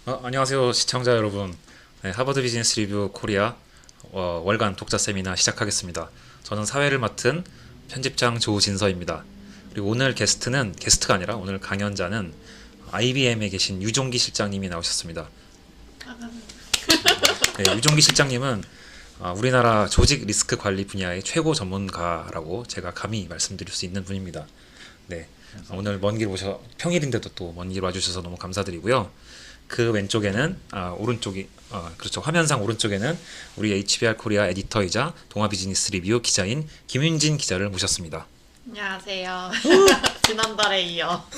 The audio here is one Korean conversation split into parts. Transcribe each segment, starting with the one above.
안녕하세요, 시청자 여러분. 네, 하버드 비즈니스 리뷰 코리아 월간 독자 세미나 시작하겠습니다. 저는 사회를 맡은 편집장 조진서입니다. 그리고 오늘 게스트가 아니라 오늘 강연자는 IBM에 계신 유종기 실장님이 나오셨습니다. 네, 유종기 실장님은 우리나라 조직 리스크 관리 분야의 최고 전문가라고 제가 감히 말씀드릴 수 있는 분입니다. 네, 오늘 먼 길 오셔 평일인데도 또 먼 길 와주셔서 너무 감사드리고요. 그 왼쪽에는 오른쪽이 그렇죠, 화면상 오른쪽에는 우리 HBR 코리아 에디터이자 동아 비즈니스 리뷰 기자인 김윤진 기자를 모셨습니다. 안녕하세요. 지난달에 이어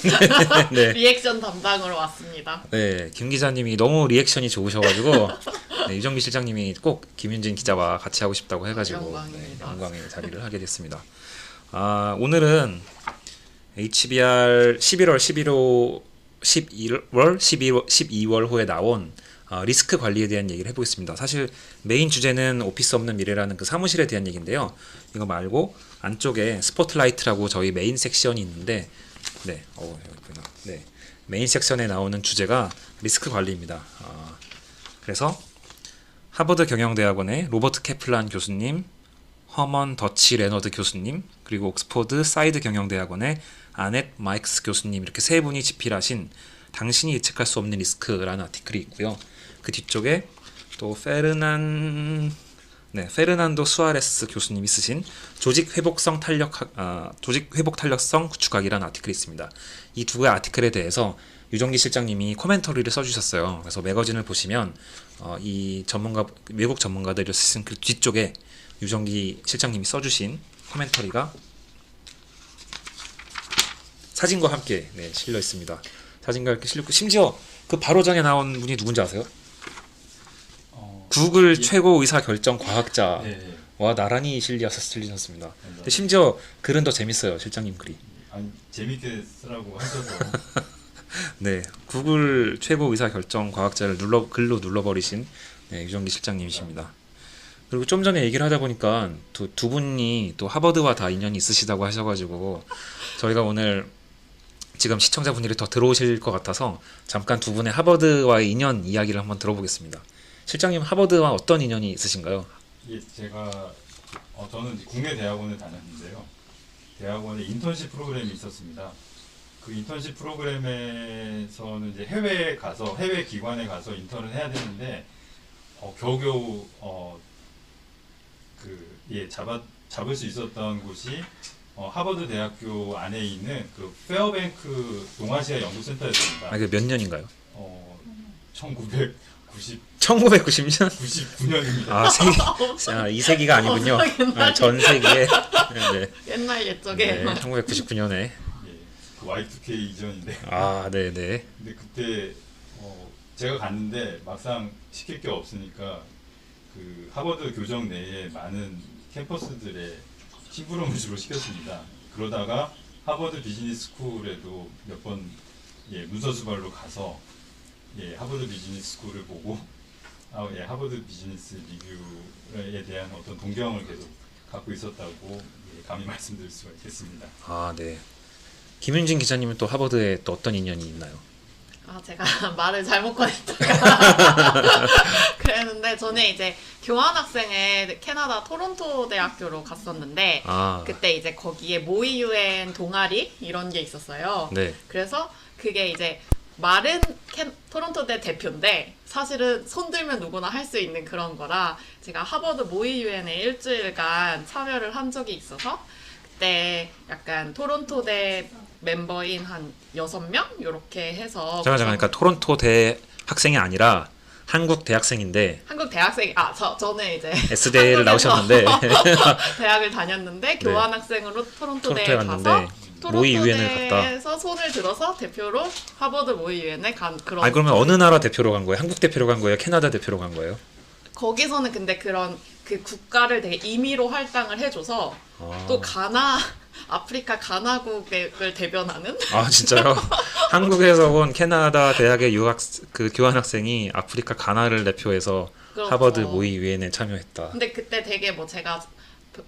네, 리액션 담당으로 왔습니다. 네, 김 기자님이 너무 리액션이 좋으셔가지고 네, 유정기 실장님이 꼭 김윤진 기자와 같이 하고 싶다고 해가지고 영광입니다. 영광의 자리를 하게 됐습니다. 오늘은 HBR 12월 호에 나온 리스크 관리에 대한 얘기를 해보겠습니다. 사실 메인 주제는 오피스 없는 미래라는 그 사무실에 대한 얘기인데요. 이거 말고 안쪽에 스포트라이트라고 저희 메인 섹션이 있는데, 네, 여기구나. 네, 메인 섹션에 나오는 주제가 리스크 관리입니다. 그래서 하버드 경영대학원의 로버트 캐플란 교수님, 허먼 더치 레너드 교수님, 그리고 옥스퍼드 사이드 경영대학원의 아넷 마이크스 교수님, 이렇게 세 분이 집필하신 당신이 예측할 수 없는 리스크라는 아티클이 있고요. 그 뒤쪽에 또 페르난도 수아레스 교수님이 쓰신 조직 회복 탄력성 구축학이라는 아티클이 있습니다. 이 두 개의 아티클에 대해서 유정기 실장님이 코멘터리를 써주셨어요. 그래서 매거진을 보시면 이 외국 전문가들이 쓰신 그 뒤쪽에 유정기 실장님이 써주신 코멘터리가 사진과 함께 실려 있습니다. 사진과 이렇게 실렸고, 심지어 그 바로 전에 나온 분이 누군지 아세요? 구글 최고 의사 결정 과학자와 나란히 실리셨습니다. 근데 심지어 글은 더 재밌어요, 실장님 글이. 아니, 재밌게 쓰라고 하셔서. 네, 구글 최고 의사 결정 과학자를 글로 눌러버리신 유정기 실장님이십니다. 그리고 좀 전에 얘기를 하다 보니까 두 분이 또 하버드와 다 인연이 있으시다고 하셔가지고 저희가 오늘 지금 시청자분들이 더 들어오실 것 같아서 잠깐 두 분의 하버드와의 인연 이야기를 한번 들어보겠습니다. 실장님, 하버드와 어떤 인연이 있으신가요? 예, 제가 저는 국내 대학원을 다녔는데요. 대학원에 인턴십 프로그램이 있었습니다. 그 인턴십 프로그램에서는 이제 해외 기관에 가서 인턴을 해야 되는데 겨우겨우 잡을 수 있었던 곳이 하버드 대학교 안에 있는 그 페어뱅크 동아시아 연구센터였습니다. 이게 몇 년인가요? 1990 1990년? 99년입니다. 이 세기가 아니군요. 전 세기에. 네, 옛날 옛적에 1999년에. 예, 그 Y2K 이전인데. 네네. 근데 그때 제가 갔는데 막상 시킬 게 없으니까 그 하버드 교정 내에 많은 캠퍼스들의 심부름을 주로 시켰습니다. 그러다가 하버드 비즈니스 스쿨에도 몇 번 문서 수발로 가서 하버드 비즈니스 스쿨을 보고 하버드 비즈니스 리뷰에 대한 어떤 동경을 계속 갖고 있었다고 감히 말씀드릴 수가 있겠습니다. 네. 김윤진 기자님은 또 하버드에 또 어떤 인연이 있나요? 제가 말을 잘못 꺼냈다가 그랬는데, 저는 이제 교환학생에 캐나다 토론토 대학교로 갔었는데 그때 이제 거기에 모의 유엔 동아리 이런 게 있었어요. 네. 그래서 그게 이제 말은 토론토대 대표인데 사실은 손들면 누구나 할 수 있는 그런 거라 제가 하버드 모의 유엔에 일주일간 참여를 한 적이 있어서 그때 약간 토론토대 멤버인 한 6명 이렇게 해서. 잠깐, 그러니까 토론토 대 학생이 아니라 한국 대학생인데. 한국 대학생, 저는 이제 S대를 나오셨는데 대학을 다녔는데 교환학생으로 토론토대에 가서 모의 유엔을 갔다. 토론토대에서 손을 들어서 대표로 하버드 모의 유엔에 간 그런. 그러면 어느 나라 대표로 간 거예요? 한국 대표로 간 거예요? 캐나다 대표로 간 거예요? 거기서는 근데 그런 그 국가를 되게 임의로 할당을 해줘서 또 아프리카 가나국을 대변하는. 진짜요? 한국에서 온 캐나다 대학의 교환학생이 아프리카 가나를 대표해서 그렇죠. 하버드 모의 유엔에 참여했다. 근데 그때 되게 제가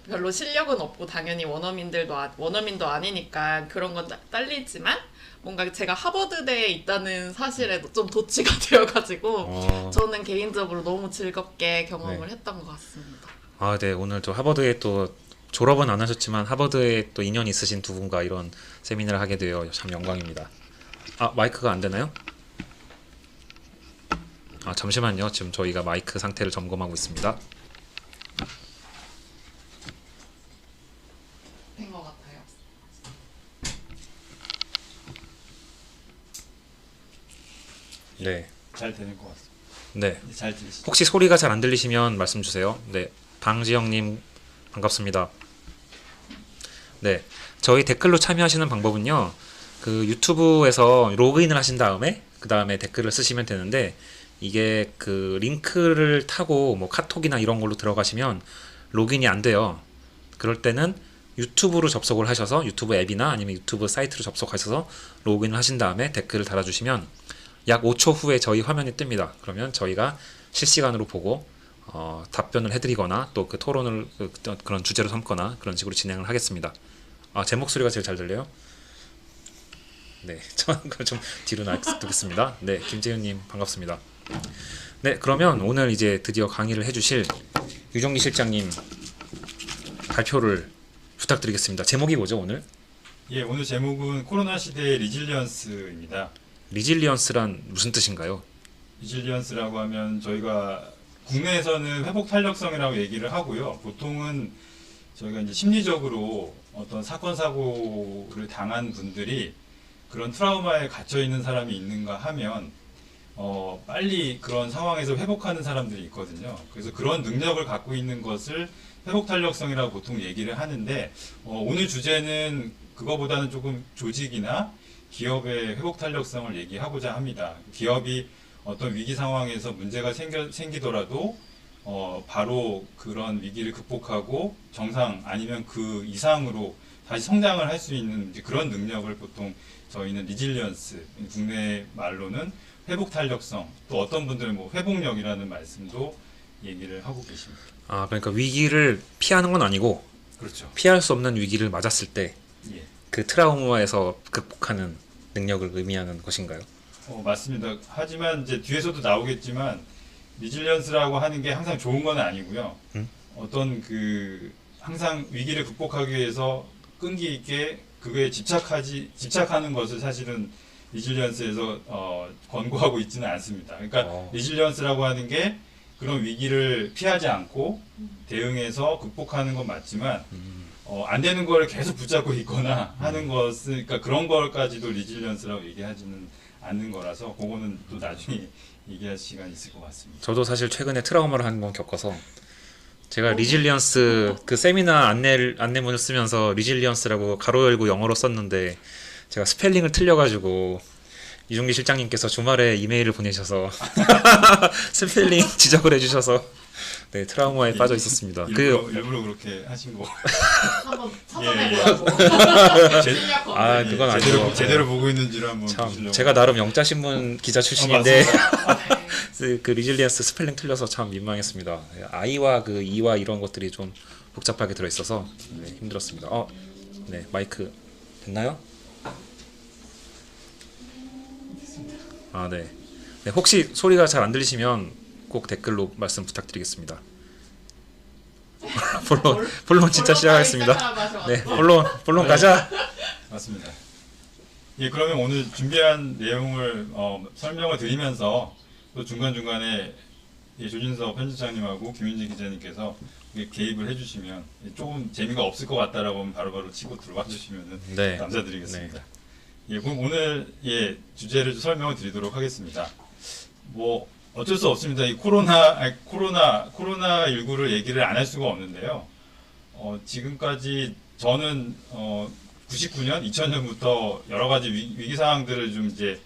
별로 실력은 없고 당연히 원어민도 아니니까 그런 건 딸리지만 뭔가 제가 하버드대에 있다는 사실에 좀 도취가 되어가지고 저는 개인적으로 너무 즐겁게 경험을 네. 했던 것 같습니다. 아, 네. 오늘 또 하버드에 또 졸업은 안 하셨지만 하버드에 또 인연이 있으신 두 분과 이런 세미나를 하게 되어 참 영광입니다. 아, 마이크가 안 되나요? 아, 잠시만요. 지금 저희가 마이크 상태를 점검하고 있습니다. 된 것 같아요. 네. 잘 되는 것 같습니다. 네. 잘 들리시죠? 혹시 소리가 잘 안 들리시면 말씀 주세요. 네. 방지영님 반갑습니다. 네. 저희 댓글로 참여하시는 방법은요. 그 유튜브에서 로그인을 하신 다음에 그 다음에 댓글을 쓰시면 되는데 이게 그 링크를 타고 뭐 카톡이나 이런 걸로 들어가시면 로그인이 안 돼요. 그럴 때는 유튜브로 접속을 하셔서 유튜브 앱이나 아니면 유튜브 사이트로 접속하셔서 로그인을 하신 다음에 댓글을 달아주시면 약 5초 후에 저희 화면이 뜹니다. 그러면 저희가 실시간으로 보고 답변을 해드리거나 또 그 토론을 그런 주제로 삼거나 그런 식으로 진행을 하겠습니다. 아, 제 목소리가 제일 잘 들려요? 네, 저는 좀 뒤로 놔두겠습니다. 네, 김재윤님 반갑습니다. 네, 그러면 오늘 이제 드디어 강의를 해주실 유정기 실장님 발표를 부탁드리겠습니다. 제목이 뭐죠 오늘? 예, 오늘 제목은 코로나 시대의 리질리언스입니다. 리질리언스란 무슨 뜻인가요? 리질리언스라고 하면 저희가 국내에서는 회복 탄력성이라고 얘기를 하고요. 보통은 저희가 이제 심리적으로 어떤 사건 사고를 당한 분들이 그런 트라우마에 갇혀 있는 사람이 있는가 하면 빨리 그런 상황에서 회복하는 사람들이 있거든요. 그래서 그런 능력을 갖고 있는 것을 회복 탄력성이라고 보통 얘기를 하는데 오늘 주제는 그거보다는 조금 조직이나 기업의 회복 탄력성을 얘기하고자 합니다. 기업이 어떤 위기 상황에서 문제가 생기더라도 바로 그런 위기를 극복하고 정상 아니면 그 이상으로 다시 성장을 할 수 있는 이제 그런 능력을 보통 저희는 리질리언스, 국내 말로는 회복 탄력성, 또 어떤 분들은 뭐 회복력이라는 말씀도 얘기를 하고 계십니다. 아, 그러니까 위기를 피하는 건 아니고 그렇죠. 피할 수 없는 위기를 맞았을 때 예. 그 트라우마에서 극복하는 능력을 의미하는 것인가요? 맞습니다. 하지만 이제 뒤에서도 나오겠지만 리질리언스라고 하는 게 항상 좋은 건 아니고요. 어떤 그 항상 위기를 극복하기 위해서 끈기 있게 그거에 집착하는 것을 사실은 리질리언스에서 권고하고 있지는 않습니다. 그러니까 리질리언스라고 하는 게 그런 위기를 피하지 않고 대응해서 극복하는 건 맞지만 안 되는 걸 계속 붙잡고 있거나 하는 것은 그러니까 그런 걸까지도 리질리언스라고 얘기하지는 않는 거라서 그거는 또 나중에 얘기할 시간이 있을 것 같습니다. 저도 사실 최근에 트라우마를 한 번 겪어서 제가 리질리언스 그 세미나 안내문을 쓰면서 리질리언스라고 가로 열고 영어로 썼는데 제가 스펠링을 틀려가지고 이종기 실장님께서 주말에 이메일을 보내셔서 스펠링 지적을 해주셔서 네, 트라우마에 빠져 있었습니다. 일부러 그렇게 하신 거. 한번 찾아내보라고. 그건 아니고 제대로 보고 있는지를 한번 참 보시려고. 제가 나름 영자신문 기자 출신인데 그 리질리언스 스펠링 틀려서 참 민망했습니다. I와 그 E와 이런 것들이 좀 복잡하게 들어있어서 네, 힘들었습니다. 네, 마이크 됐나요? 네. 네, 혹시 소리가 잘 안 들리시면 꼭 댓글로 말씀 부탁드리겠습니다. 본론 진짜 시작하겠습니다. 네, 본론 가자. 맞습니다. 예, 그러면 오늘 준비한 내용을 설명을 드리면서 또 중간중간에 조진석 편집장님하고 김윤지 기자님께서 개입을 해주시면 조금 재미가 없을 것 같다라고 하면 바로바로 치고 들어와 주시면 네. 감사드리겠습니다. 네. 예, 그럼 오늘 주제를 좀 설명을 드리도록 하겠습니다. 뭐 어쩔 수 없습니다. 이 코로나19를 얘기를 안 할 수가 없는데요. 지금까지 저는 99년, 2000년부터 여러 가지 위기 상황들을 좀 이제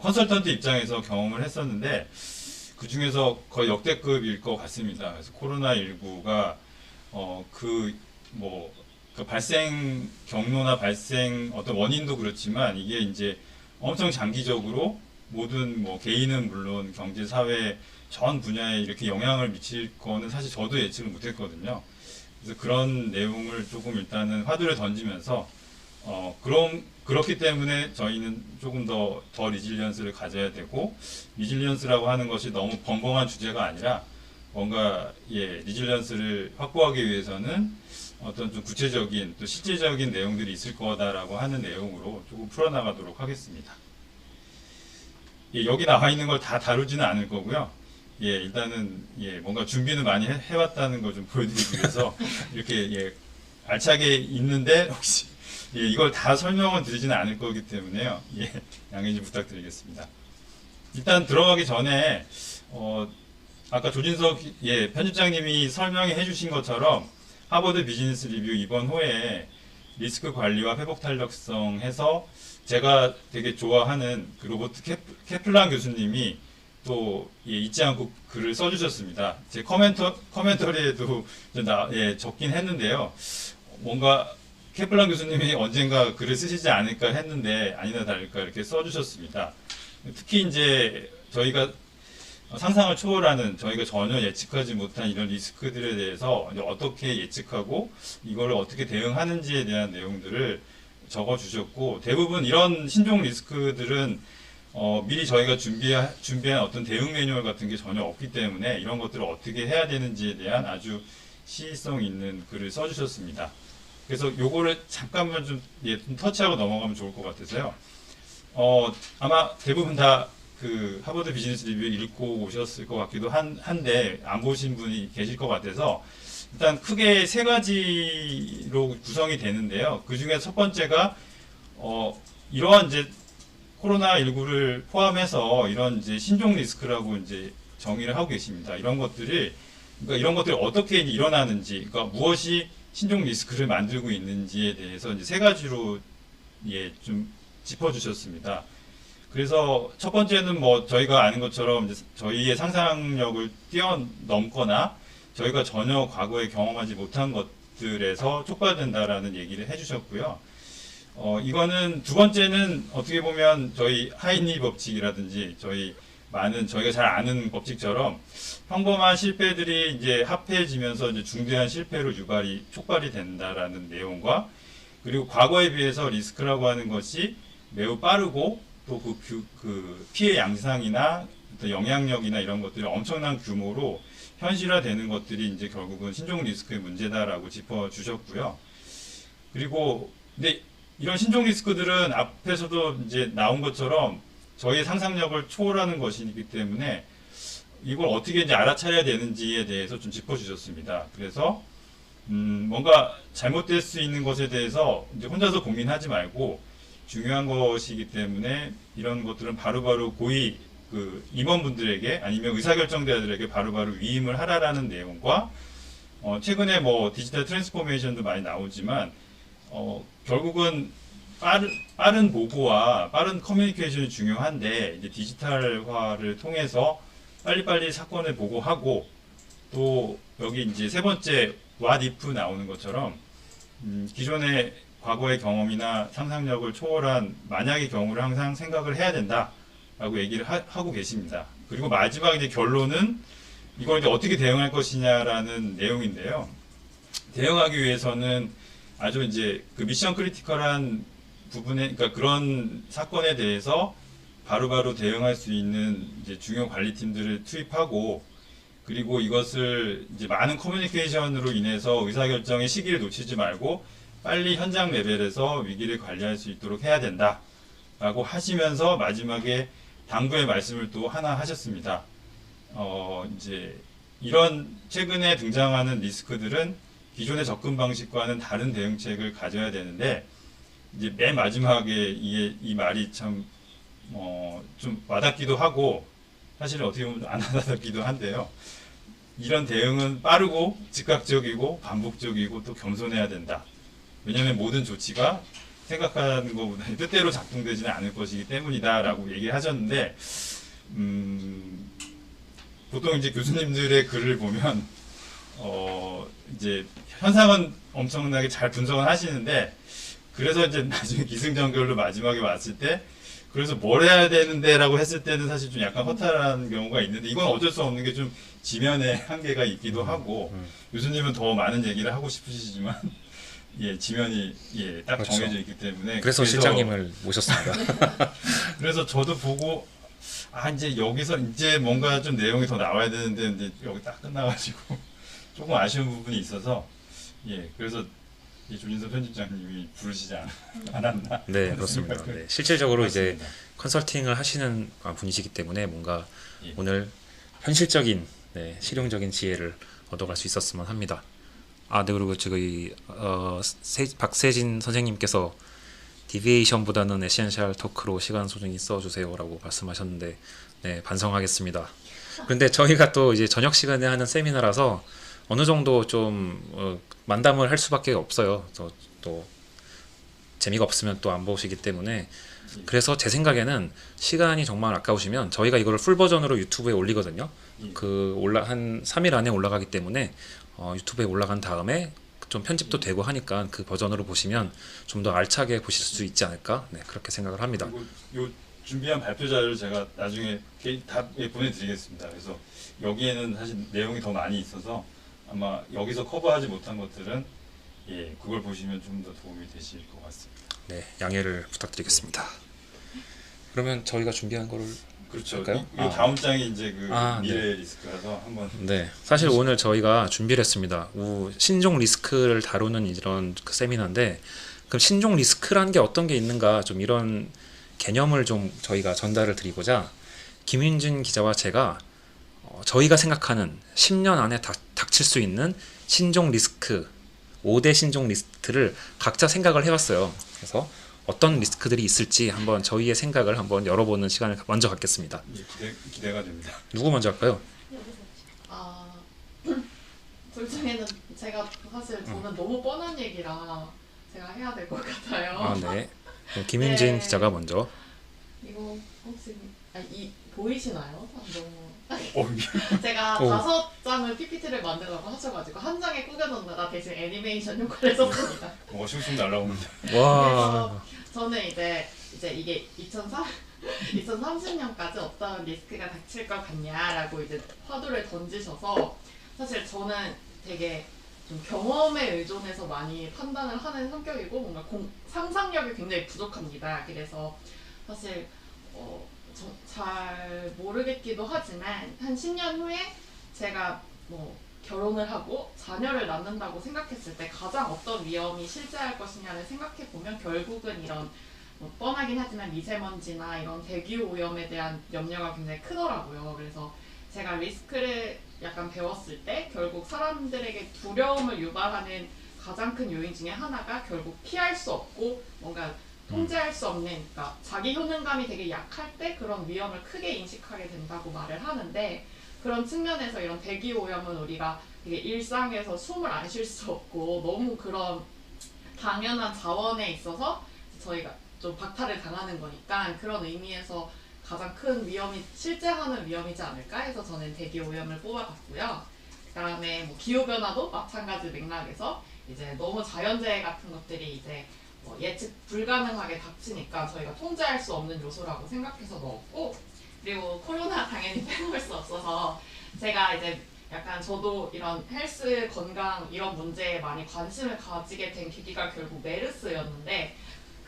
컨설턴트 입장에서 경험을 했었는데 그 중에서 거의 역대급일 것 같습니다. 그래서 코로나19가 그 발생 경로나 발생 어떤 원인도 그렇지만 이게 이제 엄청 장기적으로 모든 뭐 개인은 물론 경제 사회 전 분야에 이렇게 영향을 미칠 거는 사실 저도 예측을 못했거든요. 그래서 그런 내용을 조금 일단은 화두를 던지면서 그렇기 때문에 저희는 조금 더 리질리언스를 가져야 되고, 리질리언스라고 하는 것이 너무 벙벙한 주제가 아니라 뭔가 리질리언스를 확보하기 위해서는 어떤 좀 구체적인 또 실제적인 내용들이 있을 거다라고 하는 내용으로 조금 풀어나가도록 하겠습니다. 여기 나와 있는 걸 다 다루지는 않을 거고요. 일단은 뭔가 준비는 많이 해왔다는 걸 좀 보여드리기 위해서 이렇게 알차게 있는데 혹시 이걸 다 설명은 드리지는 않을 거기 때문에요. 양해 좀 부탁드리겠습니다. 일단 들어가기 전에 아까 조진석 편집장님이 설명해 주신 것처럼 하버드 비즈니스 리뷰 이번 호에 리스크 관리와 회복 탄력성 해서 제가 되게 좋아하는 그 로버트 케플란 교수님이 또 잊지 않고 글을 써주셨습니다. 제 커멘터리에도 적긴 했는데요. 뭔가 케플란 교수님이 언젠가 글을 쓰시지 않을까 했는데 아니나 다를까 이렇게 써주셨습니다. 특히 이제 저희가 상상을 초월하는, 저희가 전혀 예측하지 못한 이런 리스크들에 대해서 어떻게 예측하고 이거를 어떻게 대응하는지에 대한 내용들을 적어주셨고, 대부분 이런 신종 리스크들은 미리 저희가 준비한 어떤 대응 매뉴얼 같은 게 전혀 없기 때문에 이런 것들을 어떻게 해야 되는지에 대한 아주 시의성 있는 글을 써주셨습니다. 그래서 요거를 잠깐만 좀 터치하고 넘어가면 좋을 것 같아서요. 아마 대부분 다 그 하버드 비즈니스 리뷰 읽고 오셨을 것 같기도 한데 안 보신 분이 계실 것 같아서 일단 크게 세 가지로 구성이 되는데요. 그 중에 첫 번째가 이러한 이제 코로나19를 포함해서 이런 이제 신종 리스크라고 이제 정의를 하고 계십니다. 이런 것들이 어떻게 일어나는지, 그러니까 무엇이 신종 리스크를 만들고 있는지에 대해서 이제 세 가지로 좀 짚어주셨습니다. 그래서 첫 번째는 뭐 저희가 아는 것처럼 이제 저희의 상상력을 뛰어넘거나 저희가 전혀 과거에 경험하지 못한 것들에서 촉발된다라는 얘기를 해주셨고요. 이거는 두 번째는 어떻게 보면 저희 하이니 법칙이라든지 저희가 잘 아는 법칙처럼 평범한 실패들이 이제 합해지면서 이제 중대한 실패로 촉발이 된다라는 내용과, 그리고 과거에 비해서 리스크라고 하는 것이 매우 빠르고 또 그 피해 양상이나 영향력이나 이런 것들이 엄청난 규모로 현실화되는 것들이 이제 결국은 신종 리스크의 문제다라고 짚어주셨고요. 그리고 근데 이런 신종 리스크들은 앞에서도 이제 나온 것처럼 저희의 상상력을 초월하는 것이기 때문에 이걸 어떻게 이제 알아차려야 되는지에 대해서 좀 짚어주셨습니다. 그래서 뭔가 잘못될 수 있는 것에 대해서 이제 혼자서 고민하지 말고 중요한 것이기 때문에 이런 것들은 바로바로 고위 그 임원분들에게 아니면 의사결정자들에게 바로바로 위임을 하라라는 내용과, 최근에 뭐 디지털 트랜스포메이션도 많이 나오지만 결국은 빠른 보고와 빠른 커뮤니케이션이 중요한데 이제 디지털화를 통해서 빨리빨리 사건을 보고하고, 또 여기 이제 세 번째 what if 나오는 것처럼 기존의 과거의 경험이나 상상력을 초월한 만약의 경우를 항상 생각을 해야 된다라고 얘기를 하고 계십니다. 그리고 마지막 이제 결론은 이걸 이제 어떻게 대응할 것이냐라는 내용인데요. 대응하기 위해서는 아주 이제 그 미션 크리티컬한 부분에, 그러니까 그런 사건에 대해서 바로바로 대응할 수 있는 이제 중요 관리팀들을 투입하고, 그리고 이것을 이제 많은 커뮤니케이션으로 인해서 의사결정의 시기를 놓치지 말고 빨리 현장 레벨에서 위기를 관리할 수 있도록 해야 된다라고 하시면서 마지막에 당부의 말씀을 또 하나 하셨습니다. 이제 이런 최근에 등장하는 리스크들은 기존의 접근 방식과는 다른 대응책을 가져야 되는데, 이제 맨 마지막에 이 말이 참 좀 와닿기도 하고 사실은 어떻게 보면 안 와닿기도 한데요. 이런 대응은 빠르고 즉각적이고 반복적이고 또 겸손해야 된다. 왜냐하면 모든 조치가 생각하는 것보다 뜻대로 작동되지는 않을 것이기 때문이다라고 얘기를 하셨는데, 보통 이제 교수님들의 글을 보면 이제 현상은 엄청나게 잘 분석을 하시는데, 그래서 이제 나중에 기승전결로 마지막에 왔을 때 그래서 뭘 해야 되는데라고 했을 때는 사실 좀 약간 허탈한 경우가 있는데 이건 어쩔 수 없는 게 좀 지면의 한계가 있기도 하고 교수님은 더 많은 얘기를 하고 싶으시지만 예 지면이 딱 그렇죠. 정해져 있기 때문에 그래서 실장님을 모셨습니다. 그래서 저도 보고 이제 여기서 이제 뭔가 좀 내용이 더 나와야 되는데 이제 여기 딱 끝나가지고 조금 아쉬운 부분이 있어서 그래서 이 조진서 편집장님이 부르시지 않았나. 네, 그렇습니다. 네, 실질적으로 이제 맞습니다. 컨설팅을 하시는 분이시기 때문에 뭔가 예. 오늘 현실적인 실용적인 지혜를 얻어갈 수 있었으면 합니다. 네, 그리고 저희 박세진 선생님께서 디비에이션보다는 에센셜 토크로 시간 소중히 써주세요라고 말씀하셨는데 네, 반성하겠습니다. 그런데 저희가 또 이제 저녁 시간에 하는 세미나라서 어느 정도 좀 만담을 할 수밖에 없어요. 또 재미가 없으면 또 안 보시기 때문에 그래서 제 생각에는 시간이 정말 아까우시면 저희가 이거를 풀 버전으로 유튜브에 올리거든요. 한 3일 안에 올라가기 때문에 유튜브에 올라간 다음에 좀 편집도 되고 하니까 그 버전으로 보시면 좀 더 알차게 보실 수 있지 않을까 그렇게 생각을 합니다. 그리고 요 준비한 발표 자료를 제가 나중에 다 보내드리겠습니다. 그래서 여기에는 사실 내용이 더 많이 있어서 아마 여기서 커버하지 못한 것들은 그걸 보시면 좀 더 도움이 되실 것 같습니다. 네, 양해를 부탁드리겠습니다. 그러면 저희가 준비한 거를 그렇죠. 할까요? 이 다음 장이 이제 그 미래 네. 리스크라서 한번 네, 사실 오늘 저희가 준비를 했습니다. 신종 리스크를 다루는 이런 그 세미나인데 그럼 신종 리스크라는 게 어떤 게 있는가 좀 이런 개념을 좀 저희가 전달을 드리고자 김윤진 기자와 제가 저희가 생각하는 10년 안에 닥칠 수 있는 신종 리스크 5대 신종 리스크를 각자 생각을 해봤어요. 그래서 어떤 리스크들이 있을지 한번 저희의 생각을 한번 열어보는 시간을 먼저 갖겠습니다. 기대가 됩니다. 누구 먼저 할까요? 둘 중에는 제가 사실 저는 너무 뻔한 얘기라 제가 해야 될 것 같아요. 네. 김윤진 네. 기자가 먼저. 이거 혹시 보이시나요? 어, 제가 오. 5장을 PPT를 만들라고 하셔가지고 한 장에 꾸겨놓느라 대신 애니메이션 효과를 썼습니다. 슝슝 날라옵니다. 와. 그래서 저는 이제 이게 2030년까지 어떤 리스크가 닥칠 것 같냐라고 이제 화두를 던지셔서 사실 저는 되게 좀 경험에 의존해서 많이 판단을 하는 성격이고 뭔가 상상력이 굉장히 부족합니다. 그래서 사실 잘 모르겠기도 하지만 한 10년 후에 제가 뭐 결혼을 하고 자녀를 낳는다고 생각했을 때 가장 어떤 위험이 실제할 것이냐를 생각해 보면 결국은 이런 뻔하긴 하지만 미세먼지나 이런 대기후 오염에 대한 염려가 굉장히 크더라고요. 그래서 제가 리스크를 약간 배웠을 때 결국 사람들에게 두려움을 유발하는 가장 큰 요인 중에 하나가 결국 피할 수 없고 뭔가 통제할 수 없는, 그러니까 자기 효능감이 되게 약할 때 그런 위험을 크게 인식하게 된다고 말을 하는데 그런 측면에서 이런 대기 오염은 우리가 되게 일상에서 숨을 안 쉴 수 없고 너무 그런 당연한 자원에 있어서 저희가 좀 박탈을 당하는 거니까 그런 의미에서 가장 큰 위험이 실제 하는 위험이지 않을까 해서 저는 대기 오염을 뽑아봤고요. 그다음에 뭐 기후 변화도 마찬가지 맥락에서 이제 너무 자연재해 같은 것들이 이제 예측 불가능하게 닥치니까 저희가 통제할 수 없는 요소라고 생각해서 넣었고 그리고 코로나 당연히 빼놓을 수 없어서 제가 이제 약간 저도 이런 헬스 건강 이런 문제에 많이 관심을 가지게 된 계기가 결국 메르스였는데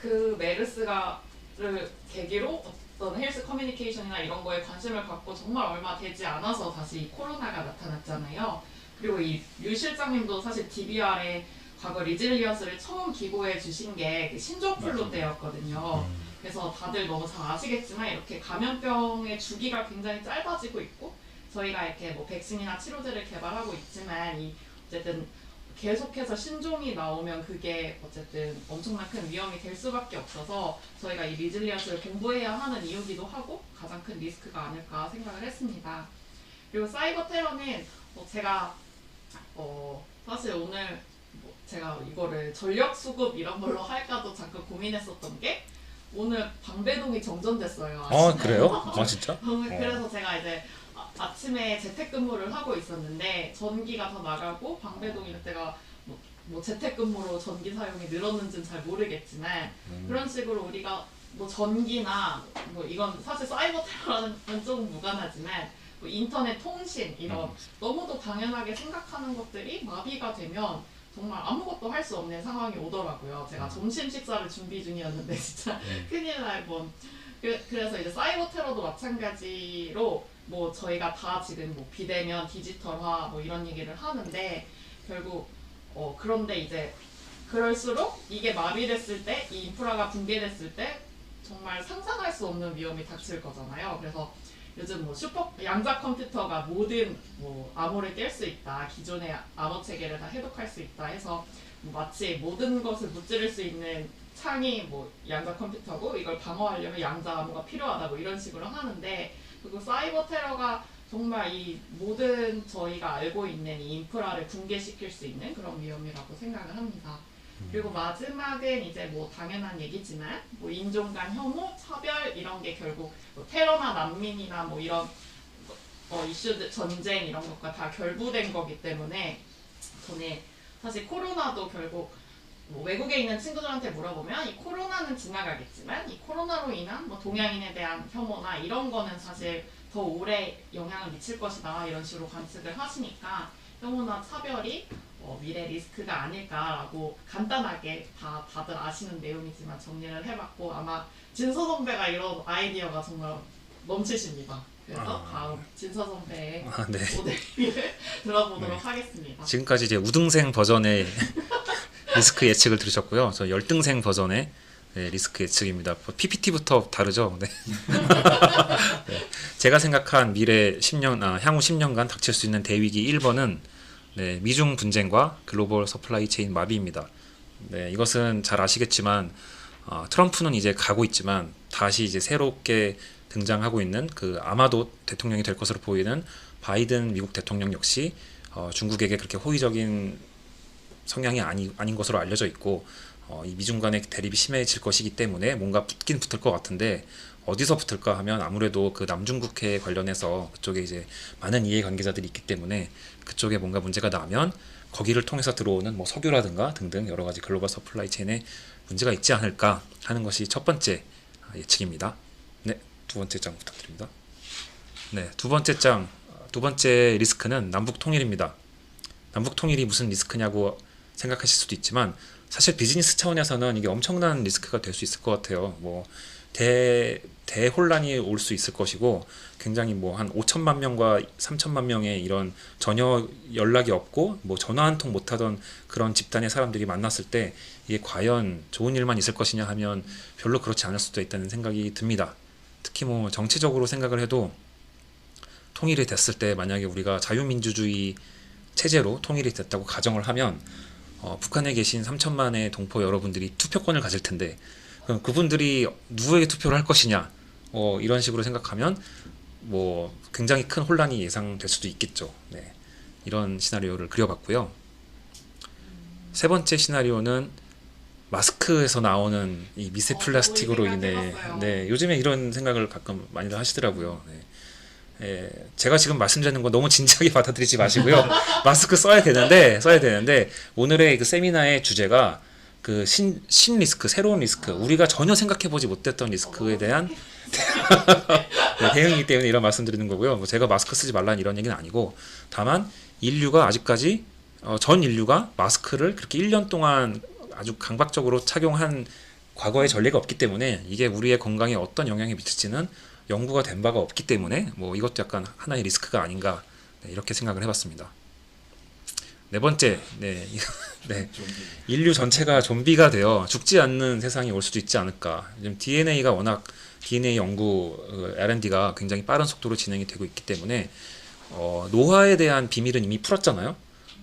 그 메르스가를 계기로 어떤 헬스 커뮤니케이션이나 이런 거에 관심을 갖고 정말 얼마 되지 않아서 다시 이 코로나가 나타났잖아요. 그리고 유 실장님도 사실 DBR에 과거 리질리언스를 처음 기고해 주신 게 신종플루 때였거든요. 그래서 다들 너무 잘 아시겠지만 이렇게 감염병의 주기가 굉장히 짧아지고 있고 저희가 이렇게 뭐 백신이나 치료제를 개발하고 있지만 어쨌든 계속해서 신종이 나오면 그게 어쨌든 엄청난 큰 위험이 될 수밖에 없어서 저희가 이 리질리언스를 공부해야 하는 이유기도 하고 가장 큰 리스크가 아닐까 생각을 했습니다. 그리고 사이버 테러는 제가 사실 오늘 제가 이거를 전력 수급 이런 걸로 할까도 잠깐 고민했었던 게 오늘 방배동이 정전됐어요. 그래요? 진짜? 그래서 제가 이제 아침에 재택근무를 하고 있었는데 전기가 더 나가고 방배동 이때가 뭐 재택근무로 전기 사용이 늘었는지는 잘 모르겠지만 그런 식으로 우리가 뭐 전기나 뭐 이건 사실 사이버 테러랑은 좀 무관하지만 뭐 인터넷 통신 이런 너무도 당연하게 생각하는 것들이 마비가 되면 정말 아무것도 할 수 없는 상황이 오더라고요. 제가 점심 식사를 준비 중이었는데 진짜 큰일 날 뻔. 그래서 이제 사이버 테러도 마찬가지로 뭐 저희가 다 지금 뭐 비대면 디지털화 뭐 이런 얘기를 하는데 결국 그런데 이제 그럴수록 이게 마비됐을 때 이 인프라가 붕괴됐을 때 정말 상상할 수 없는 위험이 닥칠 거잖아요. 그래서 요즘 뭐 슈퍼 양자 컴퓨터가 모든 뭐 암호를 깰 수 있다. 기존의 암호 체계를 다 해독할 수 있다 해서 뭐 마치 모든 것을 무찌를 수 있는 창이 뭐 양자 컴퓨터고 이걸 방어하려면 양자 암호가 필요하다 뭐 이런 식으로 하는데 그리고 사이버 테러가 정말 이 모든 저희가 알고 있는 이 인프라를 붕괴시킬 수 있는 그런 위험이라고 생각을 합니다. 그리고 마지막은 이제 뭐 당연한 얘기지만 뭐 인종 간 혐오, 차별 이런 게 결국 뭐 테러나 난민이나 뭐 이런 이슈들 전쟁 이런 것과 다 결부된 거기 때문에 저는 사실 코로나도 결국 뭐 외국에 있는 친구들한테 물어보면 이 코로나는 지나가겠지만 이 코로나로 인한 뭐 동양인에 대한 혐오나 이런 거는 사실 더 오래 영향을 미칠 것이다 이런 식으로 관측을 하시니까 혐오나 차별이 미래 리스크가 아닐까라고 간단하게 다들 아시는 내용이지만 정리를 해봤고 아마 진서 선배가 이런 아이디어가 정말 넘치십니다. 그래서 다음 진서 선배의 네. 모델을 들어보도록 하겠습니다. 지금까지 이제 우등생 버전의 리스크 예측을 들으셨고요. 저 열등생 버전의 리스크 예측입니다. PPT부터 다르죠. 네. 네. 제가 생각한 미래 10년, 향후 10년간 닥칠 수 있는 대위기 1번은 네, 미중 분쟁과 글로벌 서플라이 체인 마비입니다. 네, 이것은 잘 아시겠지만 트럼프는 이제 가고 있지만 다시 이제 새롭게 등장하고 있는 그 아마도 대통령이 될 것으로 보이는 바이든 미국 대통령 역시 중국에게 그렇게 호의적인 성향이 아닌 것으로 알려져 있고 이 미중 간의 대립이 심해질 것이기 때문에 뭔가 붙긴 붙을 것 같은데 어디서 붙을까 하면 아무래도 그 남중국해 관련해서 그쪽에 이제 많은 이해관계자들이 있기 때문에 그쪽에 뭔가 문제가 나면 거기를 통해서 들어오는 뭐 석유라든가 등등 여러 가지 글로벌 서플라이 체인에 문제가 있지 않을까 하는 것이 첫 번째 예측입니다. 네, 두 번째 장 부탁드립니다. 네, 두 번째 리스크는 남북 통일입니다. 남북 통일이 무슨 리스크냐고 생각하실 수도 있지만 사실 비즈니스 차원에서는 이게 엄청난 리스크가 될 수 있을 것 같아요. 뭐 대혼란이 올 수 있을 것이고 굉장히 뭐 한 5천만 명과 3천만 명의 이런 전혀 연락이 없고 뭐 전화 한 통 못하던 그런 집단의 사람들이 만났을 때 이게 과연 좋은 일만 있을 것이냐 하면 별로 그렇지 않을 수도 있다는 생각이 듭니다. 특히 뭐 정치적으로 생각을 해도 통일이 됐을 때 만약에 우리가 자유민주주의 체제로 통일이 됐다고 가정을 하면 북한에 계신 3천만의 동포 여러분들이 투표권을 가질 텐데 그럼 그분들이 누구에게 투표를 할 것이냐 이런 식으로 생각하면 뭐 굉장히 큰 혼란이 예상될 수도 있겠죠. 네. 이런 시나리오를 그려봤고요. 세 번째 시나리오는 마스크에서 나오는 이 미세 플라스틱으로 인해 네, 요즘에 이런 생각을 가끔 많이들 하시더라고요. 네. 제가 지금 말씀드리는 거 너무 진지하게 받아들이지 마시고요. 마스크 써야 되는데 오늘의 그 세미나의 주제가 그 신리스크, 새로운 리스크, 우리가 전혀 생각해보지 못했던 리스크에 대한 네, 대응이기 때문에 이런 말씀드리는 거고요. 뭐 제가 마스크 쓰지 말라는 이런 얘기는 아니고 다만 인류가 아직까지 전 인류가 마스크를 그렇게 1년 동안 아주 강박적으로 착용한 과거의 전례가 없기 때문에 이게 우리의 건강에 어떤 영향이 미칠지는 연구가 된 바가 없기 때문에 뭐 이것도 약간 하나의 리스크가 아닌가 이렇게 생각을 해봤습니다. 네 번째, 네, 인류 전체가 좀비가 되어 죽지 않는 세상이 올 수도 있지 않을까. 지금 DNA가 워낙 DNA 연구 R&D가 굉장히 빠른 속도로 진행이 되고 있기 때문에 노화에 대한 비밀은 이미 풀었잖아요.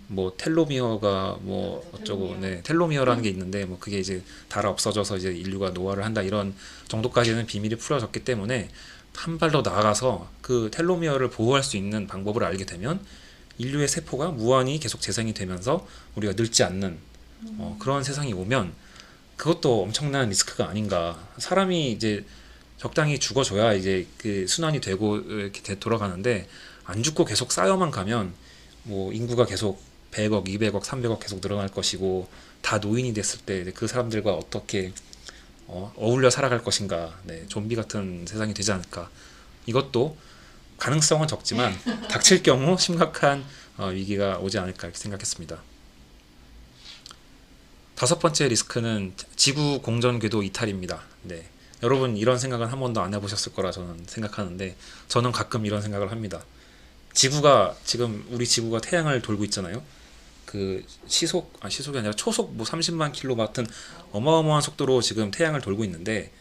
뭐 텔로미어가 뭐 어쩌고, 네, 텔로미어라는 게 있는데 뭐 그게 이제 달아 없어져서 이제 인류가 노화를 한다 이런 정도까지는 비밀이 풀어졌기 때문에 한 발 더 나아가서 그 텔로미어를 보호할 수 있는 방법을 알게 되면 인류의 세포가 무한히 계속 재생이 되면서 우리가 늙지 않는 그런 세상이 오면 그것도 엄청난 리스크가 아닌가. 사람이 이제 적당히 죽어줘야 이제 그 순환이 되고 이렇게 돌아가는데 안 죽고 계속 쌓여만 가면 뭐 인구가 계속 100억, 200억, 300억 계속 늘어날 것이고 다 노인이 됐을 때 그 사람들과 어떻게 어울려 살아갈 것인가, 네, 좀비 같은 세상이 되지 않을까. 이것도 가능성은 적지만 닥칠 경우 심각한 위기가 오지 않을까 이렇게 생각했습니다. 다섯 번째 리스크는 지구 공전 궤도 이탈입니다. 네, 여러분 이런 생각은 한 번도 안 해보셨을 거라 저는 생각하는데 저는 가끔 이런 생각을 합니다. 지금 우리 지구가 태양을 돌고 있잖아요. 그 시속이 아니라 초속 뭐 30만 킬로 같은 어마어마한 속도로 지금 태양을 돌고 있는데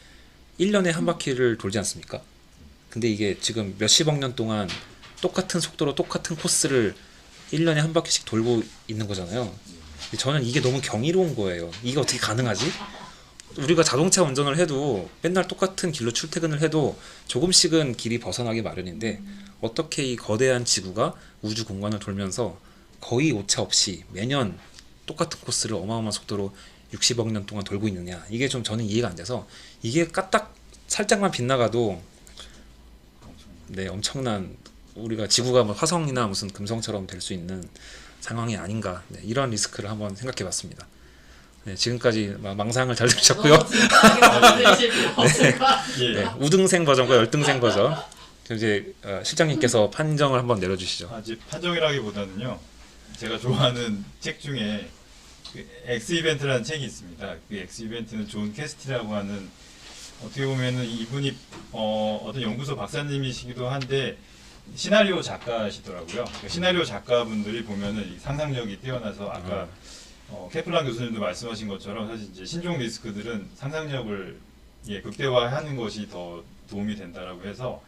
1년에 한 바퀴를 돌지 않습니까? 근데 이게 지금 몇십억 년 동안 똑같은 속도로 똑같은 코스를 1년에 한 바퀴씩 돌고 있는 거잖아요. 저는 이게 너무 경이로운 거예요. 이게 어떻게 가능하지? 우리가 자동차 운전을 해도 맨날 똑같은 길로 출퇴근을 해도 조금씩은 길이 벗어나기 마련인데 어떻게 이 거대한 지구가 우주 공간을 돌면서 거의 오차 없이 매년 똑같은 코스를 어마어마한 속도로 60억 년 동안 돌고 있느냐, 이게 좀 저는 이해가 안 돼서 이게 까딱 살짝만 빗나가도 네, 엄청난, 우리가 지구가 뭐 화성이나 무슨 금성처럼 될 수 있는 상황이 아닌가, 네, 이런 리스크를 한번 생각해 봤습니다. 네, 지금까지 망상을 잘 들으셨고요. 네, 우등생 버전과 열등생 버전. 이제 실장님께서 판정을 한번 내려주시죠. 이제 판정이라기보다는요, 제가 좋아하는 책 중에 그 엑스 이벤트라는 책이 있습니다. 그 엑스 이벤트는 존 캐스티라고 하는, 어떻게 보면은 이분이 어떤 연구소 박사님이시기도 한데 시나리오 작가시더라고요. 그 시나리오 작가분들이 보면은 이 상상력이 뛰어나서 아까 케플란 교수님도 말씀하신 것처럼 사실 이제 신종 리스크들은 상상력을 극대화하는 것이 더 도움이 된다라고 해서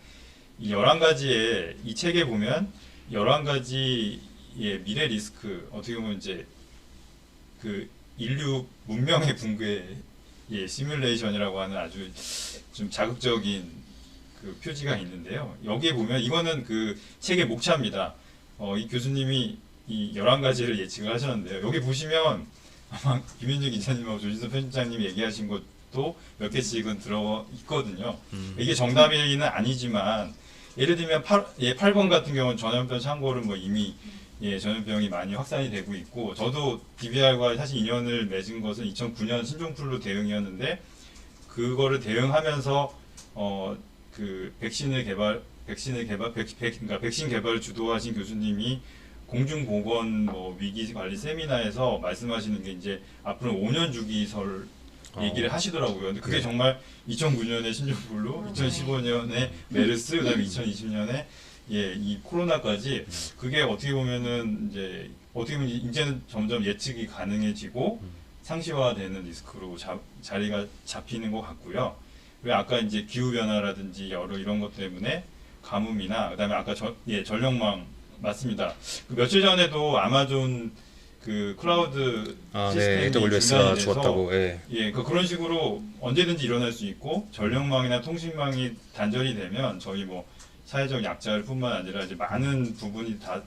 이 11가지의 이 책에 보면 11가지의 미래 리스크, 어떻게 보면 이제 그 인류 문명의 붕괴 시뮬레이션이라고 하는 아주 좀 자극적인 그 표지가 있는데요. 여기에 보면 이거는 그 책의 목차입니다. 이 교수님이 이 11가지를 예측을 하셨는데요. 여기 보시면 아마 김현주 기자님하고 조진선 편집장님이 얘기하신 것도 몇 개씩은 들어 있거든요. 이게 정답이는 아니지만 예를 들면 8번 같은 경우는 전염병 창고를 뭐 이미 전염병이 많이 확산이 되고 있고, 저도 DBR과 사실 인연을 맺은 것은 2009년 신종플루 대응이었는데 그거를 대응하면서 그 백신 개발을 주도하신 교수님이 공중보건 뭐 위기 관리 세미나에서 말씀하시는 게 이제 앞으로 5년 주기설 얘기를 하시더라고요. 근데 그게 정말 2009년에 신종플루, 2015년에 메르스, 그다음에 2020년에 이 코로나까지, 그게 어떻게 보면은 이제는 점점 예측이 가능해지고 상시화되는 리스크로 자리가 잡히는 것 같고요. 그리고 아까 이제 기후 변화라든지 여러 이런 것 때문에 가뭄이나, 그다음에 아까 전력망 맞습니다. 그 며칠 전에도 아마존 그 클라우드 시스템이 AWS가 죽었다고. 그런 식으로 언제든지 일어날 수 있고, 전력망이나 통신망이 단절이 되면 저희 뭐 사회적 약자를 뿐만 아니라 이제 많은 부분이 다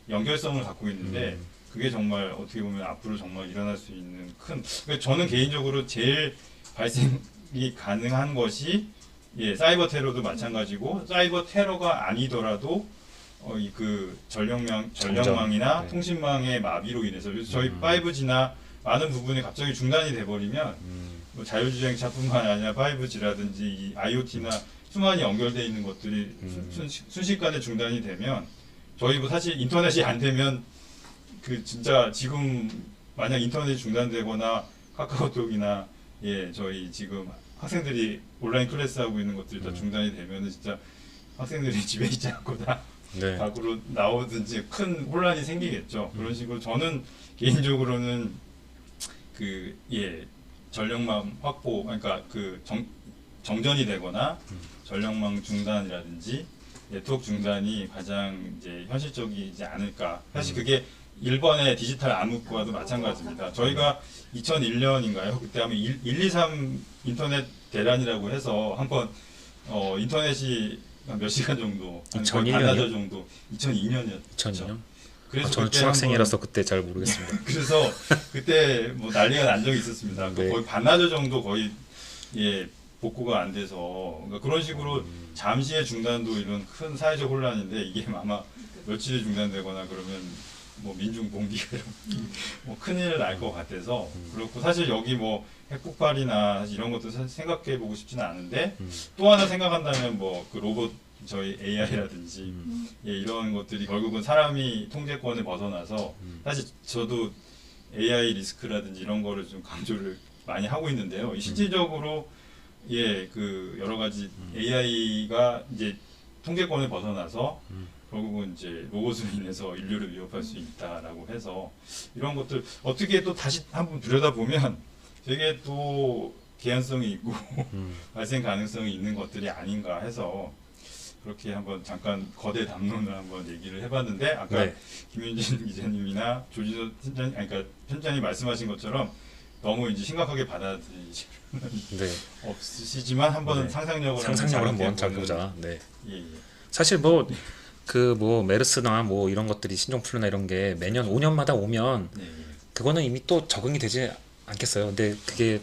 연결성을 갖고 있는데 그게 정말 어떻게 보면 앞으로 정말 일어날 수 있는 큰, 저는 개인적으로 제일 발생이 가능한 것이 사이버 테러도 마찬가지고, 사이버 테러가 아니더라도 그 전력망이나 통신망의 마비로 인해서, 그래서 저희 5G나 많은 부분이 갑자기 중단이 돼버리면 뭐 자율주행차뿐만 아니라 5G라든지 이 IoT나 수많이 연결되어 있는 것들이 순식간에 중단이 되면, 저희 뭐 사실 인터넷이 안 되면 그 진짜 지금 만약 인터넷이 중단되거나 카카오톡이나 저희 지금 학생들이 온라인 클래스 하고 있는 것들이 다 중단이 되면은 진짜 학생들이 집에 있지 않고 다 밖으로 나오든지 큰 혼란이 생기겠죠. 그런 식으로 저는 개인적으로는 그 전력망 확보, 그러니까 그 정전이 되거나 전력망 중단이라든지 네트워크 중단이 가장 이제 현실적이지 않을까. 사실 그게 일본의 디지털 암흑과도 마찬가지입니다. 저희가 2001년인가요? 그때 하면 123 인터넷 대란이라고 해서 한번 인터넷이 몇 시간 정도, 2001년이요? 정도, 2002년이었죠. 2002년? 그래서 저는 그때 중학생이라서 그때 잘 모르겠습니다. 그래서 그때 뭐 난리가 난 적이 있었습니다. 네. 거의 반나절 정도 거의 복구가 안 돼서, 그러니까 그런 식으로 잠시의 중단도 이런 큰 사회적 혼란인데, 이게 아마 며칠이 중단되거나 그러면 뭐 민중 봉기가 뭐 큰일 날 것 같아서 그렇고 사실 여기 뭐 핵폭발이나 이런 것도 생각해 보고 싶지는 않은데 또 하나 생각한다면 뭐 그 로봇 저희 AI라든지 예, 이런 것들이 결국은 사람이 통제권을 벗어나서 사실 저도 AI 리스크라든지 이런 거를 좀 강조를 많이 하고 있는데요. 실질적으로 예, 그 여러 가지 AI가 이제 통제권을 벗어나서 결국은 이제 로봇으로 인해서 인류를 위협할 수 있다라고 해서 이런 것들 어떻게 또 다시 한번 들여다보면 되게 또 개연성이 있고 발생 가능성이 있는 것들이 아닌가 해서 그렇게 한번 잠깐 거대 담론을 한번 얘기를 해봤는데 아까 네. 김윤진 기자님이나 조지서 팀장, 아니 그러니까 편장이 말씀하신 것처럼 너무 이제 심각하게 받아들이실 네. 없으시지만 한번 네. 상상력을 상상력을 한번 자극해 보는- 잡보자. 네. 예, 예. 사실 뭐 그 뭐 메르스나 뭐 이런 것들이 신종플루나 이런 게 매년 5년마다 오면 예, 예. 그거는 이미 또 적응이 되지 않겠어요. 근데 그게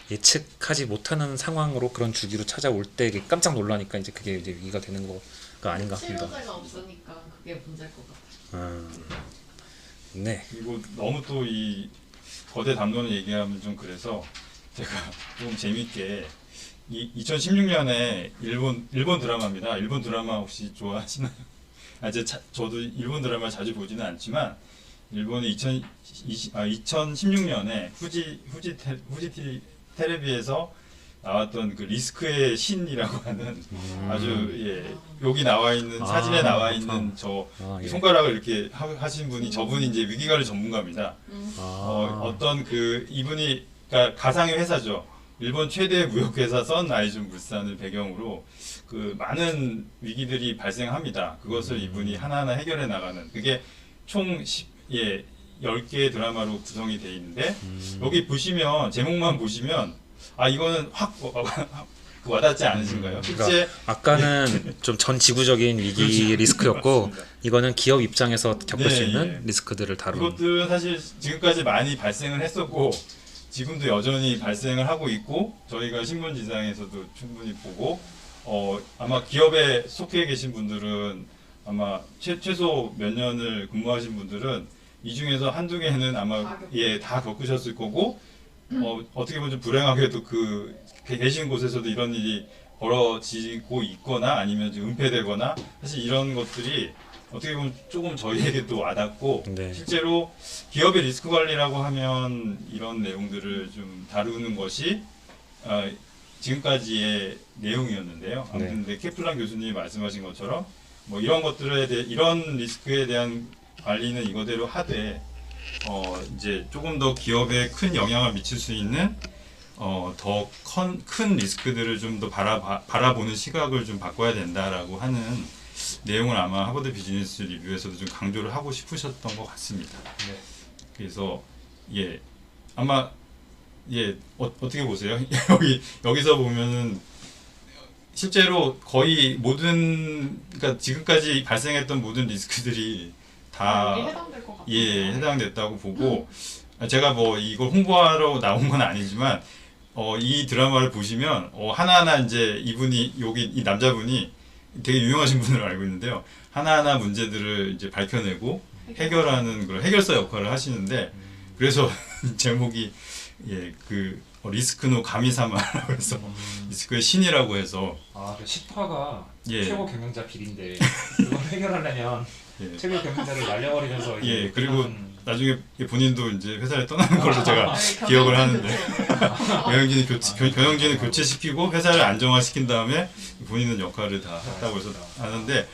예측하지 못하는 상황으로 그런 주기로 찾아올 때 이게 깜짝 놀라니까 이제 그게 이제 위기가 되는 거가 아닌가 합니다. 치료제가 없으니까 그게 문제일 것 같아요. 네. 그리고 너무 또 이 거대 담론을 얘기하면 좀 그래서 제가 좀 재밌게 이 2016년에 일본 드라마입니다. 일본 드라마 혹시 좋아하시나요? 저도 일본 드라마 자주 보지는 않지만 일본이 2016년에 후지 텔레비에서 나왔던 그 리스크의 신이라고 하는 아주 예 여기 나와 있는 사진에 나와 있는 저 예. 손가락을 이렇게 하신 분이 저분이 이제 위기관리 전문가입니다. 아. 어떤 그 이분이 그러니까 가상의 회사죠. 일본 최대 무역회사 선라이즌 물산을 배경으로 그 많은 위기들이 발생합니다. 그것을 이분이 하나하나 해결해 나가는 그게 총 10개의 드라마로 구성이 되어 있는데 여기 보시면 제목만 보시면 아 이거는 확 와닿지 않으신가요? 실제 그러니까 아까는 좀 전 지구적인 위기 그렇죠. 리스크였고 맞습니다. 이거는 기업 입장에서 겪을 수 네, 있는 예. 리스크들을 다루는. 이것들은 사실 지금까지 많이 발생을 했었고 지금도 여전히 발생을 하고 있고 저희가 신문지상에서도 충분히 보고 아마 기업에 속해 계신 분들은 아마 최소 몇 년을 근무하신 분들은 이 중에서 한두 개는 아마 다 겪으셨을 거고 어떻게 보면 좀 불행하게도 그 계신 곳에서도 이런 일이 벌어지고 있거나 아니면 좀 은폐되거나 사실 이런 것들이 어떻게 보면 조금 저희에게 또 와닿고 네. 실제로 기업의 리스크 관리라고 하면 이런 내용들을 좀 다루는 것이 지금까지의 내용이었는데요. 아무튼 네. 근데 케플란 교수님이 말씀하신 것처럼 뭐 이런 것들에 대해 이런 리스크에 대한 관리는 이거대로 하되 이제 조금 더 기업에 큰 영향을 미칠 수 있는 더 큰 리스크들을 좀 더 바라보는 시각을 좀 바꿔야 된다라고 하는 내용을 아마 하버드 비즈니스 리뷰에서도 좀 강조를 하고 싶으셨던 것 같습니다. 네. 그래서 예 아마 예 어떻게 보세요? 여기서 보면은 실제로 거의 모든 그러니까 지금까지 발생했던 모든 리스크들이 다 여기 해당될 것 같아요. 예, 해당됐다고 보고 제가 뭐 이걸 홍보하러 나온 건 아니지만 이 드라마를 보시면 하나하나 이제 이분이 여기 이 남자분이 되게 유명하신 분으로 알고 있는데요. 하나하나 문제들을 이제 밝혀내고 해결하는 그런 해결사 역할을 하시는데 그래서 제목이 그 리스크노 가미사마라고 해서 리스크의 신이라고 해서 그 식파가 예. 최고 경영자 비리인데 그걸 해결하려면 예. 최고 경영자를 날려버리면서 예, 이제 그리고 끝나는- 나중에 본인도 이제 회사를 떠나는 걸로 제가 네, 기억을 경영진 하는데 경영진을 교체시키고 회사를 안정화시킨 다음에 본인은 역할을 다 했다고 해서 하는데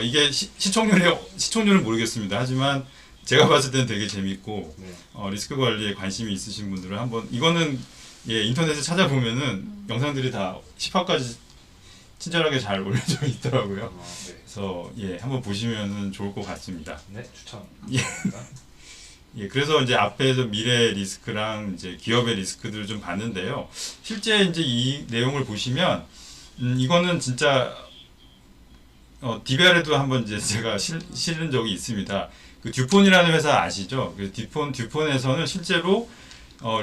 이게 시청률은 모르겠습니다. 하지만 제가 봤을 때는 되게 재밌고 네. 리스크 관리에 관심이 있으신 분들은 한번 이거는 인터넷에 찾아보면은 영상들이 다 10화까지 친절하게 잘 올려져 있더라고요. 네. 그래서 한번 보시면은 좋을 것 같습니다. 네, 추천. 그래서 이제 앞에서 미래 리스크랑 이제 기업의 리스크들을 좀 봤는데요. 실제 이제 이 내용을 보시면, 이거는 진짜, DBR에도 한번 이제 제가 실은 적이 있습니다. 그 듀폰이라는 회사 아시죠? 그 듀폰에서는 실제로,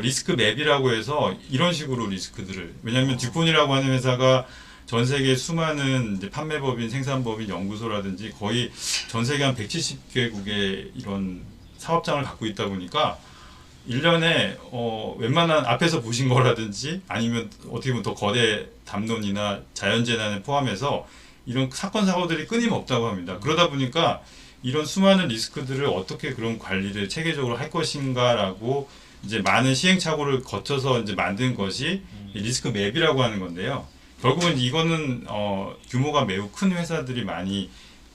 리스크 맵이라고 해서 이런 식으로 리스크들을, 왜냐하면 듀폰이라고 하는 회사가 전 세계 수많은 이제 판매법인, 생산법인, 연구소라든지 거의 전 세계 한 170개국의 이런 사업장을 갖고 있다 보니까 1년에 웬만한 앞에서 보신 거라든지 아니면 어떻게 보면 더 거대 담론이나 자연재난을 포함해서 이런 사건 사고들이 끊임없다고 합니다. 그러다 보니까 이런 수많은 리스크들을 어떻게 그런 관리를 체계적으로 할 것인가라고 이제 많은 시행착오를 거쳐서 이제 만든 것이 이 리스크 맵이라고 하는 건데요. 결국은 이거는 규모가 매우 큰 회사들이 많이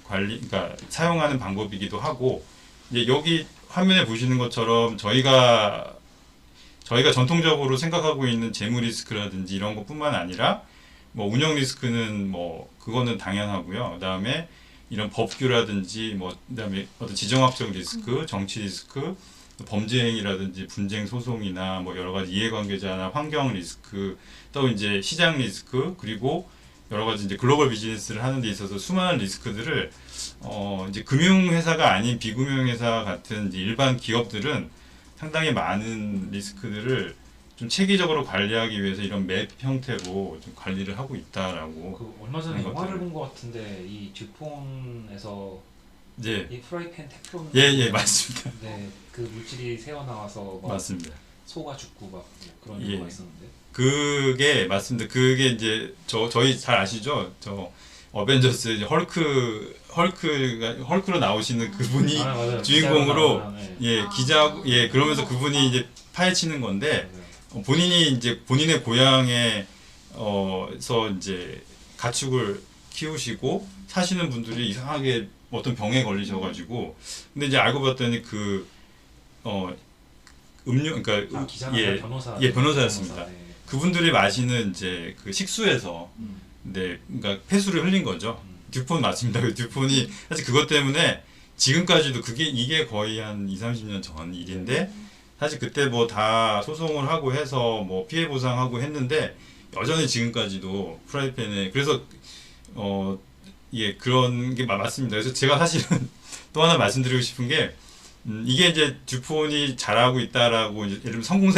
그러니까 사용하는 방법이기도 하고 이제 여기 화면에 보시는 것처럼 저희가 전통적으로 생각하고 있는 재무 리스크라든지 이런 것뿐만 아니라 뭐 운영 리스크는 뭐 그거는 당연하고요. 그다음에 이런 법규라든지 뭐 그다음에 어떤 지정학적 리스크, 정치 리스크, 범죄 행위라든지 분쟁 소송이나 뭐 여러 가지 이해관계자나 환경 리스크, 또 이제 시장 리스크, 그리고 여러 가지 이제 글로벌 비즈니스를 하는 데 있어서 수많은 리스크들을 이제 금융회사가 아닌 비금융회사 같은 이제 일반 기업들은 상당히 많은 리스크들을 좀 체계적으로 관리하기 위해서 이런 맵 형태로 좀 관리를 하고 있다라고. 그 얼마 전에 그런 영화를 것들을. 본 것 같은데 이 듀폰에서 네, 이 프라이팬 테프론 예, 맞습니다. 네, 그 물질이 새어 나와서 막 맞습니다. 소가 죽고 막뭐 그런 예. 영화가 있었는데. 그게 맞습니다. 그게 이제 저희 잘 아시죠? 저 어벤져스 이제 헐크로 나오시는 그분이 맞아요. 주인공으로 기자가 나오는, 네. 예 기자 예 그러면서 그분이 이제 파헤치는 건데 맞아요. 본인이 이제 본인의 고향에 서 이제 가축을 키우시고 사시는 분들이 이상하게 어떤 병에 걸리셔가지고 근데 이제 알고 봤더니 그러니까 아, 기자가 예 변호사. 예, 변호사였습니다. 네. 그분들이 마시는 이제 그 식수에서 네, 그러니까 폐수를 흘린 거죠. 듀폰 맞습니다. 그 듀폰이 사실 그것 때문에 지금까지도 이게 거의 한 20-30년 전 일인데 사실 그때 뭐 다 소송을 하고 해서 뭐 피해 보상하고 했는데 여전히 지금까지도 프라이팬에 그래서 예 그런 게 맞습니다. 그래서 제가 사실은 또 하나 말씀드리고 싶은 게 이게 이제 듀폰이 잘하고 있다라고 이제 예를 들면 성공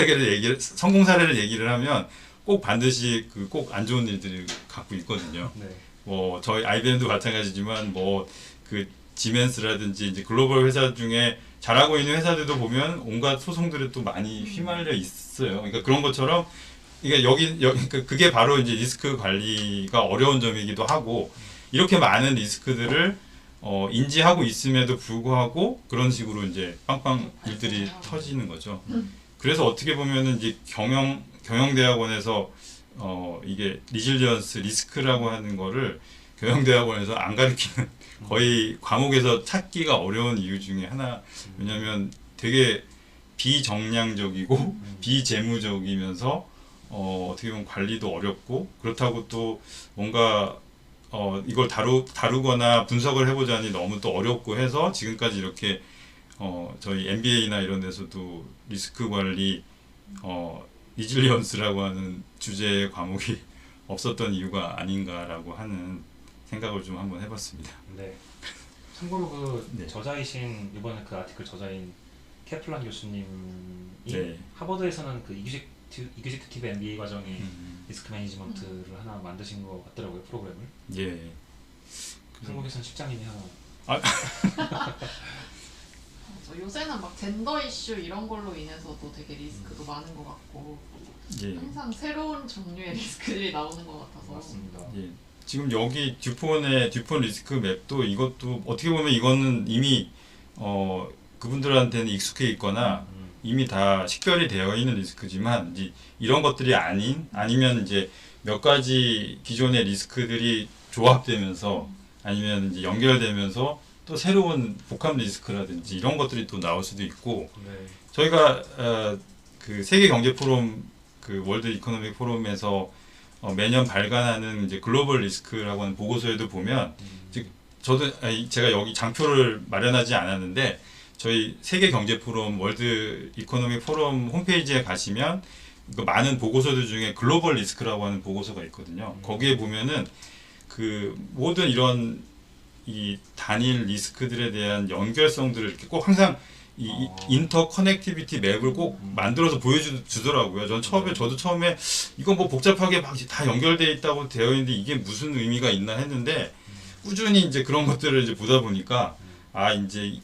사례를 얘기를 하면 꼭 반드시 그 꼭 안 좋은 일들이 갖고 있거든요. 네. 뭐 저희 IBM도 마찬가지지만 뭐 그 지멘스라든지 이제 글로벌 회사 중에 잘하고 있는 회사들도 보면 온갖 소송들이 또 많이 휘말려 있어요. 그러니까 그런 것처럼 이게 그러니까 그게 바로 이제 리스크 관리가 어려운 점이기도 하고 이렇게 많은 리스크들을 인지하고 있음에도 불구하고 그런 식으로 이제 빵빵 일들이 터지는 거죠. 그래서 어떻게 보면은 이제 경영대학원에서 이게 리질리언스 리스크라고 하는 거를 경영대학원에서 안 가르치는 거의 과목에서 찾기가 어려운 이유 중에 하나. 왜냐하면 되게 비정량적이고 비재무적이면서 어떻게 보면 관리도 어렵고 그렇다고 또 뭔가 이걸 다루거나 분석을 해보자니 너무 또 어렵고 해서 지금까지 이렇게 저희 MBA나 이런 데서도 리스크 관리 리질리언스라고 하는 주제의 과목이 없었던 이유가 아닌가라고 하는 생각을 좀 한번 해봤습니다. 네. 참고로 그 네. 저자이신 이번에 그 아티클 저자인 캐플란 교수님이 네. 하버드에서는 그 이그제큐티브 MBA 과정에 리스크 매니지먼트를 하나 만드신 것 같더라고요, 프로그램을. 예. 한국에서는 실장님이 하나. 맞아. 요새는 막 젠더 이슈 이런 걸로 인해서도 되게 리스크도 많은 것 같고 예. 항상 새로운 종류의 리스크들이 나오는 것 같아서 맞습니다. 예. 지금 여기 듀폰 리스크 맵도 이것도 어떻게 보면 이거는 이미 그분들한테는 익숙해 있거나 이미 다 식별이 되어 있는 리스크지만 이제 이런 것들이 아니면 이제 몇 가지 기존의 리스크들이 조합되면서 아니면 이제 연결되면서 또 새로운 복합 리스크라든지 이런 것들이 또 나올 수도 있고 네. 저희가 그 세계 경제 포럼 그 월드 이코노믹 포럼에서 매년 발간하는 이제 글로벌 리스크라고 하는 보고서에도 보면 제가 여기 장표를 마련하지 않았는데 저희 세계 경제 포럼 월드 이코노믹 포럼 홈페이지에 가시면 그 많은 보고서들 중에 글로벌 리스크라고 하는 보고서가 있거든요. 거기에 보면은 그 모든 이런 이 단일 리스크들에 대한 연결성들을 이렇게 꼭 항상 인터 커넥티비티 맵을 꼭 만들어서 보여주더라고요. 전 저도 처음에 이건 뭐 복잡하게 막 다 연결되어 있다고 되어 있는데 이게 무슨 의미가 있나 했는데 꾸준히 이제 그런 것들을 이제 보다 보니까 이제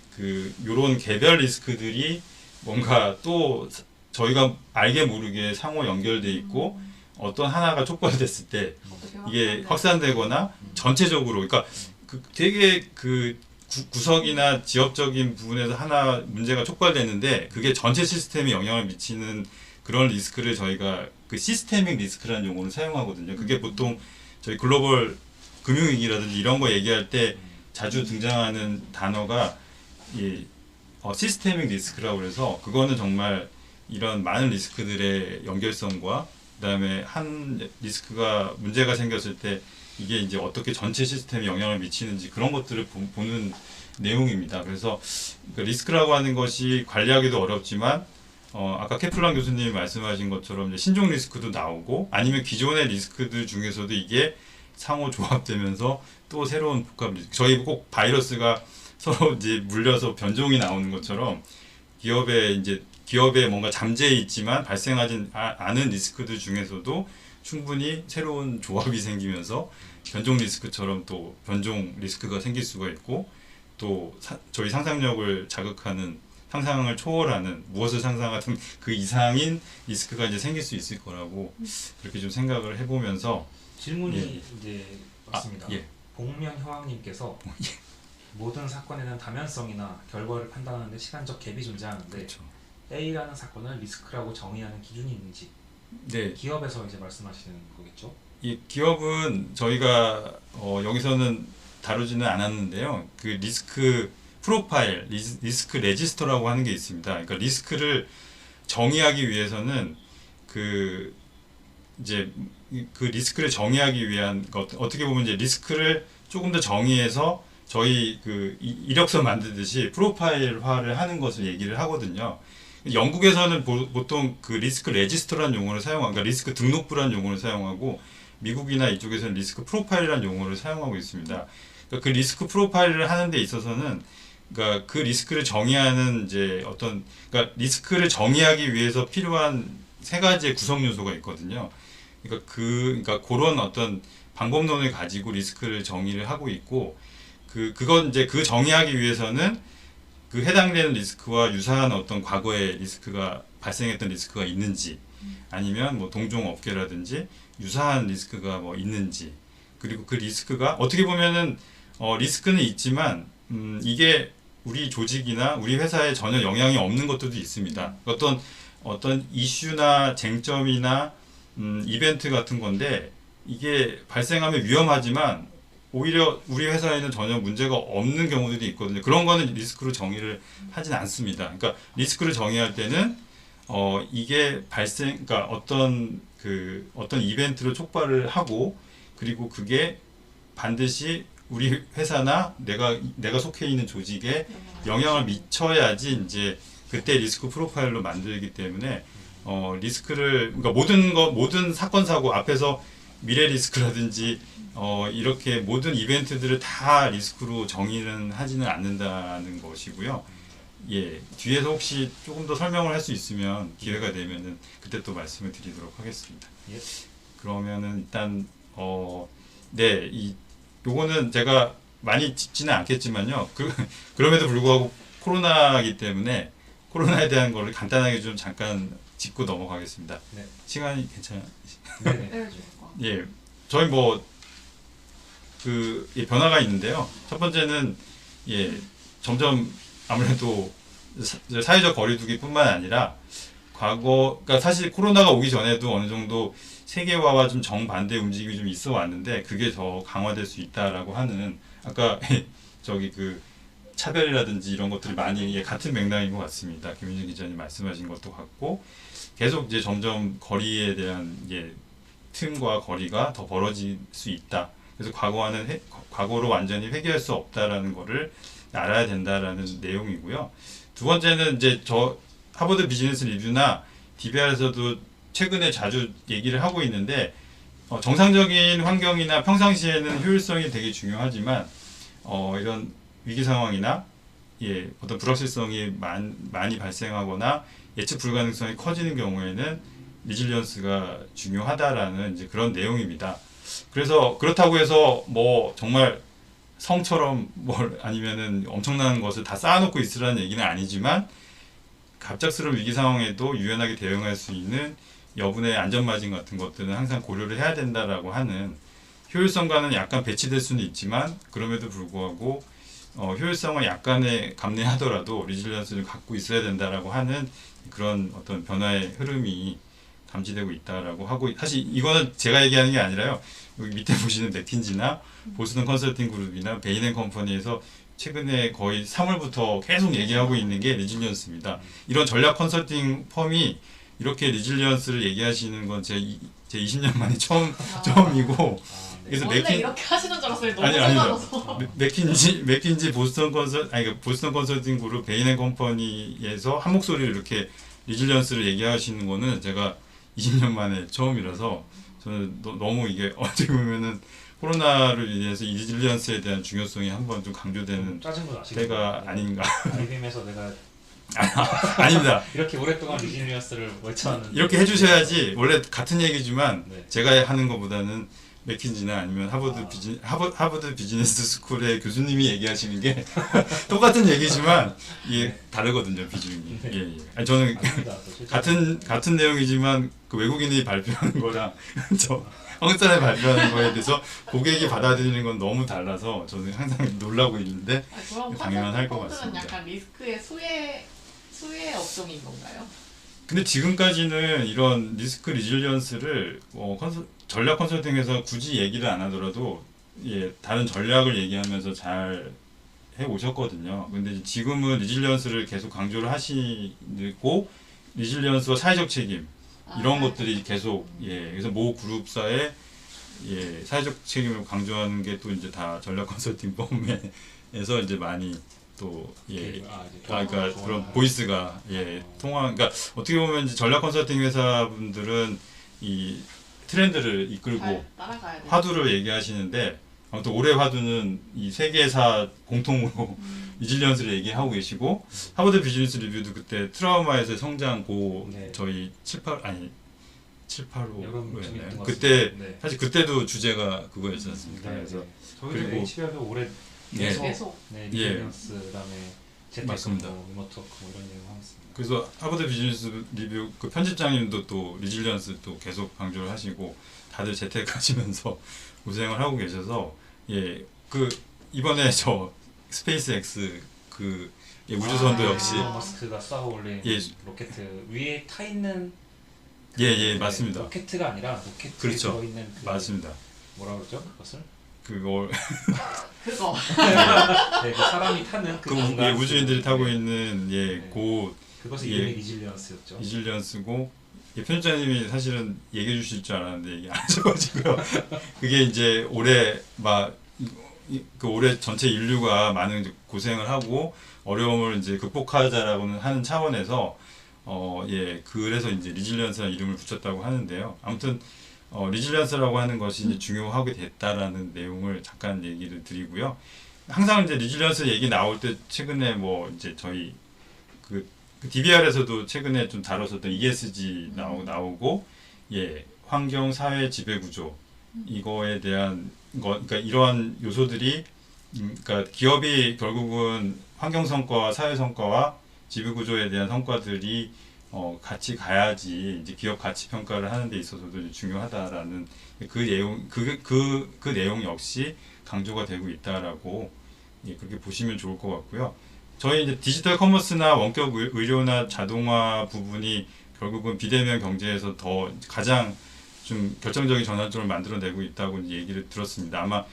요런 개별 리스크들이 뭔가 또 저희가 알게 모르게 상호 연결돼 있고 어떤 하나가 촉발됐을 때 이게 확산되거나 전체적으로 그러니까 되게 구석이나 지역적인 부분에서 하나 문제가 촉발되는데 그게 전체 시스템에 영향을 미치는 그런 리스크를 저희가 시스테믹 리스크라는 용어를 사용하거든요. 그게 보통 저희 글로벌 금융위기라든지 이런 거 얘기할 때 자주 등장하는 단어가 시스테믹 리스크라고 그래서 그거는 정말 이런 많은 리스크들의 연결성과 그다음에 한 리스크가 문제가 생겼을 때 이게 이제 어떻게 전체 시스템에 영향을 미치는지 그런 것들을 보는 내용입니다. 그래서 리스크라고 하는 것이 관리하기도 어렵지만 아까 케플란 교수님이 말씀하신 것처럼 이제 신종 리스크도 나오고 아니면 기존의 리스크들 중에서도 이게 상호 조합되면서 또 새로운 복합 리스크 저희 꼭 바이러스가 서로 이제 물려서 변종이 나오는 것처럼 기업에 뭔가 잠재해 있지만 발생하지 않은 리스크들 중에서도 충분히 새로운 조합이 생기면서 변종 리스크처럼 또 변종 리스크가 생길 수가 있고 또 저희 상상력을 자극하는 상상을 초월하는 무엇을 상상하든 그 이상인 리스크가 이제 생길 수 있을 거라고 그렇게 좀 생각을 해보면서 질문이 이제 왔습니다. 예. 복면 형왕님께서 모든 사건에는 다면성이나 결과를 판단하는데 시간적 갭이 존재하는데 그렇죠. A라는 사건을 리스크라고 정의하는 기준이 있는지 네. 기업에서 이제 말씀하시는 거겠죠? 이 기업은 저희가 여기서는 다루지는 않았는데요. 그 리스크 프로파일, 리스크 레지스터라고 하는 게 있습니다. 그러니까 리스크를 정의하기 위해서는 이제 그 리스크를 정의하기 위한 것 어떻게 보면 이제 리스크를 조금 더 정의해서 저희 이력서 만들듯이 프로파일화를 하는 것을 얘기를 하거든요. 영국에서는 보통 그 리스크 레지스터라는 용어를 사용하고 그러니까 리스크 등록부라는 용어를 사용하고 미국이나 이쪽에서는 리스크 프로파일이라는 용어를 사용하고 있습니다. 그러니까 그 리스크 프로파일을 하는 데 있어서는 그러니까 그 리스크를 정의하는 이제 그러니까 리스크를 정의하기 위해서 필요한 세 가지의 구성 요소가 있거든요. 그러니까 그런 어떤 방법론을 가지고 리스크를 정의를 하고 있고 그건 이제 정의하기 위해서는 해당되는 리스크와 유사한 어떤 과거의 리스크가 발생했던 리스크가 있는지 아니면 뭐 동종 업계라든지 유사한 리스크가 뭐 있는지 그리고 그 리스크가 어떻게 보면은 리스크는 있지만 이게 우리 조직이나 우리 회사에 전혀 영향이 없는 것들도 있습니다. 어떤 이슈나 쟁점이나 이벤트 같은 건데 이게 발생하면 위험하지만 오히려 우리 회사에는 전혀 문제가 없는 경우들이 있거든요. 그런 거는 리스크로 정의를 하진 않습니다. 그러니까 리스크를 정의할 때는 이게 그러니까 어떤 이벤트를 촉발을 하고 그리고 그게 반드시 우리 회사나 내가 속해 있는 조직에 영향을 미쳐야지 이제 그때 리스크 프로파일로 만들기 때문에 리스크를 그러니까 모든 사건 사고 앞에서 미래 리스크라든지 이렇게 모든 이벤트들을 다 리스크로 정의는 하지는 않는다는 것이고요. 예, 뒤에서 혹시 조금 더 설명을 할 수 있으면 기회가 되면은 그때 또 말씀을 드리도록 하겠습니다. 예. 그러면은 일단 네, 요거는 제가 많이 짚지는 않겠지만요. 그럼에도 불구하고 코로나이기 때문에 코로나에 대한 거를 간단하게 좀 잠깐 짚고 넘어가겠습니다. 네. 시간이 괜찮아요? 네네. 예, 저희 변화가 있는데요. 첫 번째는 점점 아무래도 사회적 거리두기뿐만 아니라 그러니까 사실 코로나가 오기 전에도 어느 정도 세계화와 좀 정반대 움직임이 좀 있어 왔는데 그게 더 강화될 수 있다라고 하는 아까 차별이라든지 이런 것들이 많이 같은 맥락인 것 같습니다. 김윤정 기자님 말씀하신 것도 같고 계속 이제 점점 거리에 대한 틈과 거리가 더 벌어질 수 있다. 그래서 과거로 완전히 회귀할 수 없다라는 거를 알아야 된다라는 내용이고요. 두 번째는 이제 하버드 비즈니스 리뷰나 DBR에서도 최근에 자주 얘기를 하고 있는데 정상적인 환경이나 평상시에는 효율성이 되게 중요하지만 이런 위기 상황이나 어떤 불확실성이 많이 발생하거나 예측 불가능성이 커지는 경우에는 리질리언스가 중요하다라는 이제 그런 내용입니다. 그래서 그렇다고 해서 뭐 정말 성처럼 뭘 아니면은 엄청난 것을 다 쌓아놓고 있으라는 얘기는 아니지만 갑작스러운 위기 상황에도 유연하게 대응할 수 있는 여분의 안전마진 같은 것들은 항상 고려를 해야 된다라고 하는 효율성과는 약간 배치될 수는 있지만 그럼에도 불구하고 효율성을 약간의 감내하더라도 리질리언스를 갖고 있어야 된다라고 하는 그런 어떤 변화의 흐름이 감지되고 있다라고 하고 사실 이거는 제가 얘기하는 게 아니라요. 여기 밑에 보시는 맥킨지나 보스턴 컨설팅 그룹이나 베인앤컴퍼니에서 최근에 거의 3월부터 계속 얘기하고 있는 게 리질리언스입니다. 이런 전략 컨설팅 펌이 이렇게 리질리언스를 얘기하시는 건 제 20년 만에 처음이고 그래서 원래 이렇게 하시는 줄 알았어요. 너무 아니요. 생각나서. 맥킨지 보스턴 컨설팅 그룹 베인앤컴퍼니에서 한 목소리를 이렇게 리질리언스를 얘기하시는 거는 제가 20년 만에 처음이라서 저는 너무 이게 어떻게 보면은 코로나를 인해서 이 리질리언스에 대한 중요성이 한번 좀 강조되는 짜증 거 아시죠? 때가 아닌가. IBM에서 내가 아닙니다. 이렇게 오랫동안 리질리언스를 외쳐왔는데 이렇게 해주셔야지. 원래 같은 얘기지만 네. 제가 하는 것보다는 맥킨지나 아니면 하버드 비즈니스 스쿨의 교수님이 얘기하시는 게 똑같은 얘기지만 이게 네. 다르거든요, 비중이. 네. 예. 아니, 저는 아닙니다. 저 실제로 같은 내용이지만 그 외국인이 발표하는 거랑 저 한국 사람이 발표하는 거에 대해서 고객이 받아들이는 건 너무 달라서 저는 항상 놀라고 있는데 그럼 당연할 것 컨설팅 펀드는 같습니다. 약간 리스크의 수혜 업종인 건가요? 근데 지금까지는 이런 리스크 리질리언스를 전략 컨설팅에서 굳이 얘기를 안 하더라도 다른 전략을 얘기하면서 잘 해 오셨거든요. 근데 지금은 리질리언스를 계속 강조를 하시고 리질리언스와 사회적 책임 이런 것들이 계속 그래서 모 그룹사의 사회적 책임을 강조하는 게 또 이제 다 전략 컨설팅 펌에서 이제 많이 또 이제 그러니까 좋아하는 그런 보이스가 통화 그러니까 어떻게 보면 이제 전략 컨설팅 회사분들은 이 트렌드를 이끌고 잘 따라가야 돼. 화두를 얘기하시는데 아무튼 올해 화두는 이 세계사 공통으로 리질리언스를 얘기하고 계시고 하버드 비즈니스 리뷰도 그때 트라우마에서의 성장 네. 저희 7, 8호 여름쯤 있던 것 그때 같습니다. 네. 사실 그때도 주제가 그거였지 않습니까? 네, 그래서 네. 저희도 그리고- HBR도 올해 예. 계속. 네, 예. 리질리언스 그다음에 맞습니다. 재택근무, 리모트워크 뭐 이런 내용 하고 있습니다. 그래서 하버드 비즈니스 리뷰 그 편집장님도 또 리질리언스 또 계속 강조를 하시고 다들 재택하시면서 고생을 하고 계셔서 그 이번에 저 스페이스 X 그 우주선도 역시 일론 머스크가 쏴 올린 예. 로켓 위에 타 있는 맞습니다. 로켓가 아니라 로켓에 그렇죠. 들어 있는 맞습니다. 뭐라 그러죠? 그것을? 그걸 그거. 네, 그 사람이 타는 그 공간 우주인들이 타고 네. 있는 네. 고 그것이 예. 이름이 리질리언스였죠. 리질리언스고 편집자님이 사실은 얘기해 주실 줄 알았는데 얘기 안 해줘가지고요. 그게 이제 올해 그 올해 전체 인류가 많은 이제 고생을 하고 어려움을 이제 극복하자라고는 하는 차원에서 그래서 이제 리질리언스라는 이름을 붙였다고 하는데요. 아무튼 리질리언스라고 하는 것이 이제 중요하게 됐다라는 내용을 잠깐 얘기를 드리고요. 항상 이제 리질리언스 얘기 나올 때 최근에 뭐 이제 저희 그 DBR에서도 최근에 좀 다뤘었던 ESG 나오고 환경 사회 지배 구조 이거에 대한 그러니까 이러한 요소들이 그러니까 기업이 결국은 환경 성과와 사회 성과와 지배 구조에 대한 성과들이 같이 가야지 이제 기업 가치 평가를 하는 데 있어서도 이제 중요하다라는 그 내용 역시 강조가 되고 있다라고 그렇게 보시면 좋을 것 같고요. 저희 이제 디지털 커머스나 원격 의료나 자동화 부분이 결국은 비대면 경제에서 더 가장 좀 결정적인 전환점을 만들어내고 있다고 이제 얘기를 들었습니다. 아마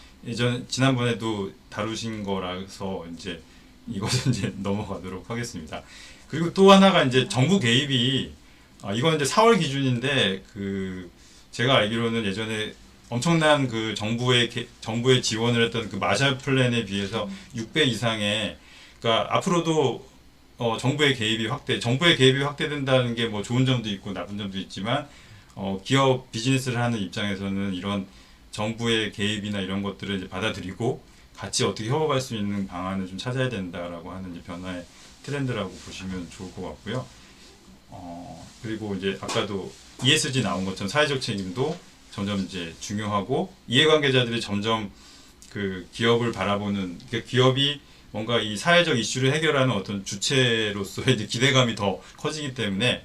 지난번에도 다루신 거라서 이제 이것은 이제 넘어가도록 하겠습니다. 그리고 또 하나가 이제 정부 개입이 이건 이제 4월 기준인데 그 제가 알기로는 예전에 엄청난 그 정부의 지원을 했던 그 마샬 플랜에 비해서 6배 이상의 그러니까 앞으로도 정부의 개입이 확대된다는 게 뭐 좋은 점도 있고 나쁜 점도 있지만 기업 비즈니스를 하는 입장에서는 이런 정부의 개입이나 이런 것들을 이제 받아들이고 같이 어떻게 협업할 수 있는 방안을 좀 찾아야 된다라고 하는 이제 변화의 트렌드라고 보시면 좋을 것 같고요. 그리고 이제 아까도 ESG 나온 것처럼 사회적 책임도 점점 이제 중요하고 이해관계자들이 점점 그 기업을 바라보는 그러니까 기업이 뭔가 이 사회적 이슈를 해결하는 어떤 주체로서의 이제 기대감이 더 커지기 때문에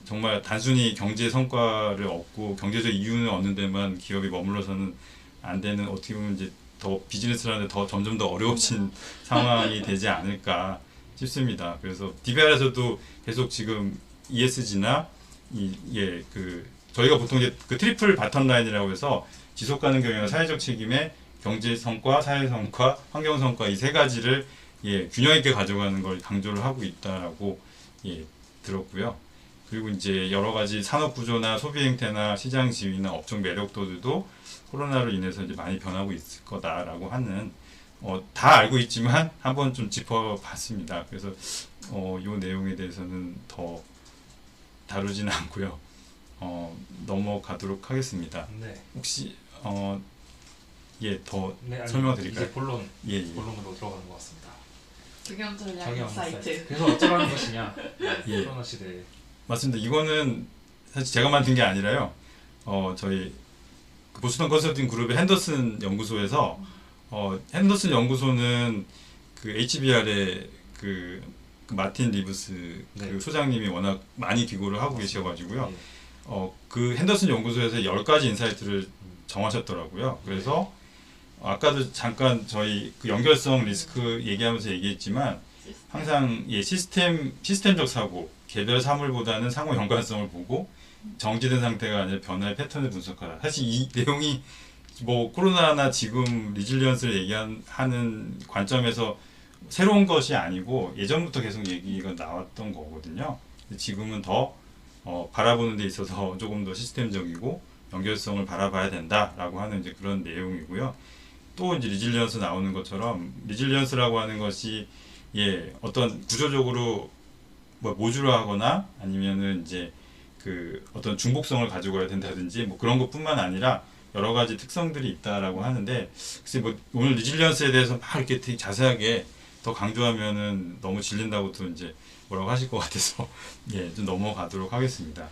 정말 단순히 경제 성과를 얻고 경제적 이윤을 얻는 데만 기업이 머물러서는 안 되는 어떻게 보면 이제 더 비즈니스를 하는데 더 점점 더 어려워진 상황이 되지 않을까 싶습니다. 그래서 DBR에서도 계속 지금 ESG나 그 저희가 보통 이제 그 트리플 바텀 라인이라고 해서 지속 가능 경영과 사회적 책임의 경제 성과, 사회 성과, 환경 성과 이 세 가지를 균형 있게 가져가는 걸 강조를 하고 있다라고 들었고요. 그리고 이제 여러 가지 산업 구조나 소비 행태나 시장 지위나 업종 매력도들도 코로나로 인해서 이제 많이 변하고 있을 거다라고 하는 다 알고 있지만 한번 좀 짚어봤습니다. 그래서 이 내용에 대해서는 더 다루지는 않고요. 넘어가도록 하겠습니다. 네. 혹시 더 네, 아니, 설명드릴까요? 이제 본론 예. 본론으로 들어가는 것 같습니다. 경영 전략 경영 사이트. 그래서 어쩌라는 것이냐? 예. 코로나 시대에. 맞습니다. 이거는 사실 제가 만든 게 아니라요. 저희 그 보스턴 컨설팅 그룹의 핸더슨 연구소에서 핸더슨 연구소는 그 HBR의 그 마틴 리브스 네. 그 소장님이 워낙 많이 기고를 하고 계셔가지고요. 예. 그 핸더슨 연구소에서 10가지 인사이트를 정하셨더라고요. 그래서 아까도 잠깐 저희 그 연결성 리스크 얘기하면서 얘기했지만 항상 시스템적 사고, 개별 사물보다는 상호 연관성을 보고 정지된 상태가 아니라 변화의 패턴을 분석하라. 사실 이 내용이 뭐 코로나나 지금 리질리언스를 얘기하는 관점에서 새로운 것이 아니고 예전부터 계속 얘기가 나왔던 거거든요. 근데 지금은 더 바라보는 데 있어서 조금 더 시스템적이고 연결성을 바라봐야 된다라고 하는 이제 그런 내용이고요. 또 이제 리질리언스 나오는 것처럼 리질리언스라고 하는 것이 어떤 구조적으로 뭐 모듈화하거나 아니면은 이제 그 어떤 중복성을 가지고 야 된다든지 뭐 그런 것뿐만 아니라 여러 가지 특성들이 있다라고 하는데 글쎄 뭐 오늘 리질리언스에 대해서 막 이렇게 되게 자세하게 더 강조하면은 너무 질린다고 또 이제 뭐라고 하실 것 같아서 좀 넘어가도록 하겠습니다.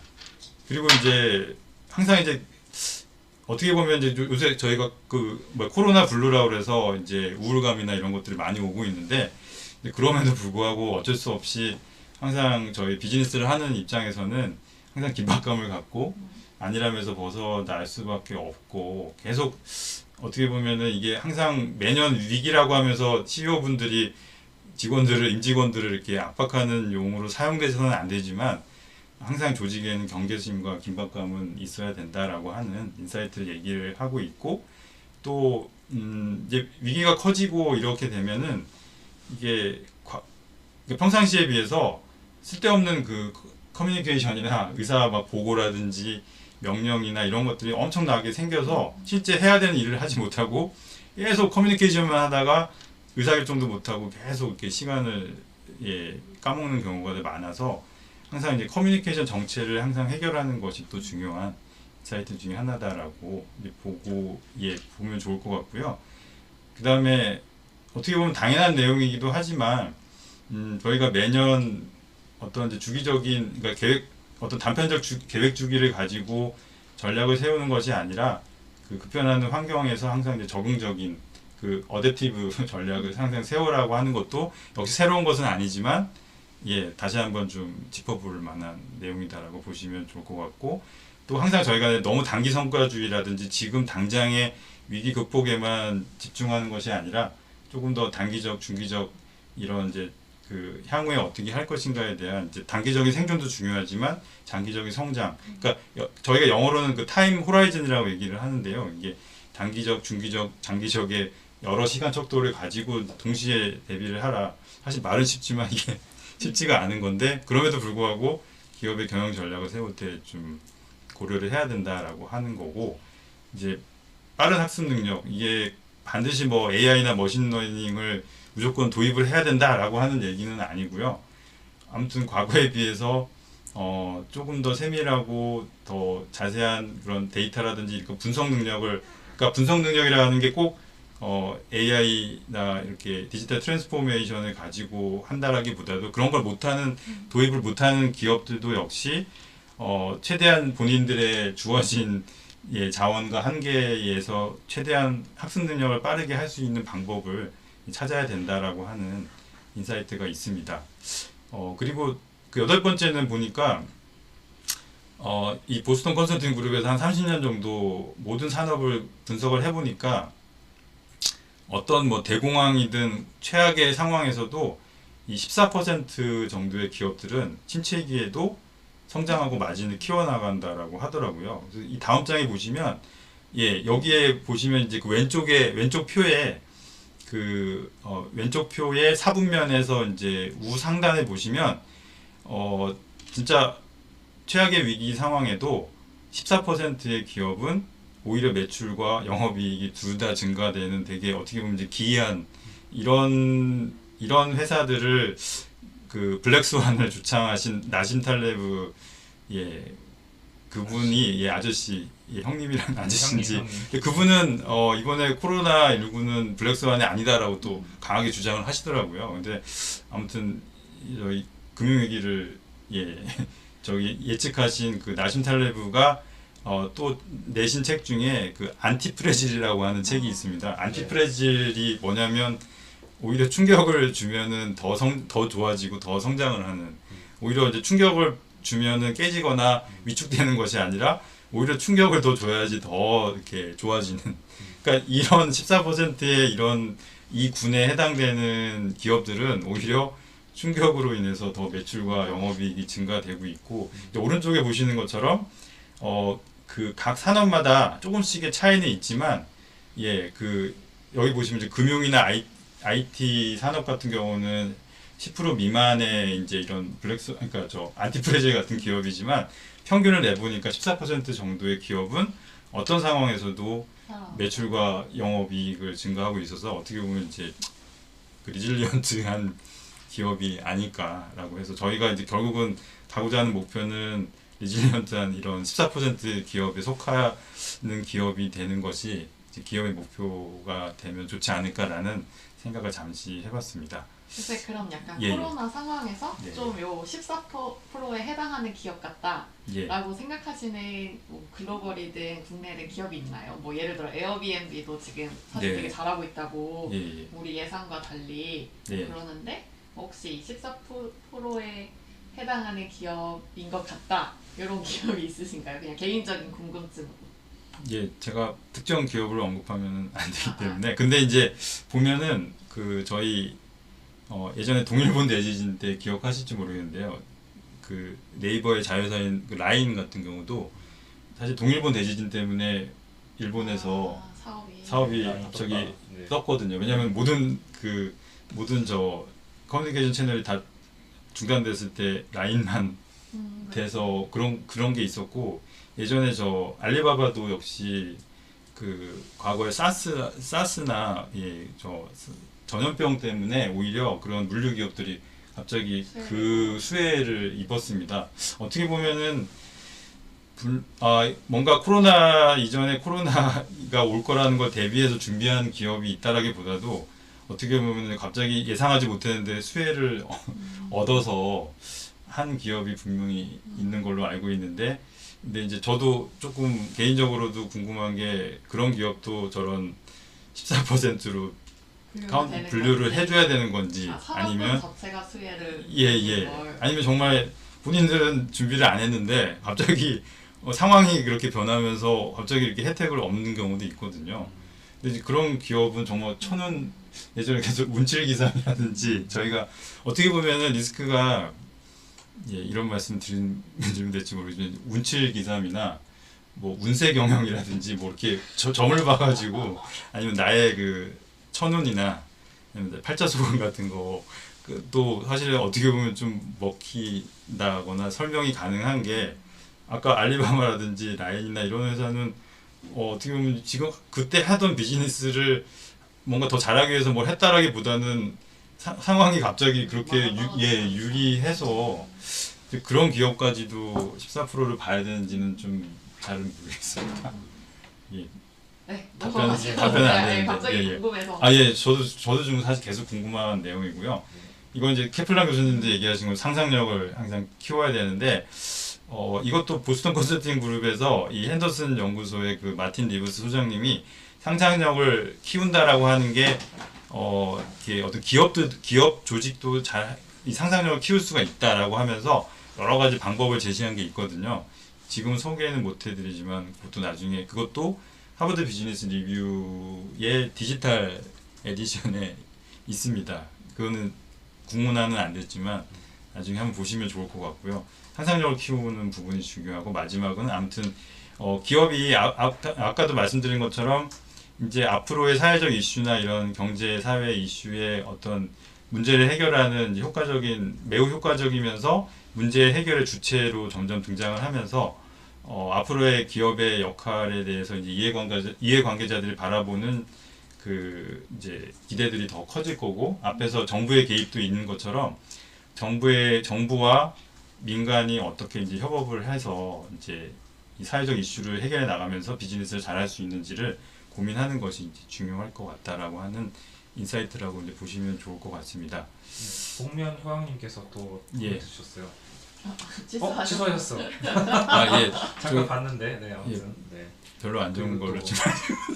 그리고 이제 항상 이제 어떻게 보면 이제 요새 저희가 그 뭐 코로나 블루라고 그래서 이제 우울감이나 이런 것들이 많이 오고 있는데 그럼에도 불구하고 어쩔 수 없이 항상 저희 비즈니스를 하는 입장에서는 항상 긴박감을 갖고 안일함에서 벗어날 수밖에 없고 계속 어떻게 보면은 이게 항상 매년 위기라고 하면서 CEO분들이 임직원들을 이렇게 압박하는 용어로 사용돼서는 안 되지만 항상 조직에는 경계심과 긴박감은 있어야 된다라고 하는 인사이트를 얘기를 하고 있고 또 이제 위기가 커지고 이렇게 되면은 이게 평상시에 비해서 쓸데없는 그 커뮤니케이션이나 의사 막 보고라든지 명령이나 이런 것들이 엄청나게 생겨서 실제 해야 되는 일을 하지 못하고 계속 커뮤니케이션만 하다가 의사결정도 못하고 계속 이렇게 시간을 까먹는 경우가 많아서 항상 이제 커뮤니케이션 정체를 항상 해결하는 것이 또 중요한 사이트 중에 하나다라고 이제 보면 좋을 것 같고요. 그 다음에 어떻게 보면 당연한 내용이기도 하지만 저희가 매년 어떤 이제 주기적인 그러니까 어떤 단편적 계획 주기를 가지고 전략을 세우는 것이 아니라 그 급변하는 환경에서 항상 이제 적응적인 그 어댑티브 전략을 항상 세우라고 하는 것도 역시 새로운 것은 아니지만 다시 한번 좀 짚어볼 만한 내용이다라고 보시면 좋을 것 같고 또 항상 저희가 너무 단기 성과주의라든지 지금 당장의 위기 극복에만 집중하는 것이 아니라 조금 더 단기적, 중기적 이런 이제 그 향후에 어떻게 할 것인가에 대한 이제 단기적인 생존도 중요하지만 장기적인 성장. 그러니까 저희가 영어로는 그 타임 호라이즌이라고 얘기를 하는데요. 이게 단기적, 중기적, 장기적의 여러 시간 척도를 가지고 동시에 대비를 하라. 사실 말은 쉽지만 이게 쉽지가 않은 건데 그럼에도 불구하고 기업의 경영 전략을 세울 때 좀 고려를 해야 된다라고 하는 거고 이제 빠른 학습 능력 이게 반드시 뭐 AI나 머신러닝을 무조건 도입을 해야 된다라고 하는 얘기는 아니고요. 아무튼 과거에 비해서 조금 더 세밀하고 더 자세한 그런 데이터라든지 분석 능력을 그러니까 분석 능력이라는 게 꼭 AI나 이렇게 디지털 트랜스포메이션을 가지고 한다라기보다도 그런 걸 못하는 도입을 못하는 기업들도 역시 최대한 본인들의 주어진 자원과 한계에서 최대한 학습 능력을 빠르게 할 수 있는 방법을 찾아야 된다라고 하는 인사이트가 있습니다. 그리고 그 여덟 번째는 보니까 이 보스턴 컨설팅 그룹에서 한 30년 정도 모든 산업을 분석을 해보니까 어떤 뭐 대공황이든 최악의 상황에서도 이 14% 정도의 기업들은 침체기에도 성장하고 마진을 키워나간다라고 하더라고요. 그래서 이 다음 장에 보시면 여기에 보시면 이제 그 왼쪽 표에 왼쪽 표의 사분면에서 이제 우상단에 보시면 진짜 최악의 위기 상황에도 14%의 기업은 오히려 매출과 영업이익이 둘 다 증가되는 되게 어떻게 보면 이제 기이한 이런 회사들을 그 블랙스완을 주창하신 나심 탈레브 그분이 아저씨 형님이란 아저씨인지 그분은 이번에 코로나 19는 블랙스완이 아니다라고 또 강하게 주장을 하시더라고요. 근데 아무튼 저희 금융위기를 저기 예측하신 그 나심 탈레브가 또 내신 책 중에 그 안티프레질이라고 하는 책이 있습니다. 안티프레질이 뭐냐면 오히려 충격을 주면은 더 좋아지고 더 성장을 하는, 오히려 이제 충격을 주면은 깨지거나 위축되는 것이 아니라 오히려 충격을 더 줘야지 더 이렇게 좋아지는. 그러니까 이런 14%의 이런 이 군에 해당되는 기업들은 오히려 충격으로 인해서 더 매출과 영업이익이 증가되고 있고, 오른쪽에 보시는 것처럼 그 각 산업마다 조금씩의 차이는 있지만 여기 보시면 이제 금융이나 IT 산업 같은 경우는 10% 미만의 이제 이런 그러니까 저 안티프레질 같은 기업이지만 평균을 내보니까 14% 정도의 기업은 어떤 상황에서도 매출과 영업이익을 증가하고 있어서 어떻게 보면 이제 그 리질리언트한 기업이 아닐까라고 해서 저희가 이제 결국은 가고자 하는 목표는 리질리언트한 이런 14% 기업에 속하는 기업이 되는 것이 이제 기업의 목표가 되면 좋지 않을까라는 생각을 잠시 해봤습니다. 글쎄 그럼 약간 예, 코로나 상황에서 네. 좀 요 14%에 해당하는 기업 같다라고 생각하시는 뭐 글로벌이든 국내든 기업이 있나요? 뭐 예를 들어 에어비앤비도 지금 사실 네. 되게 잘하고 있다고 예. 우리 예상과 달리 네. 그러는데 혹시 14%에 해당하는 기업인 것 같다 이런 기업이 있으신가요? 그냥 개인적인 궁금증으로. 제가 특정 기업을 언급하면 안 되기 때문에. 근데 이제 보면은 그 저희 예전에 동일본 대지진 때 기억하실지 모르겠는데요. 그 네이버의 자회사인 그 라인 같은 경우도 사실 동일본 대지진 때문에 일본에서 사업이 갑자기 떴거든요. 왜냐하면 모든 저 커뮤니케이션 채널이 다 중단됐을 때 라인만 돼서 그런 게 있었고, 예전에 저 알리바바도 역시 그 과거에 사스나 저 전염병 때문에 오히려 그런 물류 기업들이 갑자기 그 수혜를 입었습니다. 어떻게 보면은 뭔가 코로나 이전에 코로나가 올 거라는 걸 대비해서 준비한 기업이 있다라기보다도 어떻게 보면 갑자기 예상하지 못했는데 수혜를 얻어서 한 기업이 분명히 있는 걸로 알고 있는데, 근데 이제 저도 조금 개인적으로도 궁금한 게 그런 기업도 저런 14%로 분류를 해줘야 되는 건지, 아니면 자체가 수혜를 아니면 정말 본인들은 준비를 안 했는데 갑자기 상황이 그렇게 변하면서 갑자기 이렇게 혜택을 얻는 경우도 있거든요. 근데 이제 그런 기업은 정말 예전에 계속 운칠기삼이라든지, 저희가 어떻게 보면은 리스크가 이런 말씀 드리면 될지 모르지만 운칠기삼이나 뭐 운세경영이라든지 뭐 이렇게 점을 봐가지고, 아니면 나의 그 천운이나 팔자소금 같은 거 또 사실 어떻게 보면 좀 먹힌다거나 설명이 가능한 게, 아까 알리바바라든지 라인이나 이런 회사는 어떻게 보면 지금 그때 하던 비즈니스를 뭔가 더 잘하기 위해서 뭘 했다라기보다는 상황이 갑자기 그렇게 유리해서 그런 기업까지도 14%를 봐야 되는지는 좀 잘 모르겠습니다. 네, 답변은 넘어가시죠. 답변은 안 네, 되는데. 갑자기 예, 예. 궁금해서. 아, 예, 저도 지금 사실 계속 궁금한 내용이고요. 이건 이제 케플란 교수님도 얘기하신 건 상상력을 항상 키워야 되는데, 이것도 보스턴 컨설팅 그룹에서 이 핸더슨 연구소의 그 마틴 리브스 소장님이 상상력을 키운다라고 하는 게, 이렇게 어떤 기업 조직도 이 상상력을 키울 수가 있다라고 하면서 여러 가지 방법을 제시한 게 있거든요. 지금 소개는 못 해드리지만 그것도 나중에 그것도 하버드 비즈니스 리뷰의 디지털 에디션에 있습니다. 그거는 국문화는 안 됐지만 나중에 한번 보시면 좋을 것 같고요. 상상력을 키우는 부분이 중요하고 마지막은 아무튼 기업이 아까도 말씀드린 것처럼 이제 앞으로의 사회적 이슈나 이런 경제 사회 이슈의 어떤 문제를 해결하는 매우 효과적이면서 문제 해결의 주체로 점점 등장을 하면서 앞으로의 기업의 역할에 대해서 이제 이해관계자들이 바라보는 그 이제 기대들이 더 커질 거고, 앞에서 정부의 개입도 있는 것처럼 정부와 민간이 어떻게 이제 협업을 해서 이제 이 사회적 이슈를 해결해 나가면서 비즈니스를 잘할 수 있는지를 고민하는 것이 이제 중요할 것 같다라고 하는 인사이트라고 이제 보시면 좋을 것 같습니다. 복면 효왕님께서 또 예. 주셨어요. 취소하셨어요. 취소하셨어. 아, 예. 잠깐 봤는데, 네, 아무튼 네. 별로 안 좋은 그리고 걸로 또 좀.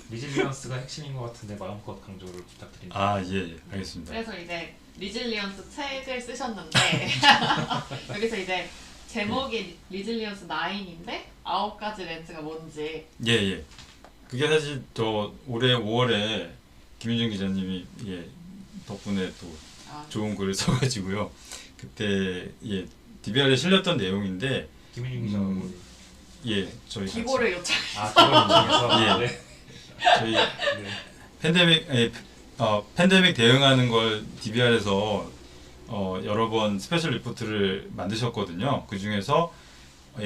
리질리언스가 핵심인 것 같은데 마음껏 강조를 부탁드립니다. 아, 예, 알겠습니다. 그래서 이제 리질리언스 책을 쓰셨는데 여기서 이제 제목이 리질리언스 9인데 9가지 렌즈가 뭔지. 예, 예. 그게 사실 저 올해 5월에 김윤정 기자님이 덕분에 또 좋은 글을 써가지고요. 그때 DBR에 실렸던 내용인데 김윤중 기자하고 저희 기고를 요청. 그걸 인정해서 예. 네. 저희 네. 팬데믹 대응하는 걸 DBR에서 여러 번 스페셜 리포트를 만드셨거든요. 그 중에서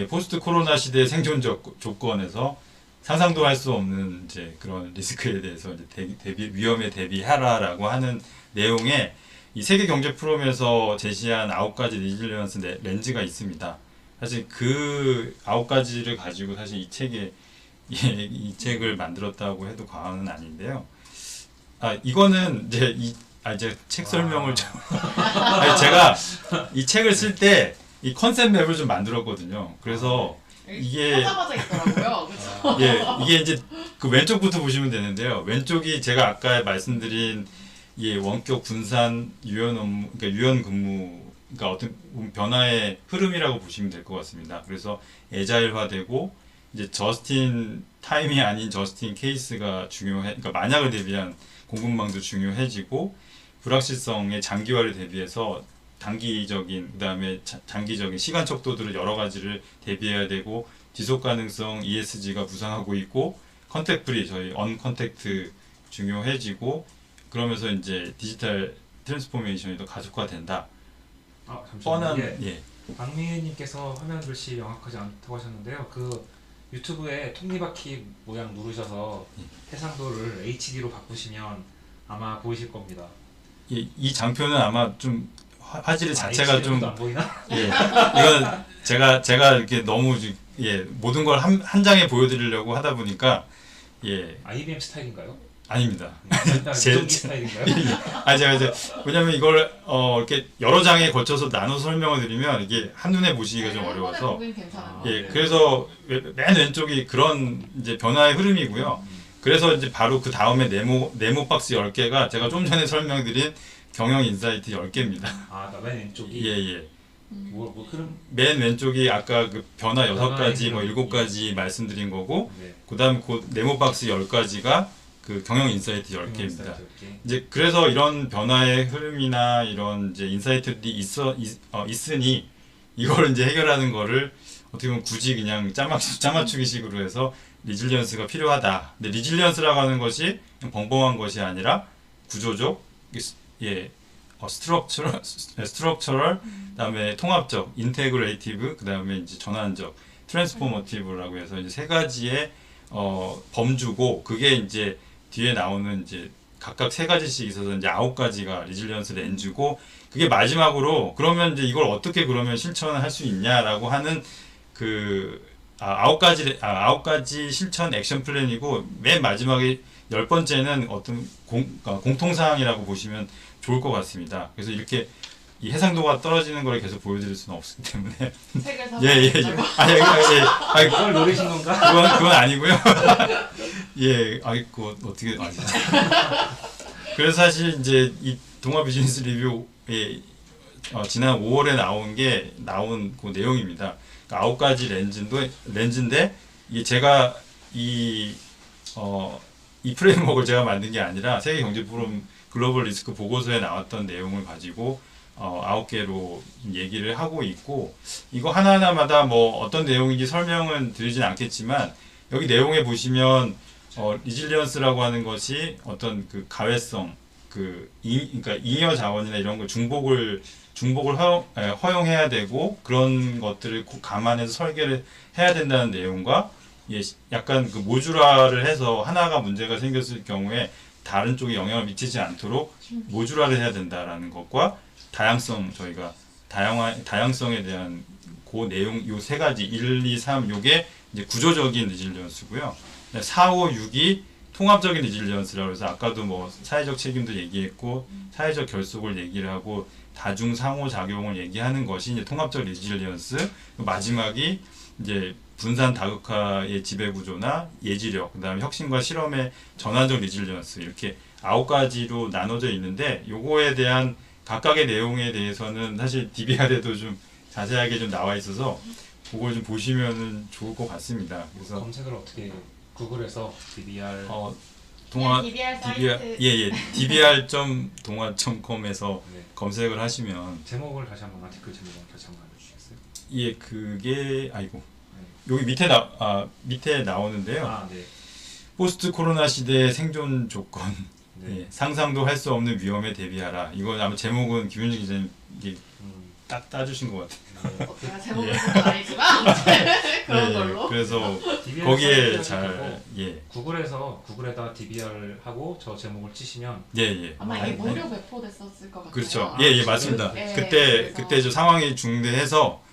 포스트 코로나 시대 생존 조건에서 상상도 할 수 없는 이제 그런 리스크에 대해서 이제 위험에 대비하라라고 하는 내용에 이 세계 경제 포럼에서 제시한 9가지 리질리언스 렌즈가 있습니다. 사실 그 9가지를 가지고 사실 이 이 책을 만들었다고 해도 과언은 아닌데요. 이거는 이제 책 설명을 좀 제가 이 책을 쓸 때 이 컨셉 맵을 좀 만들었거든요. 그래서 이게 찾아봐져 있더라고요. 그렇죠? 이게 이제 그 왼쪽부터 보시면 되는데요. 왼쪽이 제가 아까 말씀드린 원격 분산 유연 업무, 그러니까 유연 근무, 그러니까 어떤 변화의 흐름이라고 보시면 될 것 같습니다. 그래서 애자일화되고 이제 저스틴 타임이 아닌 저스틴 케이스가 그러니까 만약을 대비한 공급망도 중요해지고, 불확실성의 장기화를 대비해서 단기적인 그다음에 장기적인 시간 척도들을 여러 가지를 대비해야 되고, 지속 가능성 ESG가 부상하고 있고, 컨택 프리 저희 언컨택트 중요해지고, 그러면서 이제 디지털 트랜스포메이션이 더 가속화된다. 뻔한 박미희님께서 화면 글씨 명확하지 않다고 하셨는데요. 그 유튜브에 톱니바퀴 모양 누르셔서 해상도를 HD로 바꾸시면 아마 보이실 겁니다. 이 장표는 아마 좀 화질 자체가 좀 안 보이나? 이건 제가 이렇게 너무 모든 걸 한 장에 보여드리려고 하다 보니까 IBM 스타일인가요? 아닙니다. 제 스타일인가요? 제가 이제 왜냐면 이걸 이렇게 여러 장에 걸쳐서 나눠 설명을 드리면 이게 한눈에 보시기가 좀 어려워서 네. 그래서 맨 왼쪽이 그런 이제 변화의 흐름이고요. 그래서 이제 바로 그 다음에 네모 박스 10개가 제가 좀 전에 설명드린 경영 인사이트 10개입니다. 맨 왼쪽이 흐름? 맨 왼쪽이 아까 그 변화 6가지, 뭐 흐름. 7가지 말씀드린 거고, 네. 그다음 그 네모 박스 10가지가 그 경영 인사이트 10개입니다. 이제 그래서 이런 변화의 흐름이나 이런 이제 인사이트들이 있으니 이걸 이제 해결하는 거를 어떻게 보면 굳이 그냥 짜맞추기식으로 해서 리질리언스가 필요하다. 근데 리질리언스라고 하는 것이 그냥 벙벙한 것이 아니라 구조적, 스트럭처럴, 그다음에 통합적, 인테그레이티브, 그다음에 이제 전환적, 트랜스포머티브라고 해서 이제 세 가지의 범주고, 그게 이제 뒤에 나오는 이제 각각 세 가지씩 있어서 이제 9가지가 리질리언스 렌즈고, 그게 마지막으로 그러면 이제 이걸 어떻게 그러면 실천할 수 있냐라고 하는 그 아홉 가지 실천 액션 플랜이고 맨 마지막에 10번째는 어떤 공통사항이라고 보시면 좋을 것 같습니다. 그래서 이렇게 이 해상도가 떨어지는 걸 계속 보여드릴 수는 없기 때문에 책을 사 예예예 아니 그걸 노리신 건가? 그건 아니고요. 예, 아이고 어떻게 아니. 그래서 사실 이제 이 동아 비즈니스 리뷰에 지난 5월에 나온 그 내용입니다. 그러니까 9가지 렌즈인데 이게 제가 이 프레임워크를 제가 만든 게 아니라 세계경제포럼 글로벌 리스크 보고서에 나왔던 내용을 가지고 9개로 얘기를 하고 있고, 이거 하나하나마다 뭐 어떤 내용인지 설명은 드리진 않겠지만 여기 내용에 보시면 리질리언스라고 하는 것이 어떤 그 가외성, 그러니까 잉여 자원이나 이런 걸 중복을 허용해야 되고 그런 것들을 감안해서 설계를 해야 된다는 내용과, 약간 그 모듈화를 해서 하나가 문제가 생겼을 경우에 다른 쪽에 영향을 미치지 않도록 모듈화를 해야 된다라는 것과 저희가 다양성에 대한 그 내용 요 세 가지 1, 2, 3 요게 이제 구조적인 리질리언스고요. 4, 5, 6이 통합적인 리질리언스라고 해서 아까도 뭐 사회적 책임도 얘기했고 사회적 결속을 얘기를 하고 다중 상호작용을 얘기하는 것이 이제 통합적 리질리언스. 마지막이 이제 분산 다극화의 지배구조나 예지력, 그다음에 혁신과 실험의 전환적 리질리언스, 이렇게 9가지로 나눠져 있는데 요거에 대한 각각의 내용에 대해서는 사실 DBR에도 좀 자세하게 좀 나와 있어서 그걸 좀 보시면은 좋을 것 같습니다. 그래서 검색을 어떻게 구글에서 DBR 동아 DBR DBR 사이트. dbr.동아.com에서 네. 검색을 하시면 제목을 다시 한번 아티클 제목을 다시 한번 알려주시겠어요? 그게 아이고 네. 여기 밑에 나오는데요. 네. 포스트 코로나 시대의 생존 조건, 네. 상상도 할 수 없는 위험에 대비하라. 이거 아마 제목은 김윤지 기자님 딱 따주신 것 같아요. 제가 제목을 쓴 건 아니지만 그런 걸로. 그래서 DBR 거기에 사이트를 잘 구글에다 DBR 하고 저 제목을 치시면 아마 이게 무료 배포됐었을 것 같아요. 그렇죠. 아, 맞습니다. 네, 그때 그래서- 저 상황이 중대해서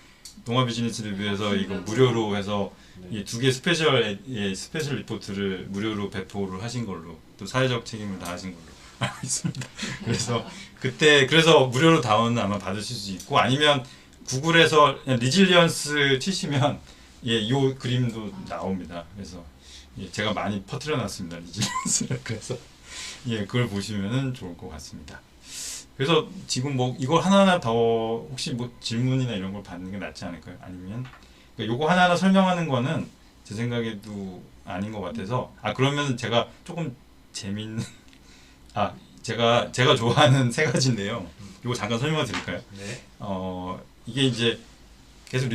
동아 비즈니스 리뷰에서 이거 무료로 해서 네. 2개 스페셜 리포트를 무료로 배포를 하신 걸로, 또 사회적 책임을 다하신 걸로 알고 있습니다. 그래서 무료로 다운은 아마 받으실 수 있고, 아니면 구글에서 리질리언스 치시면 요 그림도 나옵니다. 그래서 제가 많이 퍼뜨려 놨습니다. 리질리언스를. 그래서 그걸 보시면은 좋을 것 같습니다. 그래서 지금 뭐 이걸 하나하나 더 혹시 뭐 질문이나 이런 걸 받는 게 낫지 않을까요? 아니면 요거 하나하나 설명하는 거는 제 생각에도 아닌 것 같아서, 그러면 제가 조금 재밌는 제가 좋아하는 세 가지인데요. 요거 잠깐 설명을 드릴까요? 네. 이게 이제 계속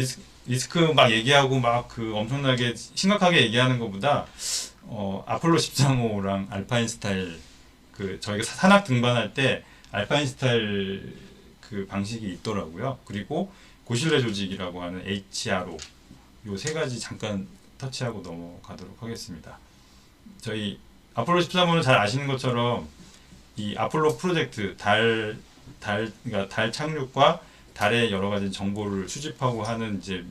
리스크 막 얘기하고 막 엄청나게 심각하게 얘기하는 것보다 아폴로 13호랑 알파인 스타일, 저희가 산악 등반할 때 알파인 스타일 방식이 있더라고요. 그리고 고실내 조직이라고 하는 HRO, 요 세 가지 잠깐 터치하고 넘어가도록 하겠습니다. 저희 아폴로 13호는 잘 아시는 것처럼 이 아폴로 프로젝트, 그러니까 달 착륙과 달의 여러 가지 정보를 수집하고 하는 이제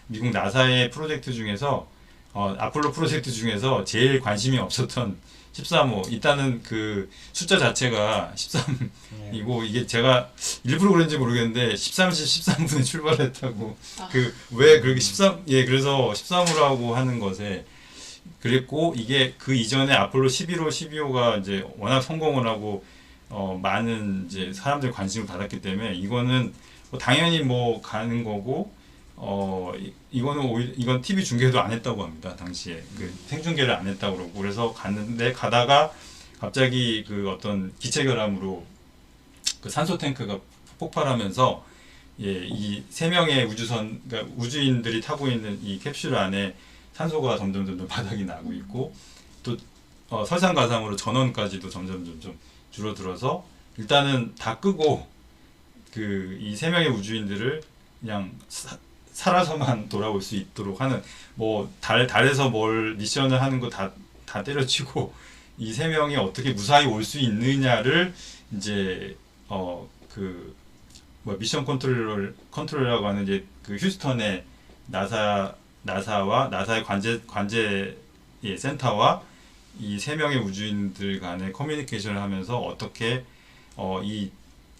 미국 나사의 프로젝트 중에서 아폴로 프로젝트 중에서 제일 관심이 없었던 13호, 일단은 숫자 자체가 13이고 이게 제가 일부러 그런지 모르겠는데 13시 13분에 출발했다고 왜 그렇게 그래서 13호라고 하는 것에, 그랬고 이게 그 이전에 아폴로 11호, 12호가 이제 워낙 성공을 하고 많은 이제 사람들 관심을 받았기 때문에 이거는 당연히 가는 거고, 이건 TV 중계도 안 했다고 합니다. 당시에 생중계를 안 했다고 그러고, 그래서 갔는데 가다가 갑자기 어떤 기체 결함으로 산소 탱크가 폭발하면서 이 세 명의 그러니까 우주인들이 타고 있는 이 캡슐 안에 산소가 점점 바닥이 나고 있고, 또 설상가상으로 전원까지도 점점 줄어들어서 일단은 다 끄고 이 세 명의 우주인들을 그냥 살아서만 돌아올 수 있도록 하는, 달에서 뭘 미션을 하는 거 다 때려치고 이 세 명이 어떻게 무사히 올 수 있느냐를 이제 미션 컨트롤러라고 하는 이제 휴스턴의 나사 나사와 나사의 관제 센터와 이 세 명의 우주인들 간의 커뮤니케이션을 하면서 어떻게 이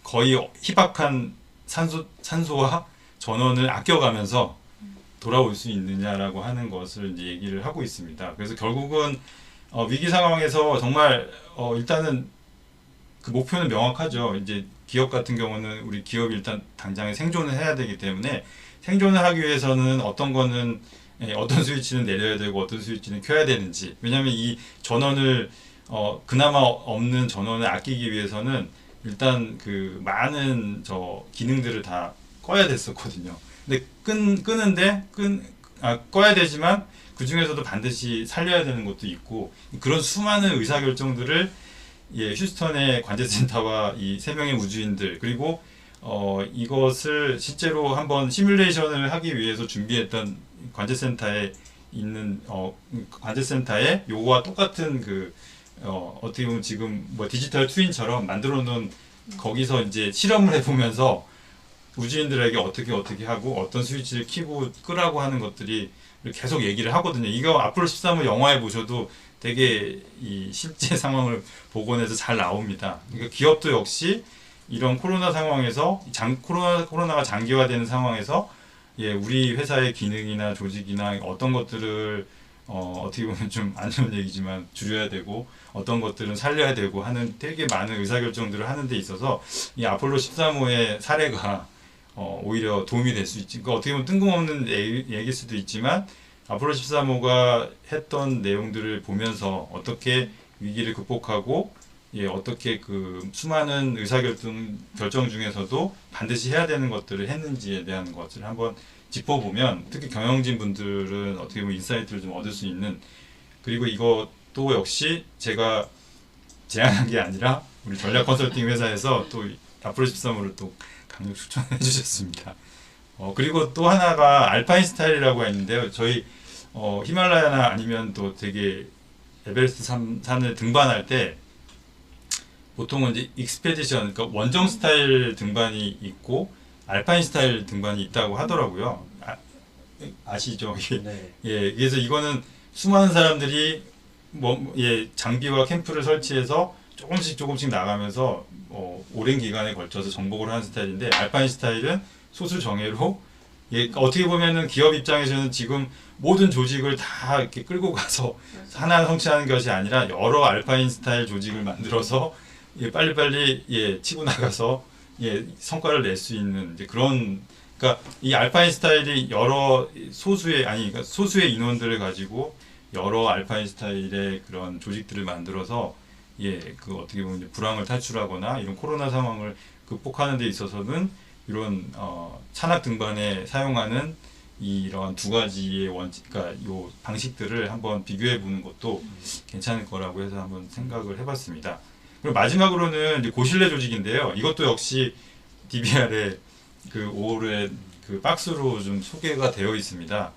거의 희박한 산소와 전원을 아껴가면서 돌아올 수 있느냐라고 하는 것을 이제 얘기를 하고 있습니다. 그래서 결국은 위기 상황에서 정말 일단은 그 목표는 명확하죠. 이제 기업 같은 경우는 우리 기업이 일단 당장에 생존을 해야 되기 때문에 생존을 하기 위해서는 어떤 거는 어떤 스위치는 내려야 되고 어떤 스위치는 켜야 되는지. 왜냐하면 이 전원을 그나마 없는 전원을 아끼기 위해서는 일단 그 많은 기능들을 다 꺼야 됐었거든요. 근데 끄는데 꺼야 되지만 그 중에서도 반드시 살려야 되는 것도 있고 그런 수많은 의사결정들을 휴스턴의 관제센터와 이 세 명의 우주인들 그리고 이것을 실제로 한번 시뮬레이션을 하기 위해서 준비했던 관제센터에 있는 관제센터에 요거와 똑같은 어떻게 보면 지금 뭐 디지털 트윈처럼 만들어 놓은 거기서 이제 실험을 해보면서 우주인들에게 어떻게 하고 어떤 스위치를 켜고 끄라고 하는 것들이 계속 얘기를 하거든요. 이거 아폴로 13을 영화에 보셔도 되게 이 실제 상황을 복원해서 잘 나옵니다. 그러니까 기업도 역시 이런 코로나 상황에서 코로나가 장기화되는 상황에서 우리 회사의 기능이나 조직이나 어떤 것들을 어떻게 보면 좀 안 좋은 얘기지만 줄여야 되고 어떤 것들은 살려야 되고 하는 되게 많은 의사결정들을 하는 데 있어서 이 아폴로 13호의 사례가 오히려 도움이 될 수 있지. 그러니까 어떻게 보면 뜬금없는 얘기일 수도 있지만 아폴로 13호가 했던 내용들을 보면서 어떻게 위기를 극복하고 어떻게 그 수많은 결정 중에서도 반드시 해야 되는 것들을 했는지에 대한 것을 한번 짚어보면 특히 경영진 분들은 어떻게 보면 인사이트를 좀 얻을 수 있는 그리고 이것도 역시 제가 제안한 게 아니라 우리 전략 컨설팅 회사에서 또 아폴로 13호를 또 강력 추천해 주셨습니다. 그리고 또 하나가 알파인 스타일이라고 있는데요. 저희 히말라야나 아니면 또 되게 에베레스트 산을 등반할 때 보통은 이제 익스페디션, 그러니까 원정 스타일 등반이 있고 알파인 스타일 등반이 있다고 하더라고요. 아시죠? 네. 그래서 이거는 수많은 사람들이 장비와 캠프를 설치해서 조금씩 나가면서 오랜 기간에 걸쳐서 정복을 하는 스타일인데 알파인 스타일은 소수 정예로 어떻게 보면은 기업 입장에서는 지금 모든 조직을 다 이렇게 끌고 가서 하나 성취하는 것이 아니라 여러 알파인 스타일 조직을 만들어서 빨리빨리 치고 나가서 성과를 낼 수 있는 이제 그런 그러니까 이 알파인 스타일이 여러 소수의 인원들을 가지고 여러 알파인 스타일의 그런 조직들을 만들어서 그 어떻게 보면 불황을 탈출하거나 이런 코로나 상황을 극복하는 데 있어서는 이런 산악 등반에 사용하는 이런 두 가지의 그러니까 요 방식들을 한번 비교해 보는 것도 괜찮을 거라고 해서 한번 생각을 해봤습니다. 그리고 마지막으로는 이제 고실내 조직인데요. 이것도 역시 DBR의 그 5월에 그 박스로 좀 소개가 되어 있습니다.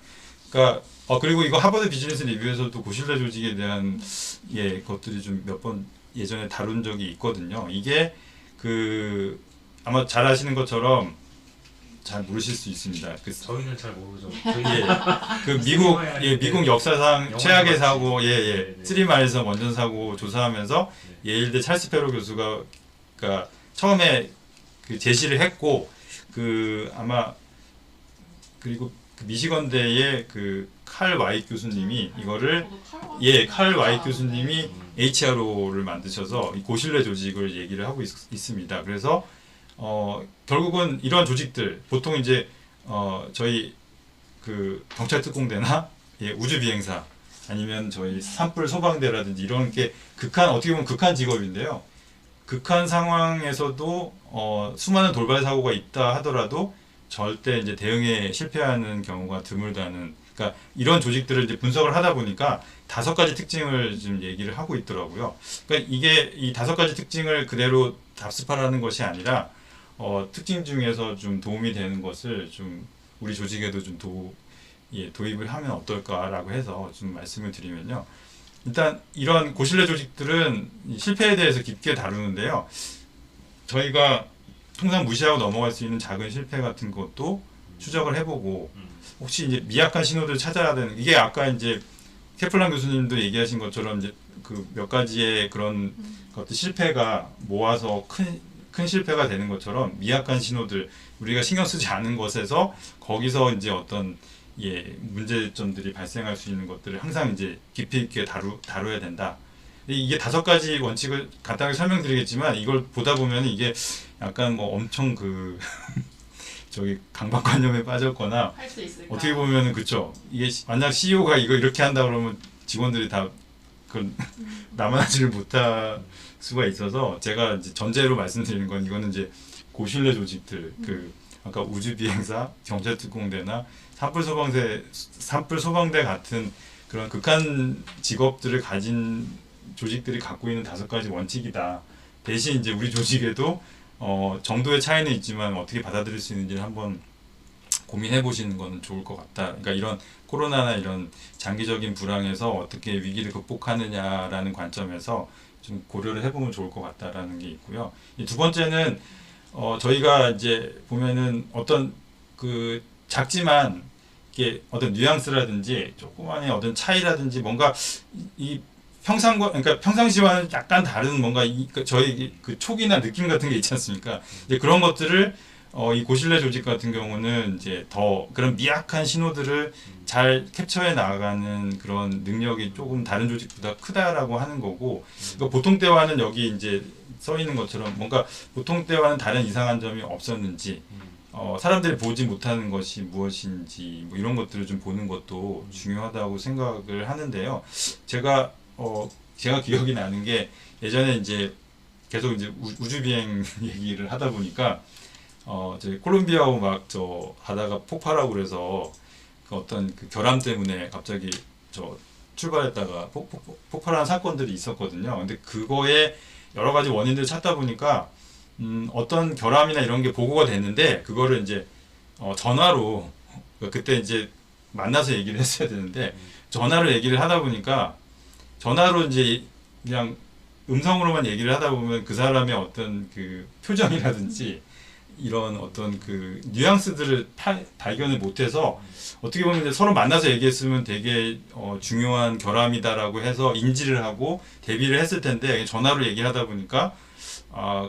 그러니까 그리고 이거 하버드 비즈니스 리뷰에서도 고실내 조직에 대한 것들이 좀 몇 번 예전에 다룬 적이 있거든요. 이게 그 아마 잘 아시는 것처럼 잘 모르실 수 있습니다. 저희는 잘 모르죠. 그 미국 역사상 최악의 사고, 쓰리마일섬 원전 사고 조사하면서 예일대 찰스 페로 교수가 그러니까 처음에 그 제시를 했고 아마 그리고 그 미시건대의 그 칼 와이 교수님이 이거를 칼 와이 교수님이 HRO를 만드셔서 이 고실내 조직을 얘기를 하고 있습니다. 그래서 결국은 이런 조직들 보통 이제 저희 그 경찰 특공대나 우주 비행사 아니면 저희 산불 소방대라든지 이런 게 어떻게 보면 극한 직업인데요. 극한 상황에서도 수많은 돌발 사고가 있다 하더라도 절대 이제 대응에 실패하는 경우가 드물다는 그러니까 이런 조직들을 이제 분석을 하다 보니까 5가지 특징을 좀 얘기를 하고 있더라고요. 그러니까 이게 이 5가지 특징을 그대로 답습하라는 것이 아니라 특징 중에서 좀 도움이 되는 것을 좀 우리 조직에도 좀 도입을 하면 어떨까라고 해서 좀 말씀을 드리면요. 일단 이런 고실내 조직들은 실패에 대해서 깊게 다루는데요. 저희가 통상 무시하고 넘어갈 수 있는 작은 실패 같은 것도 추적을 해보고 혹시 이제 미약한 신호들 찾아야 되는 이게 아까 이제 케플란 교수님도 얘기하신 것처럼 이제 그 몇 가지의 그런 것들 실패가 모아서 큰 실패가 되는 것처럼 미약한 신호들 우리가 신경 쓰지 않은 것에서 거기서 이제 어떤 문제점들이 발생할 수 있는 것들을 항상 이제 깊이 있게 다뤄야 된다. 이게 5가지 원칙을 간단하게 설명드리겠지만 이걸 보다 보면 이게 약간 뭐 엄청 그 저기 강박관념에 빠졌거나 할 수 있을까? 어떻게 보면은 그쵸 이게 만약 CEO가 이거 이렇게 한다 그러면 직원들이 다 그 나만 하지를 못할 수가 있어서 제가 이제 전제로 말씀드리는 건 이거는 이제 고신뢰 조직들 그 아까 우주비행사, 경찰특공대나 산불 소방대 같은 그런 극한 직업들을 가진 조직들이 갖고 있는 5가지 원칙이다. 대신 이제 우리 조직에도 정도의 차이는 있지만 어떻게 받아들일 수 있는지 한번 고민해 보시는 거는 좋을 것 같다. 그러니까 이런 코로나나 이런 장기적인 불황에서 어떻게 위기를 극복하느냐라는 관점에서 좀 고려를 해보면 좋을 것 같다라는 게 있고요. 이 2번째는 저희가 이제 보면은 어떤 그 작지만 이게 어떤 뉘앙스라든지 조그만의 어떤 차이라든지 뭔가 이 그러니까 평상시와는 약간 다른 뭔가 저희 그 촉이나 느낌 같은 게 있지 않습니까? 이제 그런 것들을 이 고신뢰 조직 같은 경우는 이제 더 그런 미약한 신호들을 잘 캡처해 나가는 그런 능력이 조금 다른 조직보다 크다라고 하는 거고, 그러니까 보통 때와는 여기 이제 써 있는 것처럼 뭔가 보통 때와는 다른 이상한 점이 없었는지, 사람들이 보지 못하는 것이 무엇인지 뭐 이런 것들을 좀 보는 것도 중요하다고 생각을 하는데요. 제가 기억이 나는 게 예전에 이제 계속 이제 우주 비행 얘기를 하다 보니까 저희 콜롬비아호 막 하다가 폭발하고 그래서 그 어떤 그 결함 때문에 갑자기 출발했다가 폭발한 사건들이 있었거든요. 근데 그거에 여러 가지 원인들을 찾다 보니까 어떤 결함이나 이런 게 보고가 됐는데 그거를 이제 전화로 그때 이제 만나서 얘기를 했어야 되는데 전화로 얘기를 하다 보니까 전화로 이제 그냥 음성으로만 얘기를 하다 보면 그 사람의 어떤 그 표정이라든지 이런 어떤 그 뉘앙스들을 발견을 못해서 어떻게 보면 이제 서로 만나서 얘기했으면 되게 중요한 결함이다라고 해서 인지를 하고 대비를 했을 텐데 전화로 얘기하다 보니까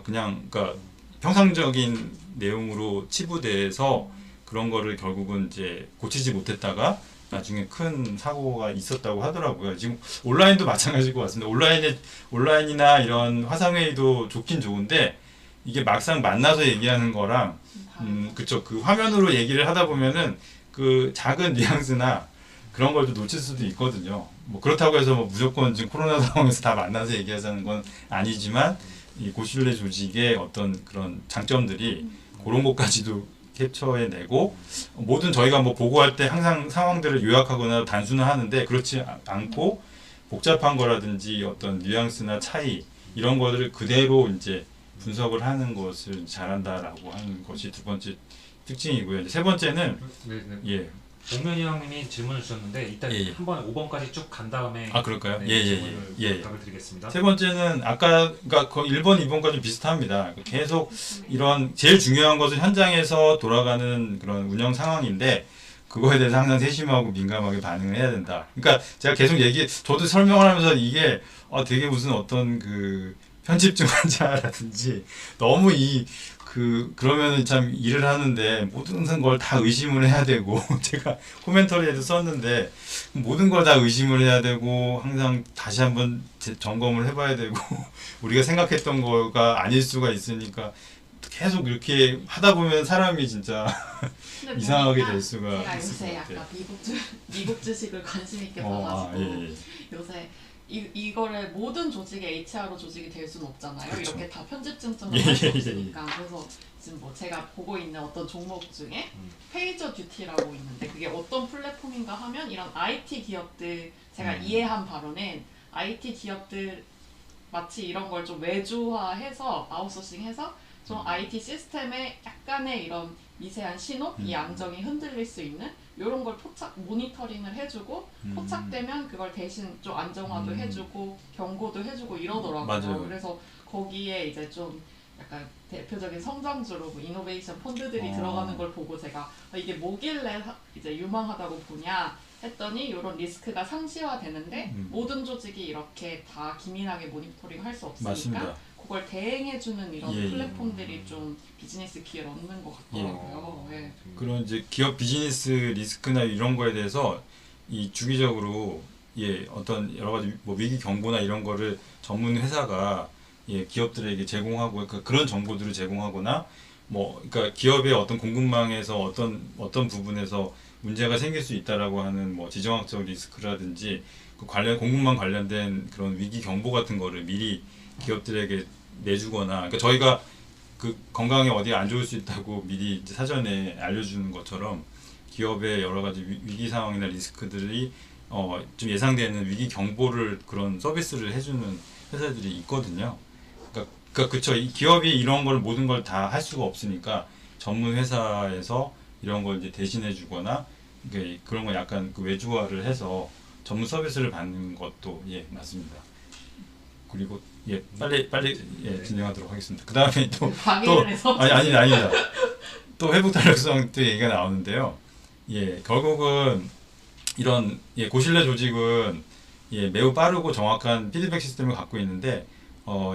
그러니까 평상적인 내용으로 치부돼서 그런 거를 결국은 이제 고치지 못했다가 나중에 큰 사고가 있었다고 하더라고요. 지금 온라인도 마찬가지일 것 같습니다. 온라인이나 이런 화상회의도 좋긴 좋은데 이게 막상 만나서 얘기하는 거랑 그쵸 그 화면으로 얘기를 하다 보면은 그 작은 뉘앙스나 그런 걸 좀 놓칠 수도 있거든요. 뭐 그렇다고 해서 뭐 무조건 지금 코로나 상황에서 다 만나서 얘기하자는 건 아니지만 이 고신뢰 조직의 어떤 그런 장점들이 그런 것까지도 캡처해내고 모든 저희가 뭐 보고할 때 항상 상황들을 요약하거나 단순화하는데 그렇지 않고 복잡한 거라든지 어떤 뉘앙스나 차이 이런 것들을 그대로 이제 분석을 하는 것을 잘한다라고 하는 것이 2번째 특징이고요. 이제 3번째는 예. 백면희 형님이 질문을 주셨는데 일단 예. 한번 5번까지 쭉 간 다음에 그럴까요? 질문을 답을 드리겠습니다. 3번째는 아까 그러니까 1번, 2번까지 비슷합니다. 계속 이런 제일 중요한 것은 현장에서 돌아가는 그런 운영 상황인데 그거에 대해서 항상 세심하고 민감하게 반응을 해야 된다. 그러니까 제가 계속 저도 설명을 하면서 이게 되게 무슨 어떤 그 편집증 환자라든지 너무 그러면은 참 일을 하는데 모든 걸 다 의심을 해야 되고 제가 코멘터리에도 썼는데 모든 걸 다 의심을 해야 되고 항상 다시 한번 점검을 해봐야 되고 우리가 생각했던 거가 아닐 수가 있으니까 계속 이렇게 하다 보면 사람이 진짜 이상하게 될 수가 제가 있을 요새 것 같아요. 약간 미국 주식을 관심 있게 봐가지고 예. 요새 이거를 모든 조직의 HRO 조직이 될 수는 없잖아요. 그렇죠. 이렇게 다 편집증점을 예, 할 수 예, 없으니까. 그래서 지금 뭐 제가 보고 있는 어떤 종목 중에 페이저 듀티라고 있는데 그게 어떤 플랫폼인가 하면 이런 IT 기업들 제가 이해한 바로는 IT 기업들 마치 이런 걸 좀 외주화해서 아웃소싱해서 좀 IT 시스템에 약간의 이런 미세한 신호, 이 안정이 흔들릴 수 있는 이런 걸 모니터링을 해주고 포착되면 그걸 대신 좀 안정화도 해주고 경고도 해주고 이러더라고요. 맞아요. 그래서 거기에 이제 좀 약간 대표적인 성장주로 뭐 이노베이션 펀드들이 들어가는 걸 보고 제가 이게 뭐길래 이제 유망하다고 보냐 했더니 이런 리스크가 상시화되는데 모든 조직이 이렇게 다 기민하게 모니터링 할 수 없으니까 맞습니다. 그걸 대행해주는 이런 예, 예. 플랫폼들이 좀 비즈니스 기회를 얻는 것 같더라고요. 예. 그런 이제 기업 비즈니스 리스크나 이런 거에 대해서 이 주기적으로 어떤 여러 가지 뭐 위기 경보나 이런 거를 전문 회사가 기업들에게 제공하고 그러니까 그런 정보들을 제공하거나 뭐 그러니까 기업의 어떤 공급망에서 어떤 부분에서 문제가 생길 수 있다라고 하는 뭐 지정학적 리스크라든지 그 공급망 관련된 그런 위기 경보 같은 거를 미리 기업들에게 내주거나 그러니까 저희가 그 건강에 어디가 안 좋을 수 있다고 미리 이제 사전에 알려주는 것처럼 기업의 여러 가지 위기 상황이나 리스크들이 좀 예상되는 위기 경보를 그런 서비스를 해주는 회사들이 있거든요. 그러니까 그쵸. 이 기업이 이런 걸 모든 걸 다 할 수가 없으니까 전문 회사에서 이런 걸 이제 대신해주거나 그런 거 약간 그 외주화를 해서 전문 서비스를 받는 것도 맞습니다. 그리고 빨리 진행하도록 하겠습니다. 그 다음에 또 방해를 해서 아니다. 또 회복 탄력성 또 얘기가 나오는데요. 결국은 이런 고신뢰 조직은 매우 빠르고 정확한 피드백 시스템을 갖고 있는데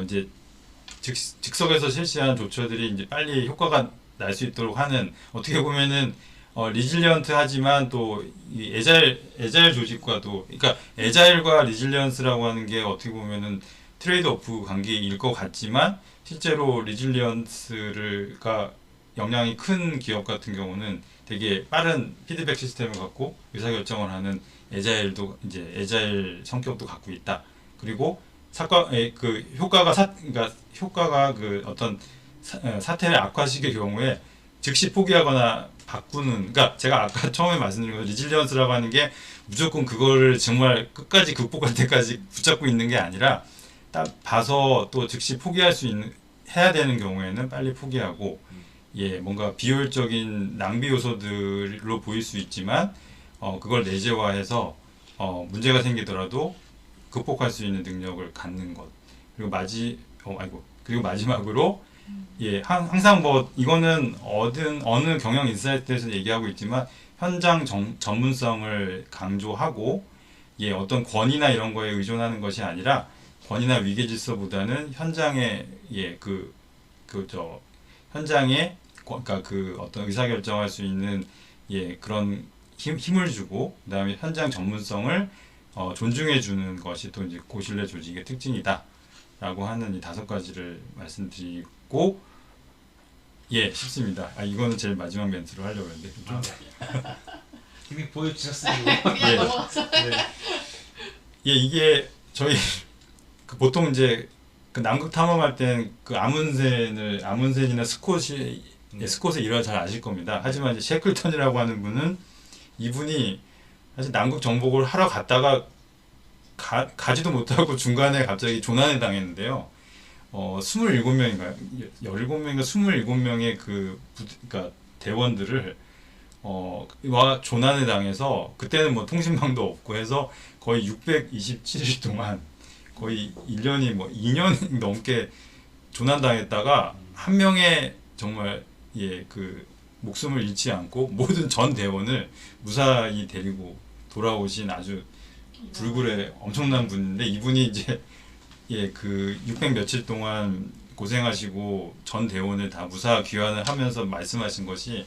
이제 즉석에서 실시한 조처들이 이제 빨리 효과가 날 수 있도록 하는 어떻게 보면은 리질리언트하지만 또 이 에자일 조직과도 그러니까 에자일과 리질리언스라고 하는 게 어떻게 보면은 트레이드 오프 관계일 것 같지만 실제로 리질리언스가 영향이 큰 기업 같은 경우는 되게 빠른 피드백 시스템을 갖고 의사결정을 하는 에자일 성격도 갖고 있다. 그리고 그 효과가 그 어떤 사태를 악화시킬 경우에 즉시 포기하거나 바꾸는 그러니까 제가 아까 처음에 말씀드린 거 리질리언스라고 하는 게 무조건 그거를 정말 끝까지 극복할 때까지 붙잡고 있는 게 아니라 딱 봐서 또 즉시 포기할 수 있는 해야 되는 경우에는 빨리 포기하고 뭔가 비효율적인 낭비 요소들로 보일 수 있지만 그걸 내재화해서 문제가 생기더라도 극복할 수 있는 능력을 갖는 것 그리고 마지막으로 항상 뭐 이거는 어느 경영 인사이트에서 얘기하고 있지만 현장 전문성을 강조하고 어떤 권위나 이런 거에 의존하는 것이 아니라 권위나 위계 질서보다는 현장에 현장에 그러니까 그 어떤 의사결정할 수 있는 그런 힘을 주고 그다음에 현장 전문성을 존중해 주는 것이 또 이제 고신뢰 조직의 특징이다라고 하는 이 5가지를 말씀드리고 싶습니다. 이거는 제일 마지막 멘트로 하려고 했는데 이미 보여주셨으니 그냥 넘어가죠. 이게 저희 보통 이제 그 남극 탐험할 땐 그 아문센이나 스콧의 일화 잘 아실 겁니다. 하지만 이제 셰클턴이라고 하는 분은 이분이 사실 남극 정복을 하러 갔다가 가지도 못하고 중간에 갑자기 조난을 당했는데요. 27명인가요? 17명인가 27명의 그러니까 대원들을 와 조난을 당해서 그때는 뭐 통신망도 없고 해서 거의 627일 동안 거의 1년이 뭐 2년 넘게 조난당했다가 한 명의 정말 그 목숨을 잃지 않고 모든 전 대원을 무사히 데리고 돌아오신 아주 불굴의 엄청난 분인데 이분이 이제 그 600 며칠 동안 고생하시고 전 대원을 다 무사 귀환을 하면서 말씀하신 것이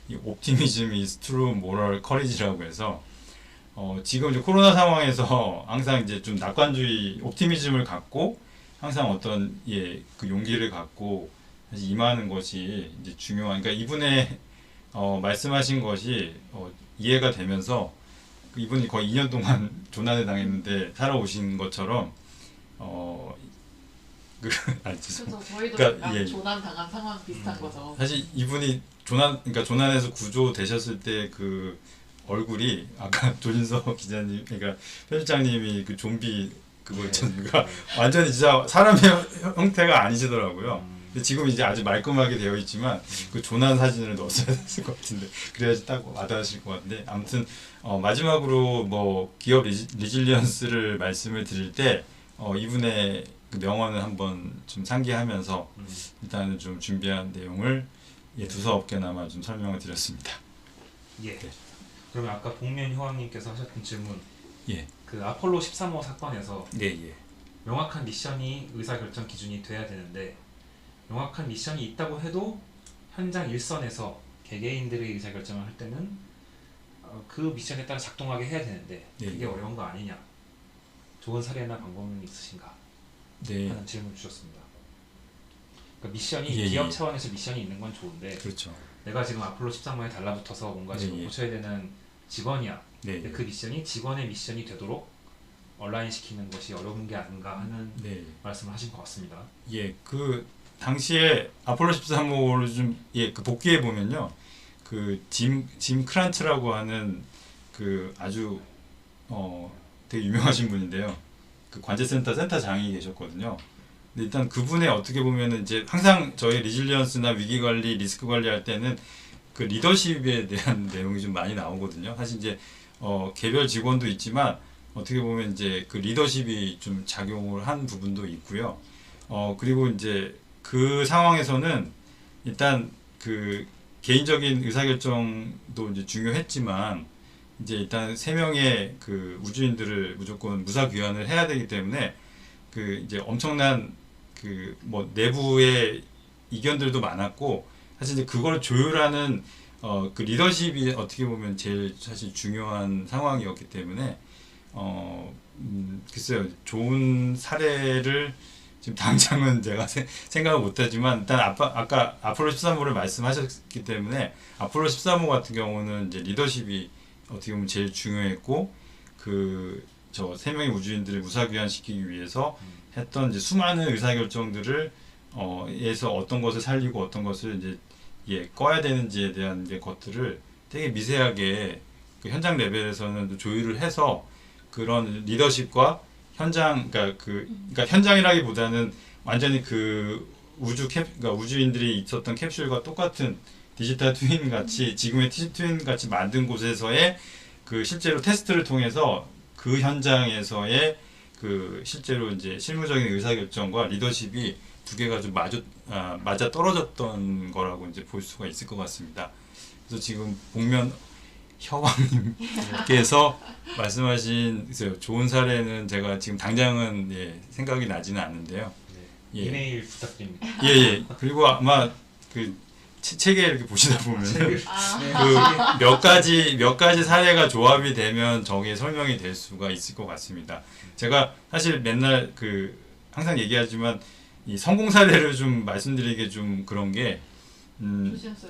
이 optimism is true moral courage라고 해서 지금 이제 코로나 상황에서 항상 이제 좀 낙관주의 옵티미즘을 갖고 항상 어떤 그 용기를 갖고 사실 임하는 것이 이제 중요한 그러니까 이분의 말씀하신 것이 이해가 되면서 이분이 거의 2년 동안 조난을 당했는데 살아오신 것처럼 그래서 저희도 그러니까, 약간 조난 당한 상황 비슷한 거죠. 사실 이분이 그러니까 조난에서 구조되셨을 때 그 얼굴이 아까 조진석 기자님, 그러니까 편집장님이 그 좀비 그거 있잖아요. 완전히 진짜 사람의 형태가 아니시더라고요. 근데 지금 이제 아주 말끔하게 되어 있지만 그 조난 사진을 넣었어야 됐을 것 같은데 그래야지 딱 와닿으실 것 같은데 아무튼 마지막으로 뭐 기업 리질리언스를 말씀을 드릴 때 이분의 그 명언을 한번 좀 상기하면서 음. 일단은 좀 준비한 내용을 두서없게나마 좀 설명을 드렸습니다. 예. 네. 그러면 아까 복면 효왕님께서 하셨던 질문, 예, 그 아폴로 13호 사건에서 예. 명확한 미션이 의사결정 기준이 돼야 되는데 명확한 미션이 있다고 해도 현장 일선에서 개개인들의 의사결정을 할 때는 그 미션에 따라 작동하게 해야 되는데 네. 그게 어려운 거 아니냐, 좋은 사례나 방법은 있으신가 네, 하는 질문 주셨습니다. 그러니까 미션이 예, 기업 예. 차원에서 미션이 있는 건 좋은데 그렇죠. 내가 지금 아폴로 13호에 달라붙어서 뭔가 지금 예. 고쳐야 되는 직원이야. 네, 근데 그 미션이 직원의 미션이 되도록 온라인 시키는 것이 어려운 게 아닌가 하는 네. 말씀을 하신 것 같습니다. 예, 그 당시에 아폴로 13호를 좀 그 복귀해 보면요, 그 짐 크란츠라고 하는 그 아주 되게 유명하신 분인데요. 그 관제센터 센터장이 계셨거든요. 근데 일단 그분의 어떻게 보면은 이제 항상 저희 리질리언스나 위기 관리, 리스크 관리할 때는 그 리더십에 대한 내용이 좀 많이 나오거든요. 사실 이제 개별 직원도 있지만 어떻게 보면 이제 그 리더십이 좀 작용을 한 부분도 있고요. 그리고 이제 그 상황에서는 일단 그 개인적인 의사결정도 이제 중요했지만 이제 일단 3명의 그 우주인들을 무조건 무사 귀환을 해야 되기 때문에 그 이제 엄청난 그 뭐 내부의 이견들도 많았고, 사실 이제 그걸 조율하는 그 리더십이 어떻게 보면 제일 사실 중요한 상황이었기 때문에 글쎄요, 좋은 사례를 지금 당장은 제가 생각을 못하지만 일단 아까 아폴로 13호를 말씀하셨기 때문에 아폴로 13호 같은 경우는 이제 리더십이 어떻게 보면 제일 중요했고, 그 저 3명의 우주인들을 무사귀환시키기 위해서 했던 이제 수많은 의사결정들을 에서 어떤 것을 살리고 어떤 것을 이제 꺼야 되는지에 대한 이제 것들을 되게 미세하게 그 현장 레벨에서는 또 조율을 해서 그런 리더십과 현장, 그러니까 현장이라기보다는 완전히 그 그러니까 우주인들이 있었던 캡슐과 똑같은 디지털 트윈 같이 지금의 트윈 같이 만든 곳에서의 그 실제로 테스트를 통해서 그 현장에서의 그 실제로 이제 실무적인 의사결정과 리더십이 두 개가 좀 맞아 떨어졌던 거라고 이제 볼 수가 있을 것 같습니다. 그래서 지금 복면 혀왕님께서 말씀하신 좋은 사례는 제가 지금 당장은 생각이 나지는 않는데요. 네. 예. 이메일 부탁드립니다. 예. 그리고 아마 그 책에 이렇게 보시다 보면 아. 그 몇 가지 사례가 조합이 되면 저게 설명이 될 수가 있을 것 같습니다. 제가 사실 맨날 그 항상 얘기하지만 이 성공 사례를 좀 말씀드리기 좀 그런 게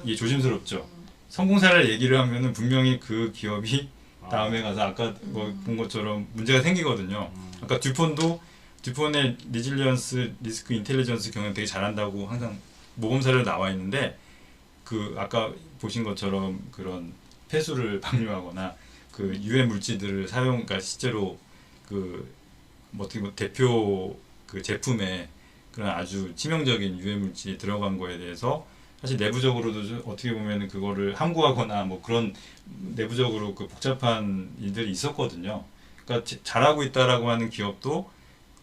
조심스럽죠. 성공 사례를 얘기를 하면은 분명히 그 기업이 다음에 가서 아까 뭐 본 것처럼 문제가 생기거든요. 아까 듀폰의 리질리언스 리스크 인텔리전스 경영 되게 잘한다고 항상 모범 사례로 나와 있는데, 그 아까 보신 것처럼 그런 폐수를 방류하거나 그 유해 물질들을 그러니까 실제로 그 어떻게 보면 대표 그 제품에 그런 아주 치명적인 유해 물질이 들어간 거에 대해서 사실 내부적으로도 어떻게 보면 그거를 함구하거나 뭐 그런 내부적으로 그 복잡한 일들이 있었거든요. 그러니까 잘하고 있다라고 하는 기업도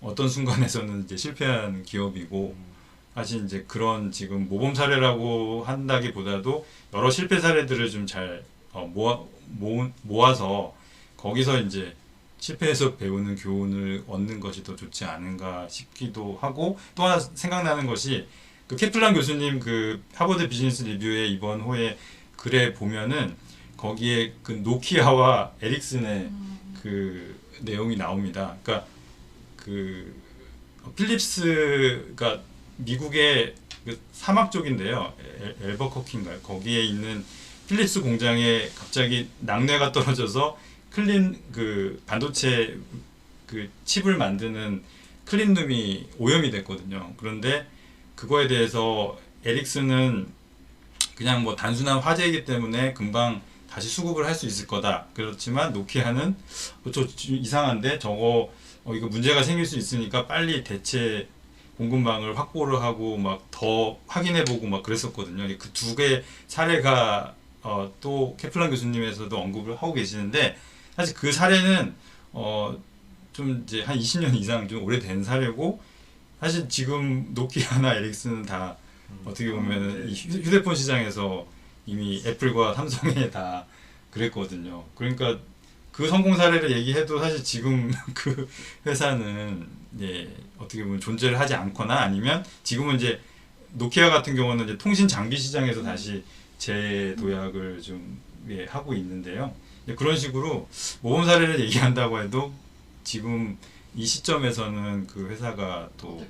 어떤 순간에서는 이제 실패한 기업이고, 사실 이제 그런 지금 모범 사례라고 한다기보다도 여러 실패 사례들을 좀 잘 모아서 거기서 이제 실패해서 배우는 교훈을 얻는 것이 더 좋지 않은가 싶기도 하고, 또 하나 생각나는 것이 그 케플란 교수님 그 하버드 비즈니스 리뷰의 이번 호의 글에 보면은 거기에 그 노키아와 에릭슨의 그 내용이 나옵니다. 그러니까 그 필립스가 미국의 그 사막 쪽인데요. 엘버커키인가요? 거기에 있는 필립스 공장에 갑자기 낙뢰가 떨어져서 그 반도체 그 칩을 만드는 클린룸이 오염이 됐거든요. 그런데 그거에 대해서 에릭슨은 그냥 뭐 단순한 화재이기 때문에 금방 다시 수급을 할 수 있을 거다. 그렇지만 노키아는 저 이상한데 저거 이거 문제가 생길 수 있으니까 빨리 대체 공급망을 확보를 하고 막 더 확인해보고 막 그랬었거든요. 그 두 개 사례가 또 케플란 교수님에서도 언급을 하고 계시는데, 사실 그 사례는 좀 이제 한 20년 이상 좀 오래된 사례고, 사실 지금 노키아나 에릭슨은 다 어떻게 보면 이 휴대폰 시장에서 이미 애플과 삼성에 다 그랬거든요. 그러니까 그 성공 사례를 얘기해도 사실 지금 그 회사는 예, 어떻게 보면 존재를 하지 않거나 아니면 지금은 이제 노키아 같은 경우는 이제 통신 장비 시장에서 다시 재도약을 좀 예, 하고 있는데요. 그런 식으로 모범 사례를 얘기한다고 해도 지금 이 시점에서는 그 회사가 또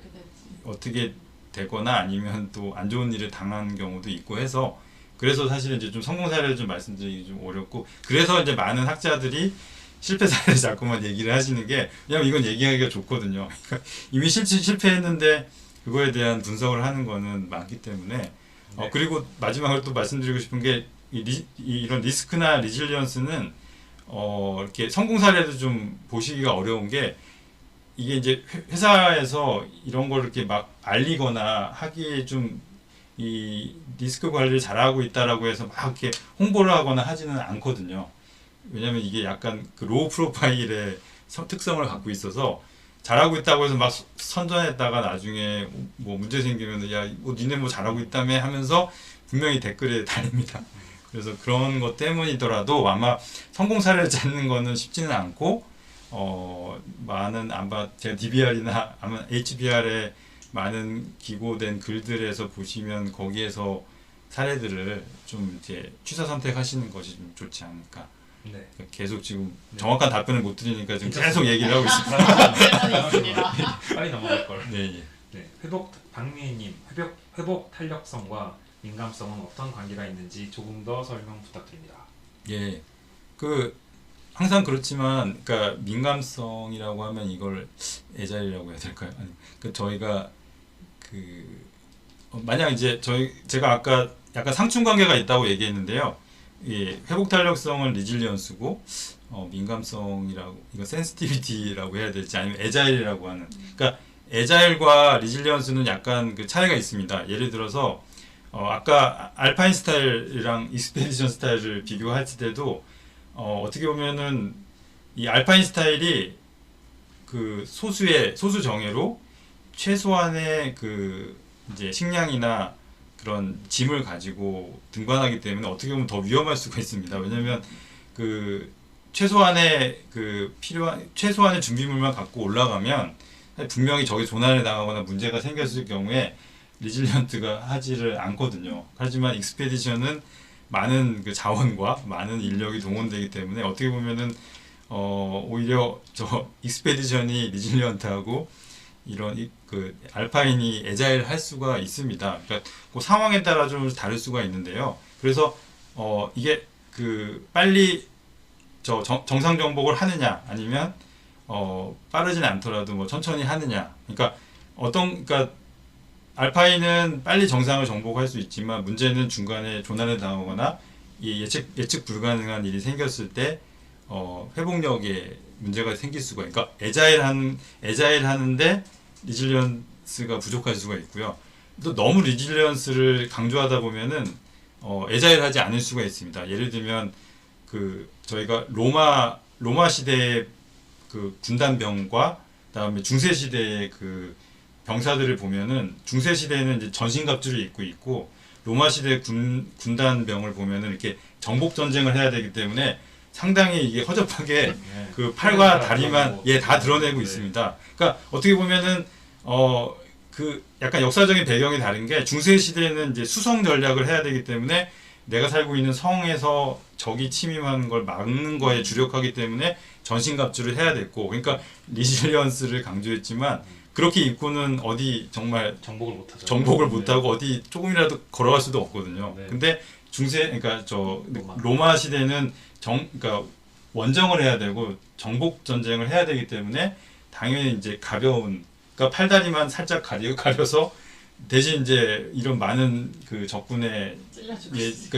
어떻게 되거나 아니면 또 안 좋은 일을 당한 경우도 있고 해서 그래서 사실은 이제 좀 성공 사례를 좀 말씀드리기 좀 어렵고 그래서 이제 많은 학자들이 실패 사례를 자꾸만 얘기를 하시는 게 왜냐면 이건 얘기하기가 좋거든요. 그러니까 이미 실패했는데 그거에 대한 분석을 하는 거는 많기 때문에 그리고 마지막으로 또 말씀드리고 싶은 게 이런 리스크나 리질리언스는 이렇게 성공 사례도 좀 보시기가 어려운 게 이게 이제 회사에서 이런 걸 이렇게 막 알리거나 하기에 좀 이 리스크 관리를 잘하고 있다라고 해서 막 이렇게 홍보를 하거나 하지는 않거든요. 왜냐면 이게 약간 그 로우 프로파일의 특성을 갖고 있어서 잘하고 있다고 해서 막 선전했다가 나중에 뭐 문제 생기면 야, 뭐 니네 뭐 잘하고 있다며 하면서 분명히 댓글에 달립니다. 그래서 그런 것 때문이더라도 아마 성공 사례를 찾는 거는 쉽지는 않고 많은 아마 제가 DBR이나 아마 HBR에 많은 기고된 글들에서 보시면 거기에서 사례들을 좀 이제 취사 선택하시는 것이 좀 좋지 않을까. 네. 계속 지금 네. 정확한 답변을 못 드리니까 지금 계속 얘기를 하고 있습니다. 빨리 넘어갈 걸. 네, 예. 네. 박미애님 회복 탄력성과 민감성은 어떤 관계가 있는지 조금 더 설명 부탁드립니다. 예, 그 항상 그렇지만, 그러니까 민감성이라고 하면 이걸 애자일이라고 해야 될까요? 아니, 그 저희가 만약 이제 제가 아까 약간 상충 관계가 있다고 얘기했는데요. 예, 회복 탄력성은 리질리언스고 민감성이라고 이거 센시티비티라고 해야 될지 아니면 애자일이라고 하는. 그러니까 애자일과 리질리언스는 약간 그 차이가 있습니다. 예를 들어서 아까 알파인 스타일이랑 익스페디션 스타일을 비교할 때도 어떻게 보면은 이 알파인 스타일이 그 소수 정예로 최소한의 그 이제 식량이나 그런 짐을 가지고 등반하기 때문에 어떻게 보면 더 위험할 수가 있습니다. 왜냐면 그 최소한의 최소한의 준비물만 갖고 올라가면 분명히 저기 조난을 당하거나 문제가 생겼을 경우에 리질리언트가 하지를 않거든요. 하지만 익스페디션은 많은 그 자원과 많은 인력이 동원되기 때문에 어떻게 보면은 오히려 저 익스페디션이 리질리언트하고 이런 그 알파인이 애자일 할 수가 있습니다. 그러니까 그 상황에 따라 좀 다를 수가 있는데요. 그래서 이게 그 빨리 정상 정복을 하느냐 아니면 빠르진 않더라도 뭐 천천히 하느냐. 그러니까 알파인은 빨리 정상을 정복할 수 있지만 문제는 중간에 조난을 당하거나 이 예측 불가능한 일이 생겼을 때 회복력에 문제가 생길 수가 있고, 그러니까 애자일 하는데 리질리언스가 부족할 수가 있고요. 또 너무 리질리언스를 강조하다 보면은 애자일 하지 않을 수가 있습니다. 예를 들면 저희가 로마 시대의 그 군단병과 그다음에 중세 시대의 그 병사들을 보면은 중세 시대에는 이제 전신갑주를 입고 있고 로마 시대 군단병을 보면은 이렇게 정복 전쟁을 해야 되기 때문에 상당히 이게 허접하게 그 팔과 다리만 다 드러내고 있습니다. 그러니까 어떻게 보면은 그 약간 역사적인 배경이 다른 게 중세 시대에는 이제 수성 전략을 해야 되기 때문에 내가 살고 있는 성에서 적이 침입하는 걸 막는 거에 주력하기 때문에 전신갑주를 해야 됐고, 그러니까 리질리언스를 강조했지만 그렇게 입고는 어디 정말 정복을 못하고 어디 조금이라도 걸어갈 수도 없거든요. 네. 근데 그러니까 로마 시대는 그러니까 원정을 해야 되고 정복 전쟁을 해야 되기 때문에 당연히 이제 가벼운, 그러니까 팔다리만 살짝 가려서 대신 이제 이런 많은 그 적군에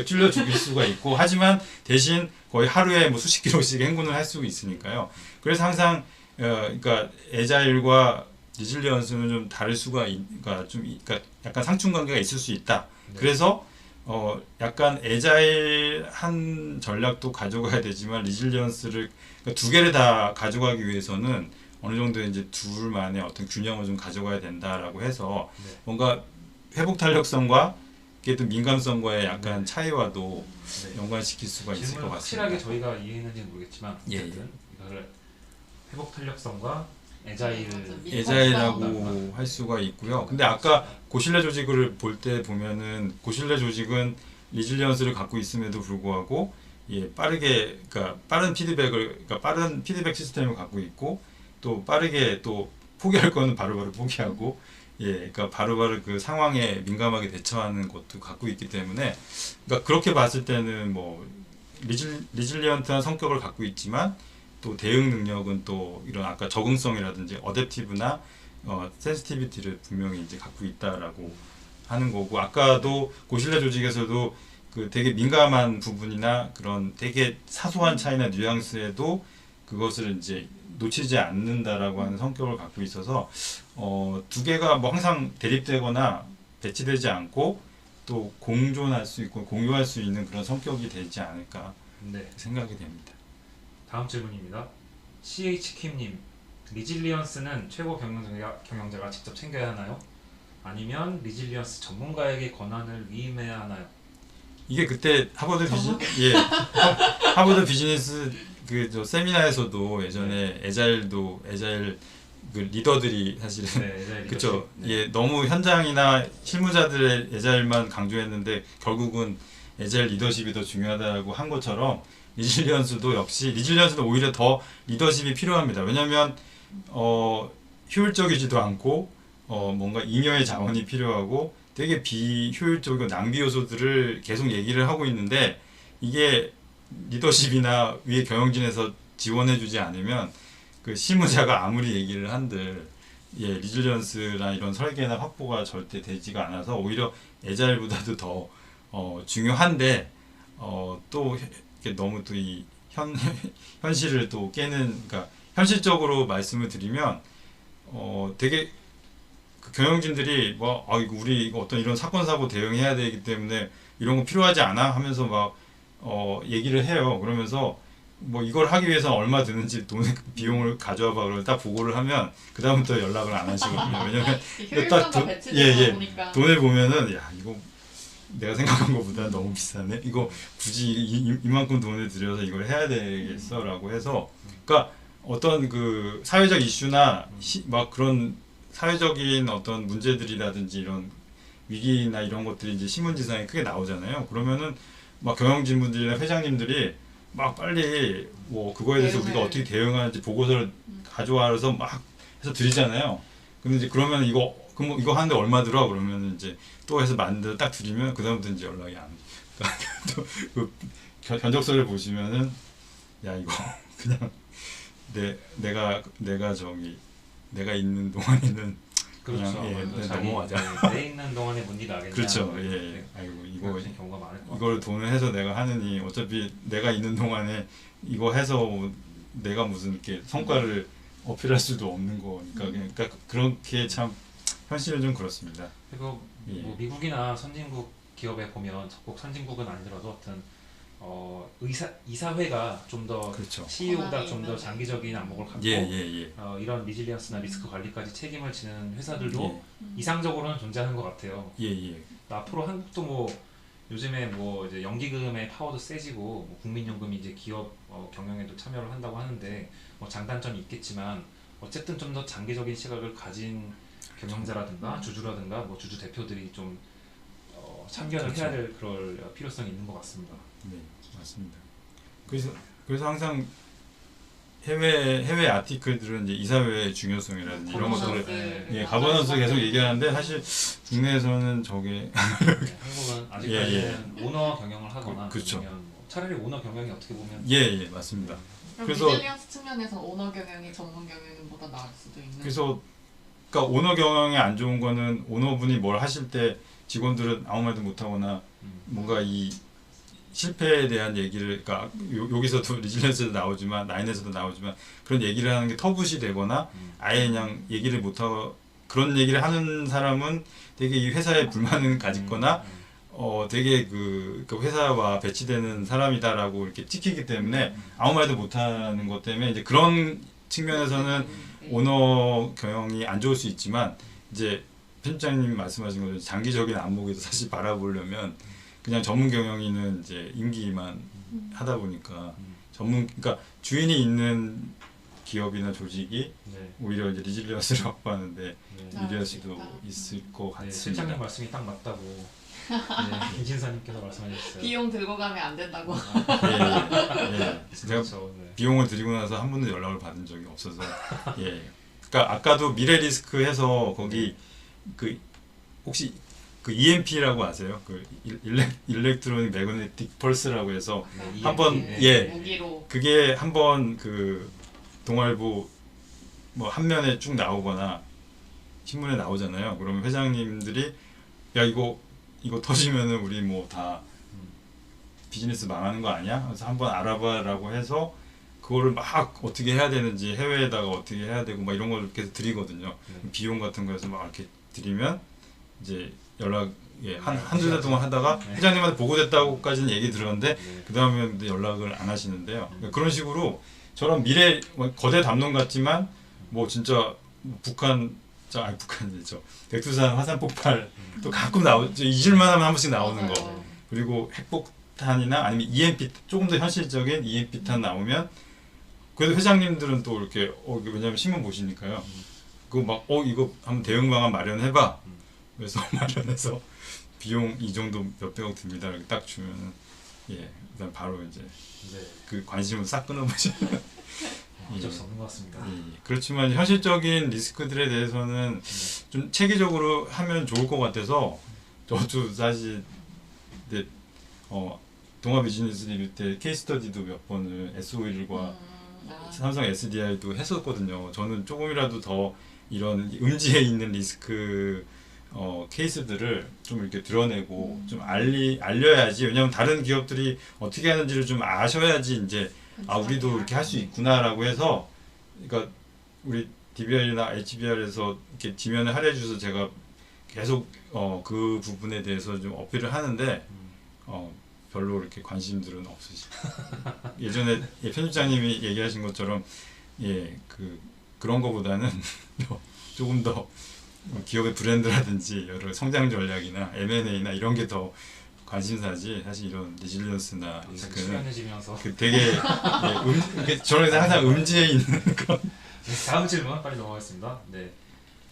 찔러 죽일 수가 있고, 하지만 대신 거의 하루에 뭐 수십 킬로씩 행군을 할 수 있으니까요. 그래서 항상 그러니까 애자일과 리질리언스는 좀 다를 수가 그러니까 약간 상충 관계가 있을 수 있다. 네. 그래서 약간 애자일한 전략도 가져가야 되지만 리질리언스를 그러니까 두 개를 다 가져가기 위해서는 어느 정도 이제 둘만의 어떤 균형을 좀 가져가야 된다라고 해서 네. 뭔가 회복 탄력성과 이게 또 민감성과의 약간 차이와도 네. 연관시킬 수가 있을 질문을 것 확실하게 같습니다. 저희가 이해했는지는 모르겠지만 예, 어쨌든 이거를 회복 탄력성과 에자일 에자일이라고 할 수가 있고요. 근데 아까 고실내 조직을 볼 때 보면은 고실내 조직은 리질리언스를 갖고 있음에도 불구하고 예, 빠르게 그러니까 빠른 피드백 시스템을 갖고 있고 또 빠르게 또 포기할 거는 바로바로 포기하고 예, 그러니까 바로바로 그 상황에 민감하게 대처하는 것도 갖고 있기 때문에 그러니까 그렇게 봤을 때는 뭐 리질리언트한 성격을 갖고 있지만 또 대응 능력은 또 이런 아까 적응성이라든지 어댑티브나 센시티비티를 분명히 이제 갖고 있다라고 하는 거고 아까도 고실내 조직에서도 그 되게 민감한 부분이나 그런 되게 사소한 차이나 뉘앙스에도 그것을 이제 놓치지 않는다라고 하는 성격을 갖고 있어서 두 개가 뭐 항상 대립되거나 배치되지 않고 또 공존할 수 있고 공유할 수 있는 그런 성격이 되지 않을까 네. 생각이 됩니다. 다음 질문입니다. CH킴님, 리질리언스는 최고 경영자가 직접 챙겨야 하나요? 아니면 리질리언스 전문가에게 권한을 위임해야 하나요? 이게 그때 하버드 비즈니스 그 저 세미나에서도 예전에 에자일 그 리더들이 사실은 네, 에자일 그쵸. 리더십. 네. 예, 너무 현장이나 실무자들의 에자일만 강조했는데 결국은 에자일 리더십이 더 중요하다고 한 것처럼 리질리언스도 오히려 더 리더십이 필요합니다. 왜냐하면 효율적이지도 않고 뭔가 잉여의 자원이 필요하고 되게 비효율적이고 낭비 요소들을 계속 얘기를 하고 있는데 이게 리더십이나 위에 경영진에서 지원해주지 않으면 그 실무자가 아무리 얘기를 한들 리질리언스나 이런 설계나 확보가 절대 되지가 않아서 오히려 에자일보다도 더 중요한데 또 이렇게 너무 또 이 현실을 또 깨는 그러니까 현실적으로 말씀을 드리면 되게 그 경영진들이 이거 우리 어떤 이런 사건 사고 대응해야 되기 때문에 이런 거 필요하지 않아 하면서 막 얘기를 해요. 그러면서 뭐 이걸 하기 위해서 얼마 드는지 비용을 가져와봐 그러면 딱 보고를 하면 그 다음부터 연락을 안 하시거든요. 왜냐면 효율성과 배치되다 보니까 돈을 보면은 야 이거 내가 생각한 것보다 너무 비싸네. 이거 굳이 이만큼 돈을 들여서 이걸 해야 되겠어라고 해서 그러니까 어떤 그 사회적 이슈나 막 그런 사회적인 어떤 문제들이라든지 이런 위기나 이런 것들이 이제 신문지상에 크게 나오잖아요. 그러면은 막 경영진분들이나 회장님들이 막 빨리 뭐 그거에 대해서 우리가 어떻게 대응하는지 보고서를 가져와서 막 해서 드리잖아요. 근데 이제 그러면 이거 하는데 얼마 들어? 그러면 이제 또 해서 만들어 딱 드리면 그 다음부터 이제 연락이 안. 그러니까 그 견적서를 보시면은 야 이거 그냥 내가 있는 동안에는 그렇죠. 그냥 자기 넘어가자. 내 있는 동안에 뭔 일 하겠냐. 그렇죠. 네. 아이고 그런 경우가 많을 것 같아요. 이걸 돈을 해서 내가 하느니 어차피 내가 있는 동안에 이거 해서 내가 무슨 이렇게 성과를 어필할 수도 없는 거니까 그러니까 그렇게 참 현실은 좀 그렇습니다. 그리고 뭐 미국이나 선진국 기업에 보면 꼭 선진국은 아니더라도 어떤 이사회가 좀 더 그렇죠. CEO보다 좀 더 장기적인 안목을 갖고 이런 리질리언스나 리스크 관리까지 책임을 지는 회사들도 이상적으로는 존재하는 것 같아요. 앞으로 한국도 뭐 요즘에 뭐 이제 연기금의 파워도 세지고 뭐 국민연금이 이제 기업 경영에도 참여를 한다고 하는데 뭐 장단점이 있겠지만 어쨌든 좀 더 장기적인 시각을 가진 경영자라든가 주주라든가 뭐 주주 대표들이 좀 참견을 해야 될 그럴 필요성이 있는 것 같습니다. 네, 맞습니다. 그래서 항상 해외 아티클들은 이제 이사회의 중요성이라든지 이런 것들을 가버넌스 계속 얘기하는데 사실 국내에서는 저게 한국은 아직까지는 오너 경영을 하거나 그렇죠. 아니면 뭐 차라리 오너 경영이 어떻게 보면 맞습니다. 그래서 리질리언스 측면에서 오너 경영이 전문 경영보다 나을 수도 있는. 그러니까 오너 경영이 안 좋은 거는 오너분이 뭘 하실 때 직원들은 아무 말도 못 하거나 뭔가 이 실패에 대한 얘기를 그러니까 여기서도 리질리언스에도 나오지만 나인에서도 나오지만 그런 얘기를 하는 게 터부시 되거나 아예 그냥 얘기를 못 하고 그런 얘기를 하는 사람은 되게 이 회사에 불만을 가지거나 되게 그 회사와 배치되는 사람이다라고 이렇게 찍히기 때문에 아무 말도 못 하는 것 때문에 이제 그런 측면에서는 오너 경영이 안 좋을 수 있지만 이제 편집장님 말씀하신 것처럼 장기적인 안목에도 사실 바라보려면 그냥 전문 경영인은 이제 임기만 하다 보니까 그러니까 주인이 있는 기업이나 조직이 네. 오히려 이제 리질리언스를 확보하는데 네. 유리할 수도 그렇겠다. 있을 것 네, 같습니다. 실장님 말씀이 딱 맞다고 네, 김신사님께서 말씀하셨어요. 비용 들고 가면 안 된다고. 제가 그렇죠. 네. 비용을 드리고 나서 한 번도 연락을 받은 적이 없어서 그러니까 아까도 미래 리스크 해서 거기 그 혹시 그 EMP라고 아세요? 그 일렉트로닉 매그네틱 펄스라고 해서 네, 한번 네. 무기로. 그게 한번 그 동아일보 뭐 한 면에 쭉 나오거나 신문에 나오잖아요. 그러면 회장님들이 야 이거 터지면은 우리 뭐 다 비즈니스 망하는 거 아니야? 그래서 한번 알아봐라고 해서 그거를 막 어떻게 해야 되는지 해외에다가 어떻게 해야 되고 막 이런 걸 이렇게 드리거든요. 비용 같은 거에서 막 이렇게 드리면 이제 연락 한두 달 동안 하다가 회장님한테 보고됐다고까지는 얘기 들었는데 네. 그 다음에 연락을 안 하시는데요. 그러니까 그런 식으로 저런 미래 거대 담론 같지만 뭐 진짜 북한이죠. 백두산 화산 폭발 또 가끔 잊을만 하면 한 번씩 나오는 거. 맞아요. 그리고 핵폭탄이나 아니면 EMP 조금 더 현실적인 EMP탄 나오면 그래도 회장님들은 또 이렇게 왜냐면 신문 보시니까요. 그거 막 이거 한번 대응 방안 마련해봐. 그래서 마련해서 비용 이 정도 몇백억 듭니다. 이렇게 딱 주면은 일단 바로 이제 네. 그 관심을 싹 끊어버리는. 어쩔 수 없는 것 같습니다. 그렇지만 현실적인 리스크들에 대해서는 좀 체계적으로 하면 좋을 것 같아서 저도 사실 동아 비즈니스 리뷰 때 케이스 스터디도 몇 번을 SO일과 삼성 SDI도 했었거든요. 저는 조금이라도 더 이런 음지에 있는 리스크 케이스들을 좀 이렇게 드러내고 좀 알려야지. 왜냐하면 다른 기업들이 어떻게 하는지를 좀 아셔야지 이제 우리도 이렇게 할 수 있구나라고 해서 그러니까 우리 DBR이나 HBR에서 이렇게 지면에 할애해줘서 제가 계속 그 부분에 대해서 좀 어필을 하는데 별로 이렇게 관심들은 없으시고 예전에 편집장님이 얘기하신 것처럼 그런 거보다는 조금 더 기업의 브랜드라든지 여러 성장 전략이나 M&A나 이런 게 더 관심사지 사실 이런 리질리언스나 리스크는 수련해지면서 되게 저는 항상 음지에 있는 건 네, 다음 질문 빨리 넘어가겠습니다. 네,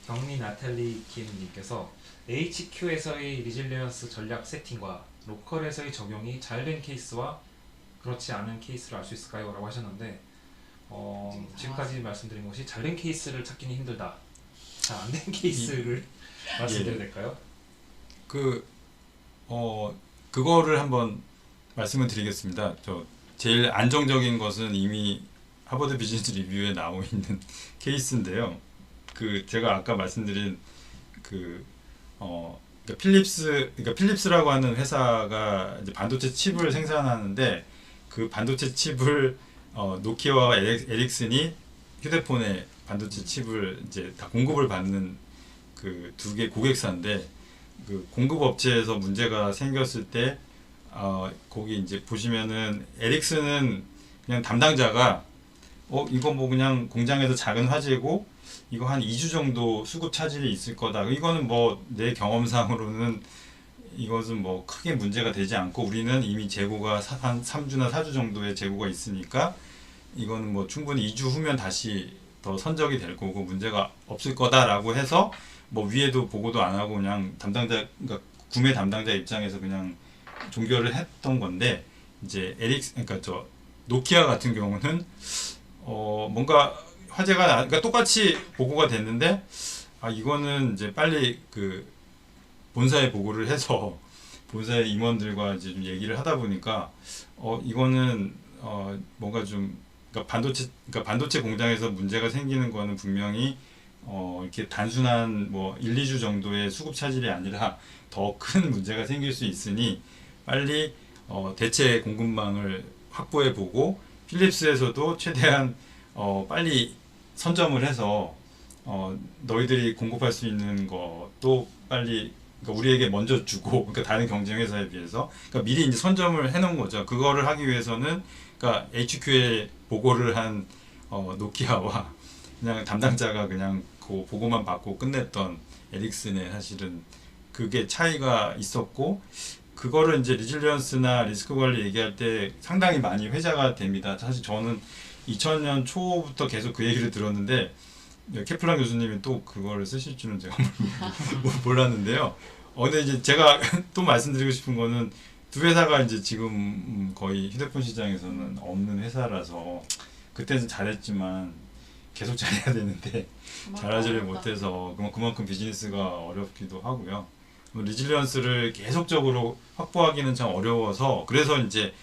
경리 나탈리 김님께서 HQ에서의 리질리언스 전략 세팅과 로컬에서의 적용이 잘 된 케이스와 그렇지 않은 케이스를 알 수 있을까요? 라고 하셨는데 지금까지 말씀드린 것이 잘 된 케이스를 찾기는 힘들다. 잘 안 된 케이스를 말씀드려야 될까요? 그거를 한번 말씀을 드리겠습니다. 제일 안정적인 것은 이미 하버드 비즈니스 리뷰에 나와 있는 케이스인데요. 제가 아까 말씀드린 그러니까 필립스라고 하는 회사가 이제 반도체 칩을 생산하는데 그 반도체 칩을 노키아와 에릭슨이 휴대폰에 반도체 칩을 이제 다 공급을 받는 그 두 개 고객사인데 그 공급 업체에서 문제가 생겼을 때 거기 이제 보시면은 에릭슨은 그냥 담당자가 이거 뭐 그냥 공장에서 작은 화재고 이거 한 2주 정도 수급 차질이 있을 거다. 이거는 뭐 내 경험상으로는 이것은 뭐 크게 문제가 되지 않고 우리는 이미 재고가 한 3주나 4주 정도의 재고가 있으니까 이거는 뭐 충분히 2주 후면 다시 더 선적이 될 거고 문제가 없을 거다라고 해서 뭐 위에도 보고도 안 하고 그냥 그러니까 구매 담당자 입장에서 그냥 종결을 했던 건데 이제 그러니까 노키아 같은 경우는 뭔가 화재가 그러니까 똑같이 보고가 됐는데 이거는 이제 빨리 그 본사에 보고를 해서 본사의 임원들과 이제 좀 얘기를 하다 보니까 이거는 뭔가 좀 그러니까 반도체 공장에서 문제가 생기는 거는 분명히 이렇게 단순한 뭐 1, 2주 정도의 수급 차질이 아니라 더 큰 문제가 생길 수 있으니 빨리 대체 공급망을 확보해 보고 필립스에서도 최대한 빨리 선점을 해서 너희들이 공급할 수 있는 것도 빨리 그러니까 우리에게 먼저 주고 그러니까 다른 경쟁 회사에 비해서 그러니까 미리 이제 선점을 해놓은 거죠. 그거를 하기 위해서는 그러니까 HQ에 보고를 한 노키아와 그냥 담당자가 그냥 그 보고만 받고 끝냈던 에릭슨의 사실은 그게 차이가 있었고 그거를 이제 리질리언스나 리스크 관리 얘기할 때 상당히 많이 회자가 됩니다. 사실 저는 2000년 초부터 계속 그 얘기를 들었는데 케플란 교수님이 또 그거를 쓰실 줄은 제가 몰랐는데요. 근데 이제 제가 또 말씀드리고 싶은 거는 두 회사가 이제 지금 거의 휴대폰 시장에서는 없는 회사라서 그때는 잘했지만 계속 잘해야 되는데 잘하지를 못해서 그만큼 비즈니스가 어렵기도 하고요. 리질리언스를 계속적으로 확보하기는 참 어려워서 그래서 이제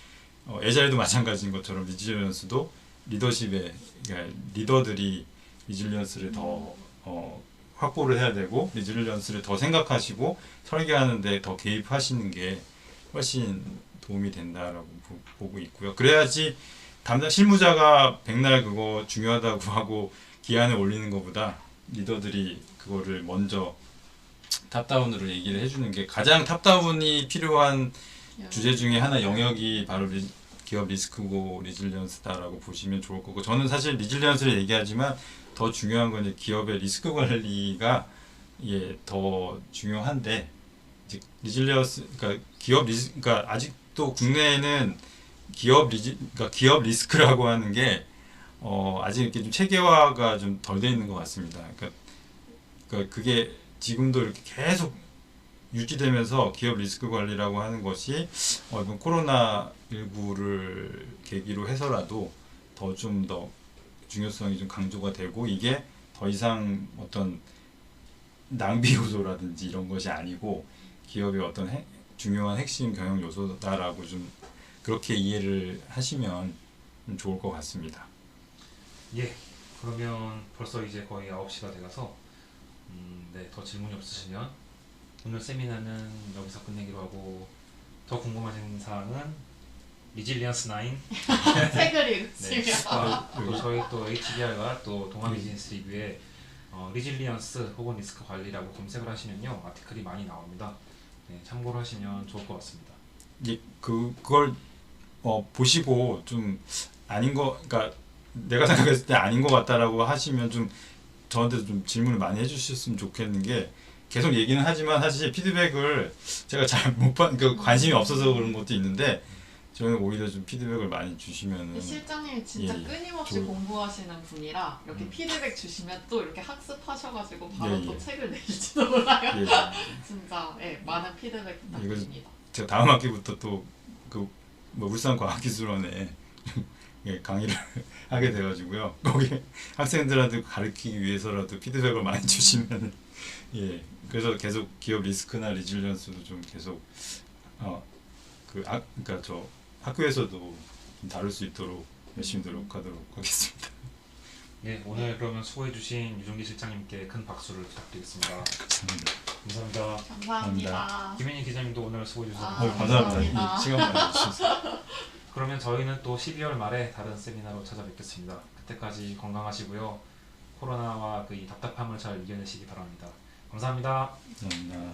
에자일도 마찬가지인 것처럼 리질리언스도 리더십에 그러니까 리더들이 리질리언스를 더 확보를 해야 되고 리질리언스를 더 생각하시고 설계하는데 더 개입하시는 게 훨씬 도움이 된다라고 보고 있고요. 그래야지 담당 실무자가 백날 그거 중요하다고 하고 기한을 올리는 것보다 리더들이 그거를 먼저 탑다운으로 얘기를 해주는 게 가장 탑다운이 필요한 주제 중에 하나 영역이 바로 기업 리스크고 리질리언스다라고 보시면 좋을 거고 저는 사실 리질리언스를 얘기하지만 더 중요한 건 이제 기업의 리스크 관리가 더 중요한데 이제 리질리언스 그러니까 그러니까 아직도 국내에는 그러니까 기업 리스크라고 하는 게 아직 이렇게 좀 체계화가 좀 덜 돼 있는 것 같습니다. 그러니까 그게 지금도 이렇게 계속 유지되면서 기업 리스크 관리라고 하는 것이 이번 코로나19를 계기로 해서라도 좀 더 중요성이 좀 강조가 되고 이게 더 이상 어떤 낭비 요소라든지 이런 것이 아니고 기업의 어떤 중요한 핵심 경영 요소다라고 좀 그렇게 이해를 하시면 좋을 것 같습니다. 예, 그러면 벌써 이제 거의 9시가 돼가서 네, 더 질문이 없으시면 오늘 세미나는 여기서 끝내기로 하고 더 궁금하신 사항은 리질리언스 9 책을 네, 읽으시면 또 저희 또 HBR과 또 동아 비즈니스 리뷰에 리질리언스 혹은 리스크 관리라고 검색을 하시면요 아티클이 많이 나옵니다. 네, 참고를 하시면 좋을 것 같습니다. 예, 그걸 보시고 좀 아닌 거, 그러니까 내가 생각했을 때 아닌 것 같다라고 하시면 좀 저한테 좀 질문을 많이 해주셨으면 좋겠는 게 계속 얘기는 하지만 사실 피드백을 제가 잘 못 그러니까 관심이 없어서 그런 것도 있는데 저는 오히려 좀 피드백을 많이 주시면은 실장님이 진짜 예, 끊임없이 좋을- 공부하시는 분이라 이렇게 피드백 주시면 또 이렇게 학습하셔가지고 바로 예, 또 예. 책을 내실지도 몰라요. 예, 진짜 많은 피드백 부탁드립니다. 제가 다음 학기부터 또 뭐 울산과학기술원에 예, 강의를 하게 돼가지고요. 거기 학생들한테 가르치기 위해서라도 피드백을 많이 주시면 예, 그래서 계속 기업 리스크나 리질리언스도 좀 계속 그러니까 저 학교에서도 좀 다룰 수 있도록 열심히 노력하도록 하겠습니다. 네, 오늘 그러면 수고해주신 유종기 실장님께 큰 박수를 부탁드리겠습니다. 감사합니다. 감사합니다. 감사합니다. 김현희 기자님도 오늘 수고해주셔서 감사합니다. 감사합니다. 이 시간 많이 주셔서. 그러면 저희는 또 12월 말에 다른 세미나로 찾아뵙겠습니다. 그때까지 건강하시고요. 코로나와 그 이 답답함을 잘 이겨내시기 바랍니다. 감사합니다. 감사합니다.